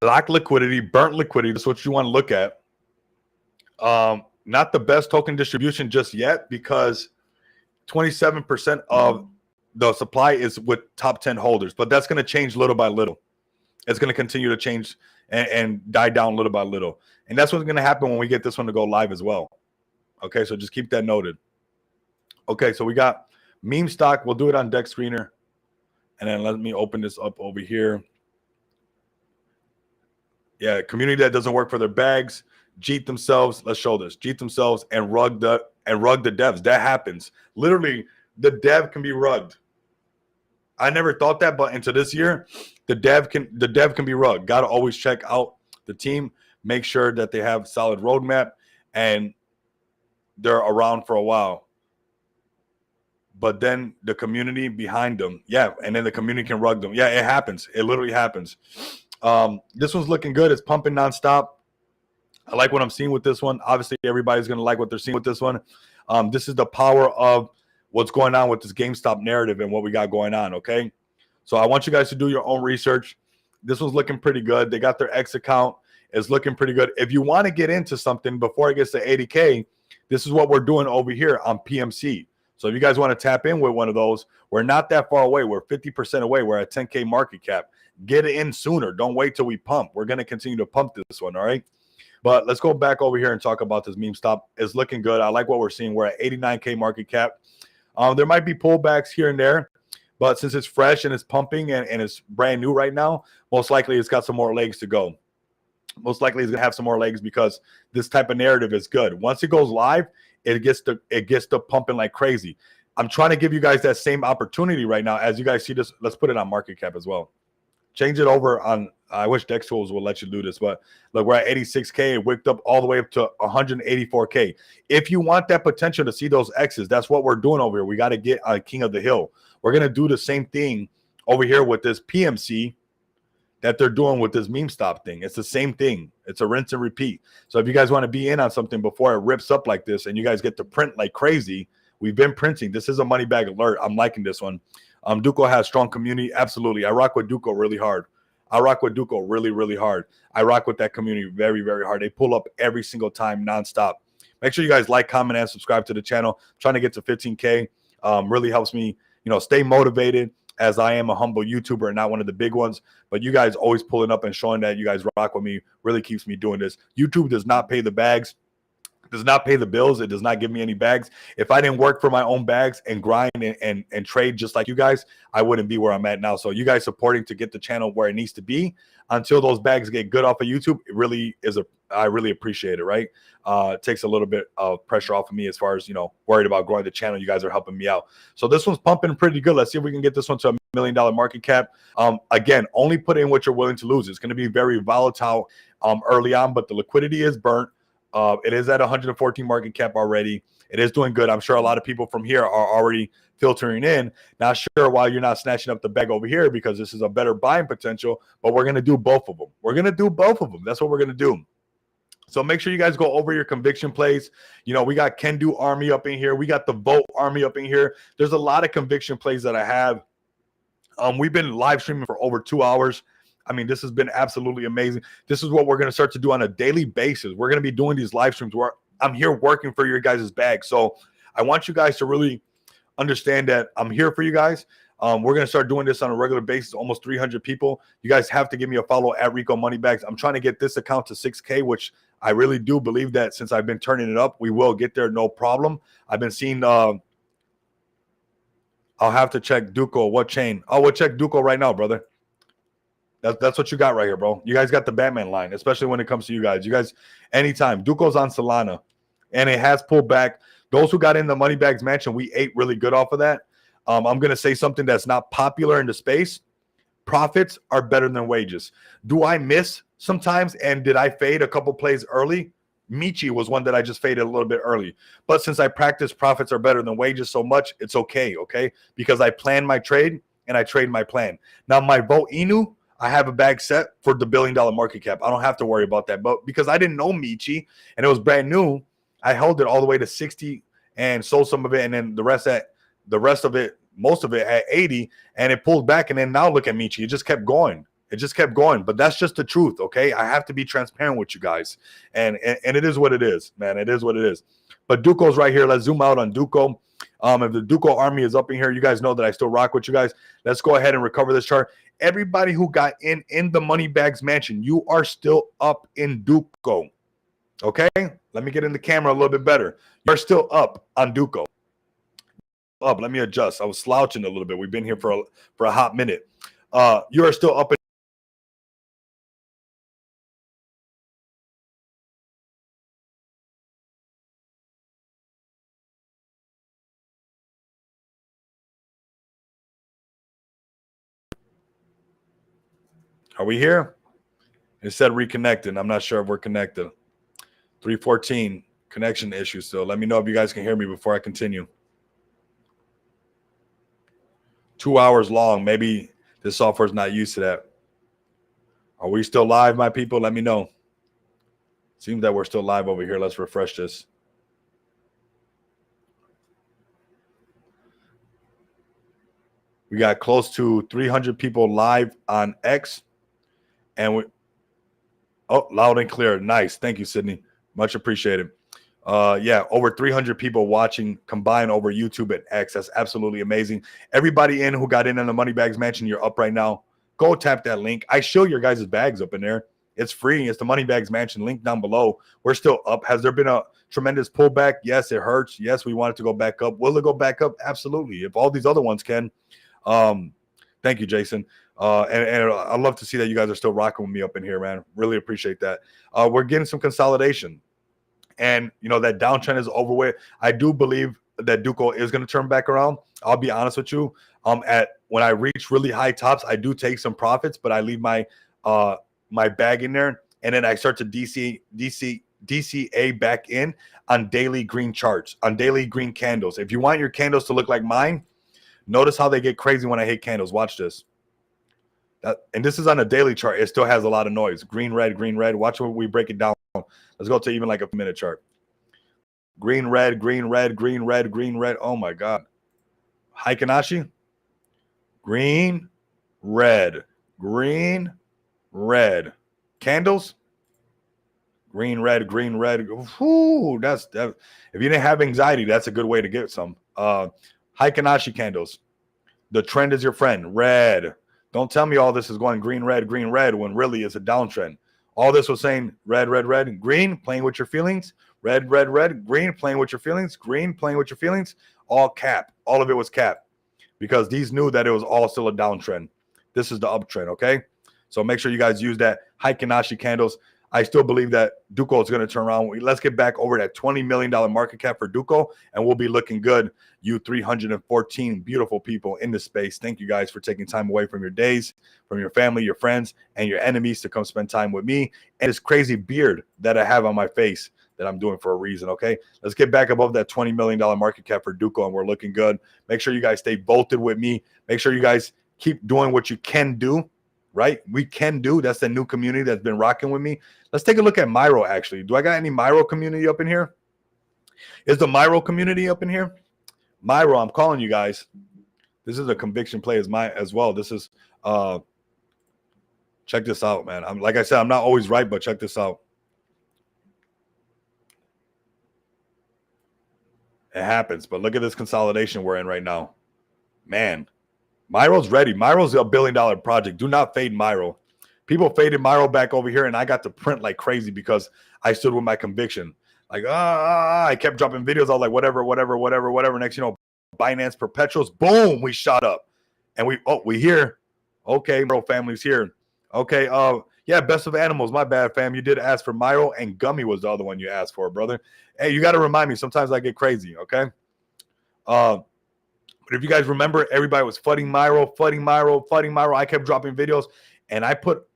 Lack liquidity, burnt liquidity. That's what you want to look at. Not the best token distribution just yet, because 27% of the supply is with top 10 holders, but that's going to change little by little. It's going to continue to change and die down little by little. And that's what's going to happen when we get this one to go live as well. Okay, so just keep that noted. Okay, so we got meme stock. We'll do it on Deck Screener. And then let me open this up over here. Yeah, community that doesn't work for their bags, cheat themselves. Let's show this. Cheat themselves and rug the devs. That happens. Literally, the dev can be rugged. I never thought that, but into this year, the dev can be rugged. Got to always check out the team, make sure that they have solid roadmap and they're around for a while. But then the community behind them, yeah, and then the community can rug them. Yeah, it happens. It literally happens. This one's looking good. It's pumping nonstop. I like what I'm seeing with this one. Obviously, everybody's going to like what they're seeing with this one. This is the power of what's going on with this GameStop narrative and what we got going on, okay? So I want you guys to do your own research. This one's looking pretty good. They got their X account. It's looking pretty good. If you want to get into something before it gets to 80K, this is what we're doing over here on PMC. So if you guys want to tap in with one of those, we're not that far away. We're 50% away. We're at 10K market cap. Get it in sooner. Don't wait till we pump. We're going to continue to pump this one, all right? But let's go back over here and talk about this meme stop. It's looking good. I like what we're seeing. We're at 89K market cap. There might be pullbacks here and there, but since it's fresh and it's pumping and it's brand new right now, most likely it's got some more legs to go. Most likely it's going to have some more legs because this type of narrative is good. Once it goes live, it gets to pumping like crazy. I'm trying to give you guys that same opportunity right now. As you guys see this, let's put it on market cap as well. Change it over on, I wish Dex Tools will let you do this, but look, we're at 86K. It wicked up all the way up to 184K. If you want that potential to see those X's, that's what we're doing over here. We got to get on King of the Hill. We're going to do the same thing over here with this PMC that they're doing with this meme stop thing. It's the same thing. It's a rinse and repeat. So if you guys want to be in on something before it rips up like this and you guys get to print like crazy, we've been printing. This is a money bag alert. I'm liking this one. Duco has strong community. Absolutely. I rock with Duco really hard. I rock with Duco really, really hard. I rock with that community very, very hard. They pull up every single time nonstop. Make sure you guys like, comment, and subscribe to the channel. I'm trying to get to 15K. Really helps me, stay motivated, as I am a humble YouTuber and not one of the big ones. But you guys always pulling up and showing that you guys rock with me really keeps me doing this. YouTube does not pay the bags. Does not pay the bills. It does not give me any bags. If I didn't work for my own bags and grind and trade just like you guys, I wouldn't be where I'm at now. So you guys supporting to get the channel where it needs to be until those bags get good off of YouTube, it really is I really appreciate it, right? It takes a little bit of pressure off of me as far as, worried about growing the channel. You guys are helping me out. So this one's pumping pretty good. Let's see if we can get this one to $1 million market cap. Again, only put in what you're willing to lose. It's going to be very volatile early on, but the liquidity is burnt. It is at 114 market cap already. It is doing good. I'm sure a lot of people from here are already filtering in. Not sure why you're not snatching up the bag over here because this is a better buying potential, but we're going to do both of them. We're going to do both of them. That's what we're going to do. So make sure you guys go over your conviction plays. We got Can Do Army up in here. We got the Vote Army up in here. There's a lot of conviction plays that I have. We've been live streaming for over 2 hours. I mean, this has been absolutely amazing. This is what we're going to start to do on a daily basis. We're going to be doing these live streams where I'm here working for your guys' bag. So I want you guys to really understand that I'm here for you guys. We're going to start doing this on a regular basis, almost 300 people. You guys have to give me a follow at Rico Moneybags. I'm trying to get this account to 6K, which I really do believe that since I've been turning it up, we will get there, no problem. I've been seeing I'll have to check Duco. What chain? Oh, we'll check Duco right now, brother. That's what you got right here, bro. You guys got the Batman line, especially when it comes to you guys. You guys, anytime. Duco's on Solana, and it has pulled back. Those who got in the Moneybags Mansion, we ate really good off of that. I'm going to say something that's not popular in the space. Profits are better than wages. Do I miss sometimes, and did I fade a couple plays early? Michi was one that I just faded a little bit early. But since I practice profits are better than wages so much, it's okay, because I plan my trade and I trade my plan. Now, my Vote Inu, I have a bag set for the $1 billion market cap. I don't have to worry about that. But because I didn't know Michi and it was brand new, I held it all the way to 60 and sold some of it, and then the rest of it, most of it at 80, and it pulled back. And then now look at Michi. It just kept going. But that's just the truth, okay? I have to be transparent with you guys. And it is what it is, man. It is what it is. But Duco's right here. Let's zoom out on Duco. If the Duco army is up in here, you guys know that I still rock with you guys. Let's go ahead and recover this chart. Everybody who got in the Money Bags Mansion, you are still up in Duco, okay? Let me get in the camera a little bit better. You're still up on Duco. Up. Let me adjust. I was slouching a little bit. We've been here for a hot minute. You are still up in. Are we here? It said reconnecting. I'm not sure if we're connected. 314 connection issue. So let me know if you guys can hear me before I continue. 2 hours long. Maybe this software is not used to that. Are we still live, my people? Let me know. Seems that we're still live over here. Let's refresh this. We got close to 300 people live on X. And loud and clear. Nice. Thank you, Sydney. Much appreciated. Yeah, over 300 people watching combined over YouTube and X. That's absolutely amazing. Everybody who got in on the Money Bags Mansion, you're up right now. Go tap that link. I show your guys' bags up in there. It's free. It's the Money Bags Mansion link down below. We're still up. Has there been a tremendous pullback? Yes, it hurts. Yes, we want it to go back up. Will it go back up? Absolutely. If all these other ones can. Thank you, Jason. And I'd love to see that you guys are still rocking with me up in here, man. Really appreciate that. We're getting some consolidation. And, that downtrend is over with. I do believe that Duco is going to turn back around. I'll be honest with you. When I reach really high tops, I do take some profits, but I leave my bag in there. And then I start to DCA back in on daily green charts, on daily green candles. If you want your candles to look like mine, notice how they get crazy when I hit candles. Watch this. And this is on a daily chart. It still has a lot of noise. Green, red, green, red. Watch when we break it down. Let's go to even like a minute chart. Green, red, green, red, green, red, green, red. Oh my God. Heikinashi. Green, red, green, red. Candles. Green, red, green, red. Whoo, that. If you didn't have anxiety, that's a good way to get some. Heikinashi candles. The trend is your friend. Red. Don't tell me all this is going green, red, when really it's a downtrend. All this was saying red, red, red, green, playing with your feelings. Red, red, red, green, playing with your feelings. Green, playing with your feelings. All cap. All of it was cap. Because these knew that it was all still a downtrend. This is the uptrend, okay? So make sure you guys use that Heikinashi candles. I still believe that Duco is going to turn around. Let's get back over that $20 million market cap for Duco, and we'll be looking good. You 314 beautiful people in the space. Thank you guys for taking time away from your days, from your family, your friends, and your enemies to come spend time with me and this crazy beard that I have on my face that I'm doing for a reason, okay? Let's get back above that $20 million market cap for Duco, and we're looking good. Make sure you guys stay bolted with me. Make sure you guys keep doing what you can do. Right? We can do. That's the new community that's been rocking with me. Let's take a look at Myro, actually. Do I got any Myro community up in here? Is the Myro community up in here? Myro, I'm calling you guys. This is a conviction play as well. This is check this out, man. Like I said, I'm not always right, but check this out. It happens, but look at this consolidation we're in right now. Man. Myro's ready. Myro's a $1 billion project. Do not fade Myro. People faded Myro back over here, and I got to print like crazy because I stood with my conviction. Like, I kept dropping videos. I was like, whatever. Next, Binance perpetuals. Boom, we shot up. And we here. Okay, Myro family's here. Okay, yeah, best of animals. My bad, fam. You did ask for Myro, and Gummy was the other one you asked for, brother. Hey, you got to remind me. Sometimes I get crazy, okay? But if you guys remember, everybody was flooding Myro. I kept dropping videos, and I put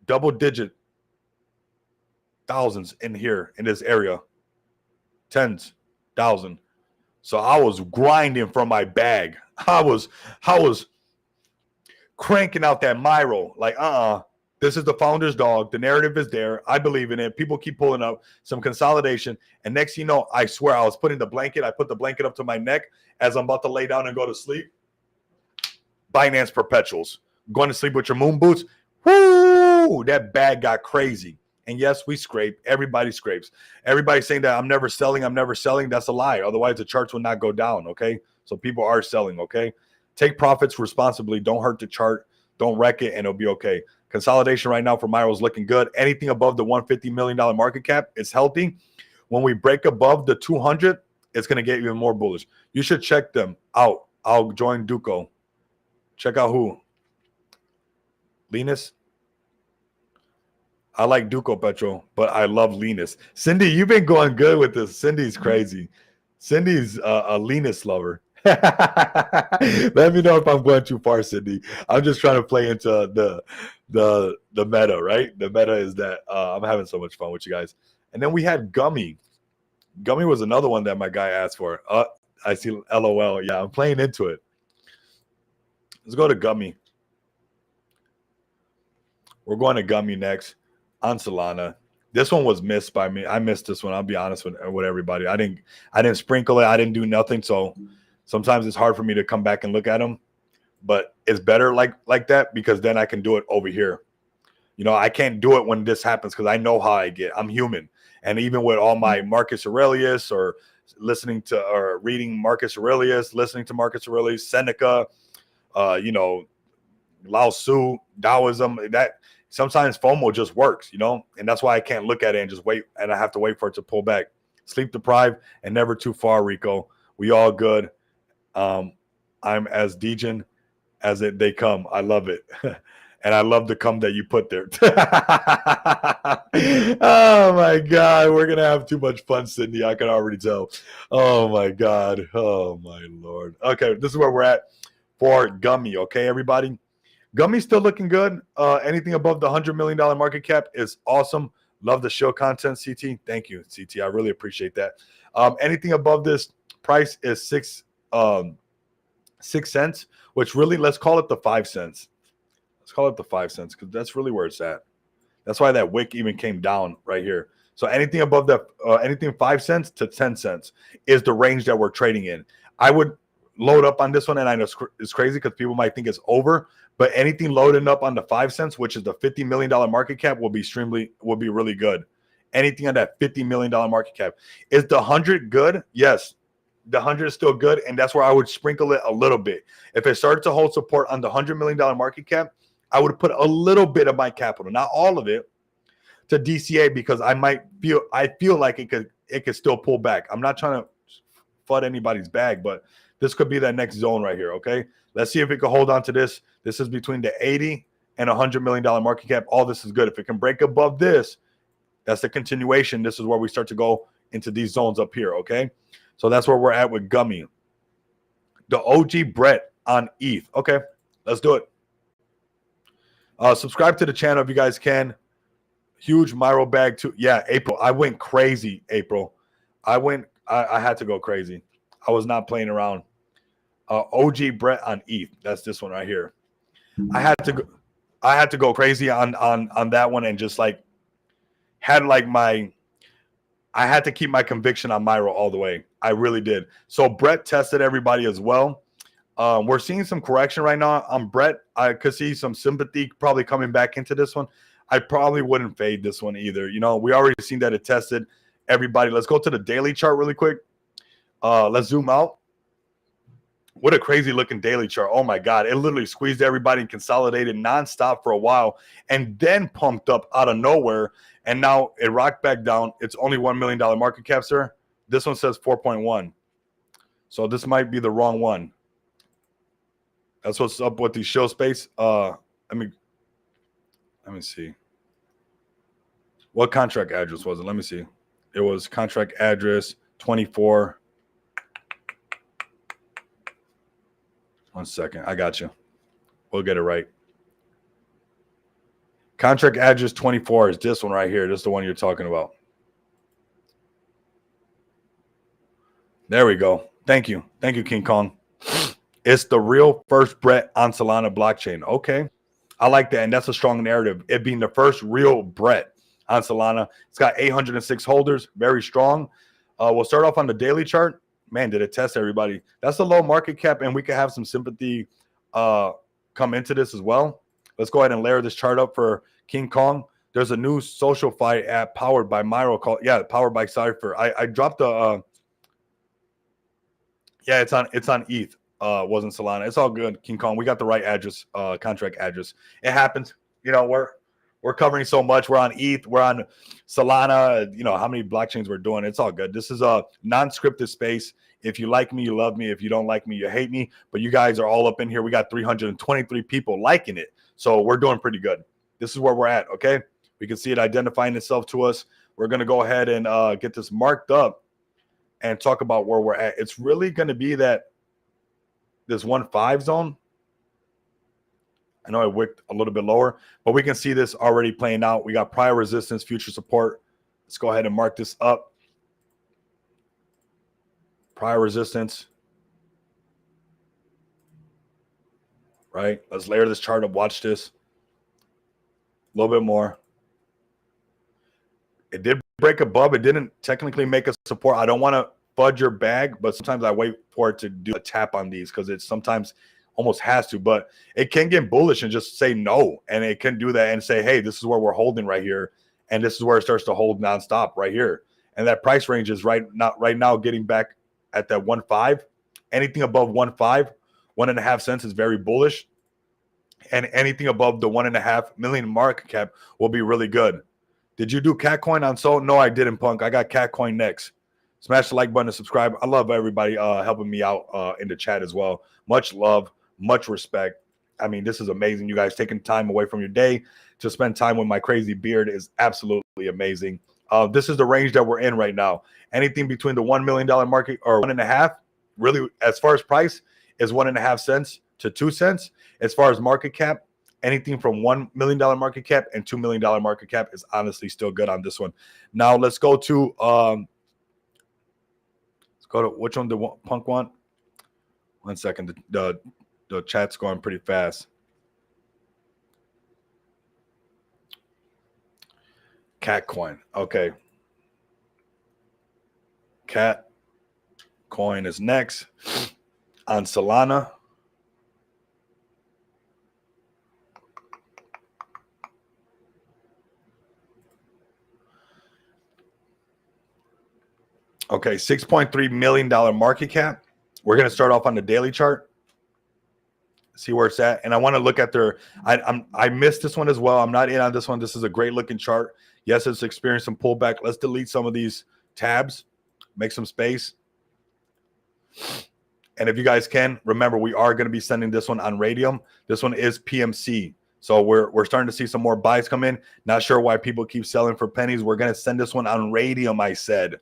double-digit thousands in here in this area. Tens, thousand. So I was grinding from my bag. I was cranking out that Myro. Like, this is the founder's dog. The narrative is there. I believe in it. People keep pulling up some consolidation. And next thing you know, I swear I was putting the blanket. I put the blanket up to my neck as I'm about to lay down and go to sleep. Binance perpetuals. Going to sleep with your moon boots. Woo! That bag got crazy. And yes, we scrape. Everybody scrapes. Everybody's saying that I'm never selling. That's a lie. Otherwise, the charts will not go down, okay? So people are selling, okay? Take profits responsibly. Don't hurt the chart. Don't wreck it, and it'll be okay. Consolidation right now for Myro is looking good. Anything above the $150 million market cap is healthy. When we break above the 200, it's going to get even more bullish. You should check them out. I'll join Duco. Check out who? Linus? I like Duco Petro, but I love Linus. Cindy, you've been going good with this. Cindy's crazy. Cindy's a Linus lover. Let me know if I'm going too far, Cindy. I'm just trying to play into the meta, right? The meta is that I'm having so much fun with you guys. And then we had Gummy. Gummy was another one that my guy asked for. I see LOL. Yeah, I'm playing into it. Let's go to Gummy. We're going to Gummy next on Solana. This one was missed by me. I missed this one. I'll be honest with everybody. I didn't sprinkle it. I didn't do nothing. So sometimes it's hard for me to come back and look at them. But it's better like that because then I can do it over here. You know, I can't do it when this happens because I know how I get. I'm human. And even with all my Marcus Aurelius or listening to or reading Marcus Aurelius, listening to Marcus Aurelius, Seneca, you know, Lao Tzu, Taoism, that sometimes FOMO just works, you know, and that's why I can't look at it and just wait, and I have to wait for it to pull back. Sleep deprived and never too far, Rico. We all good. I'm as degen as they come. I love it. And I love the come that you put there. Oh, my God. We're going to have too much fun, Sydney. I can already tell. Oh, my God. Oh, my Lord. Okay, this is where we're at for Gummy, okay, everybody? Gummy's still looking good. Anything above the $100 million market cap is awesome. Love the show content, CT. Thank you, CT. I really appreciate that. Anything above this price is 6 cents, which really, let's call it the 5 cents. Let's call it the 5 cents because that's really where it's at. That's why that wick even came down right here. So anything above that, anything 5 cents to 10 cents is the range that we're trading in. I would load up on this one, and I know it's crazy because people might think it's over, but anything loading up on the 5 cents, which is the $50 million market cap, will be really good. Anything on that $50 million market cap. Is the 100 good? Yes. The 100 is still good, and that's where I would sprinkle it a little bit. If it started to hold support on the $100 million market cap, I would put a little bit of my capital, not all of it, to DCA because I feel like it could still pull back. I'm not trying to FUD anybody's bag, but this could be that next zone right here, okay? Let's see if it can hold on to this. This is between the 80 and $100 million market cap. All this is good. If it can break above this, that's the continuation. This is where we start to go into these zones up here, okay? So that's where we're at with Gummy. The OG Brett on ETH. Okay, let's do it. Subscribe to the channel if you guys can. Huge Myro bag too. Yeah, April. I went crazy, April. I had to go crazy. I was not playing around. OG Brett on ETH. That's this one right here. I had to go crazy on that one and just like I had to keep my conviction on Myro all the way. I really did. So Brett tested everybody as well. We're seeing some correction right now on Brett. I could see some sympathy probably coming back into this one. I probably wouldn't fade this one either. You know, we already seen that it tested everybody. Let's go to the daily chart really quick. Let's zoom out. What a crazy looking daily chart. Oh my God. It literally squeezed everybody and consolidated nonstop for a while and then pumped up out of nowhere. And now it rocked back down. It's only $1 million market cap, sir. This one says 4.1. So this might be the wrong one. That's what's up with the show space. Let me see. What contract address was it? Let me see. It was contract address 24. 1 second. I got you. We'll get it right. Contract address 24 is this one right here. This is the one you're talking about. There we go. Thank you. Thank you, King Kong. It's the real first Brett on Solana blockchain. Okay. I like that. And that's a strong narrative. It being the first real Brett on Solana. It's got 806 holders. Very strong. We'll start off on the daily chart. Man, did it test everybody. That's a low market cap, and we could have some sympathy come into this as well. Let's go ahead and layer this chart up for King Kong. There's a new social fight app powered by Myro called, powered by Cypher. I dropped the it's on ETH. Wasn't Solana. It's all good, King Kong. We got the right address, contract address. It happens. You know, we're covering so much. We're on ETH. We're on Solana. You know how many blockchains we're doing. It's all good. This is a non-scripted space. If you like me, you love me. If you don't like me, you hate me. But you guys are all up in here. We got 323 people liking it. So we're doing pretty good. This is where we're at, okay? We can see it identifying itself to us. We're going to go ahead and get this marked up and talk about where we're at. It's really going to be that this 1.5 zone. I know I wicked a little bit lower, but we can see this already playing out. We got prior resistance, future support. Let's go ahead and mark this up. Prior resistance. Right? Let's layer this chart up. Watch this. A little bit more. It did break above. It didn't technically make a support. I don't want to fudge your bag, but sometimes I wait for it to do a tap on these because it sometimes almost has to, but it can get bullish and just say no. And it can do that and say, hey, this is where we're holding right here. And this is where it starts to hold nonstop right here. And that price range is right now getting back at that 1.5. Anything above 1.5, 1.5 cents is very bullish. And anything above the 1.5 million market cap will be really good. Did you do Catcoin on Sol? No, I didn't, Punk. I got Catcoin next. Smash the like button and subscribe. I love everybody helping me out in the chat as well. Much love, much respect. I mean, this is amazing. You guys taking time away from your day to spend time with my crazy beard is absolutely amazing. This is the range that we're in right now. Anything between the $1 million market or 1.5, really, as far as price, is 1.5 cents to 2 cents. As far as market cap, anything from $1 million market cap and $2 million market cap is honestly still good on this one. Now let's go to which one do Punk want? 1 second. The chat's going pretty fast. Catcoin. Okay. Catcoin is next on Solana. Okay, $6.3 million market cap. We're going to start off on the daily chart. See where it's at. And I want to look at their I missed this one as well. I'm not in on this one. This is a great looking chart. Yes, it's experienced some pullback. Let's delete some of these tabs. Make some space. And if you guys can, remember, we are going to be sending this one on Radium. This one is PMC. So we're starting to see some more buys come in. Not sure why people keep selling for pennies. We're going to send this one on Radium, I said.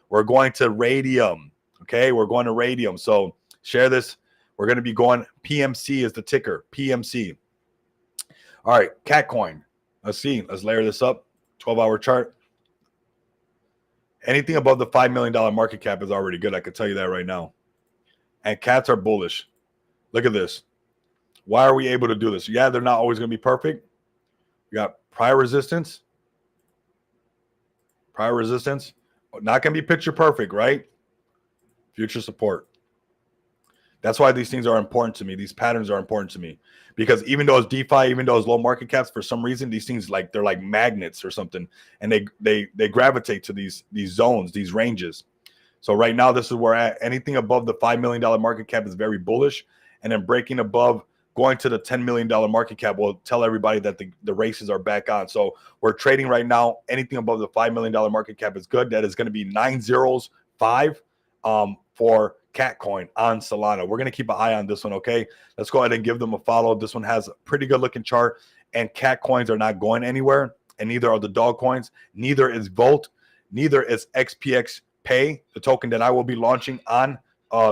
We're going to Radium. Okay, we're going to Radium. So share this. We're going to be going, PMC is the ticker, PMC. All right, Catcoin. Let's see. Let's layer this up. 12-hour chart. Anything above the $5 million market cap is already good. I can tell you that right now. And cats are bullish. Look at this. Why are we able to do this? Yeah, they're not always going to be perfect. We got prior resistance. Prior resistance. Not going to be picture perfect, right? Future support. That's why these things are important to me. These patterns are important to me because even though it's DeFi, even though it's low market caps, for some reason these things they're like magnets or something, and they gravitate to these zones, these ranges. So right now this is where anything above the $5 million market cap is very bullish, and then breaking above, going to the $10 million market cap will tell everybody that the races are back on. So we're trading right now. Anything above the $5 million market cap is good. That is going to be 905 for Catcoin on Solana. We're going to keep an eye on this one, okay? Let's go ahead and give them a follow. This one has a pretty good looking chart, and Catcoins are not going anywhere, and neither are the dog coins. Neither is Volt. Neither is XPX Pay, the token that I will be launching on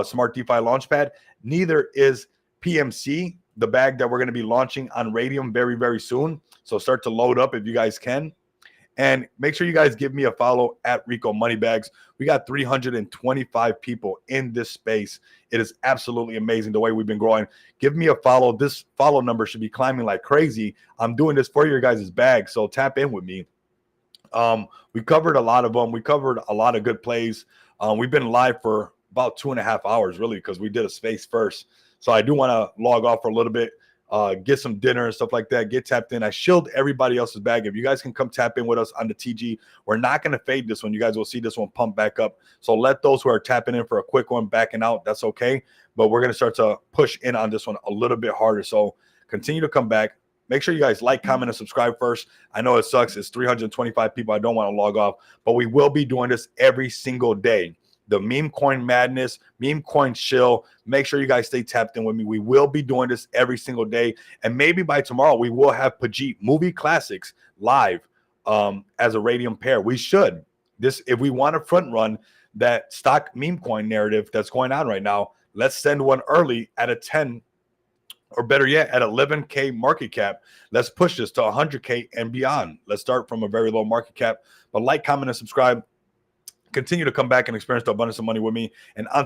Smart DeFi Launchpad. Neither is PMC. the bag that we're going to be launching on Radium very, very soon. So start to load up if you guys can. And make sure you guys give me a follow at Rico Moneybags. We got 325 people in this space. It is absolutely amazing the way we've been growing. Give me a follow. This follow number should be climbing like crazy. I'm doing this for your guys' bag, so tap in with me. We covered a lot of them. We covered a lot of good plays. We've been live for about 2.5 hours, really, because we did a space first. So I do want to log off for a little bit. Get some dinner and stuff like that. Get tapped in. I shilled everybody else's bag. If you guys can come tap in with us on the TG, we're not going to fade this one. You guys will see this one pump back up. So let those who are tapping in for a quick one backing out. That's okay. But we're going to start to push in on this one a little bit harder. So continue to come back. Make sure you guys like, comment, and subscribe first. I know it sucks. It's 325 people. I don't want to log off. But we will be doing this every single day. The meme coin madness, meme coin shill. Make sure you guys stay tapped in with me. We will be doing this every single day. And maybe by tomorrow, we will have Pajit movie classics live as a Radium pair. We should. This, if we want to front run that stock meme coin narrative that's going on right now, let's send one early at a 10, or better yet, at 11K market cap. Let's push this to 100K and beyond. Let's start from a very low market cap. But like, comment, and subscribe. Continue to come back and experience the abundance of money with me. And on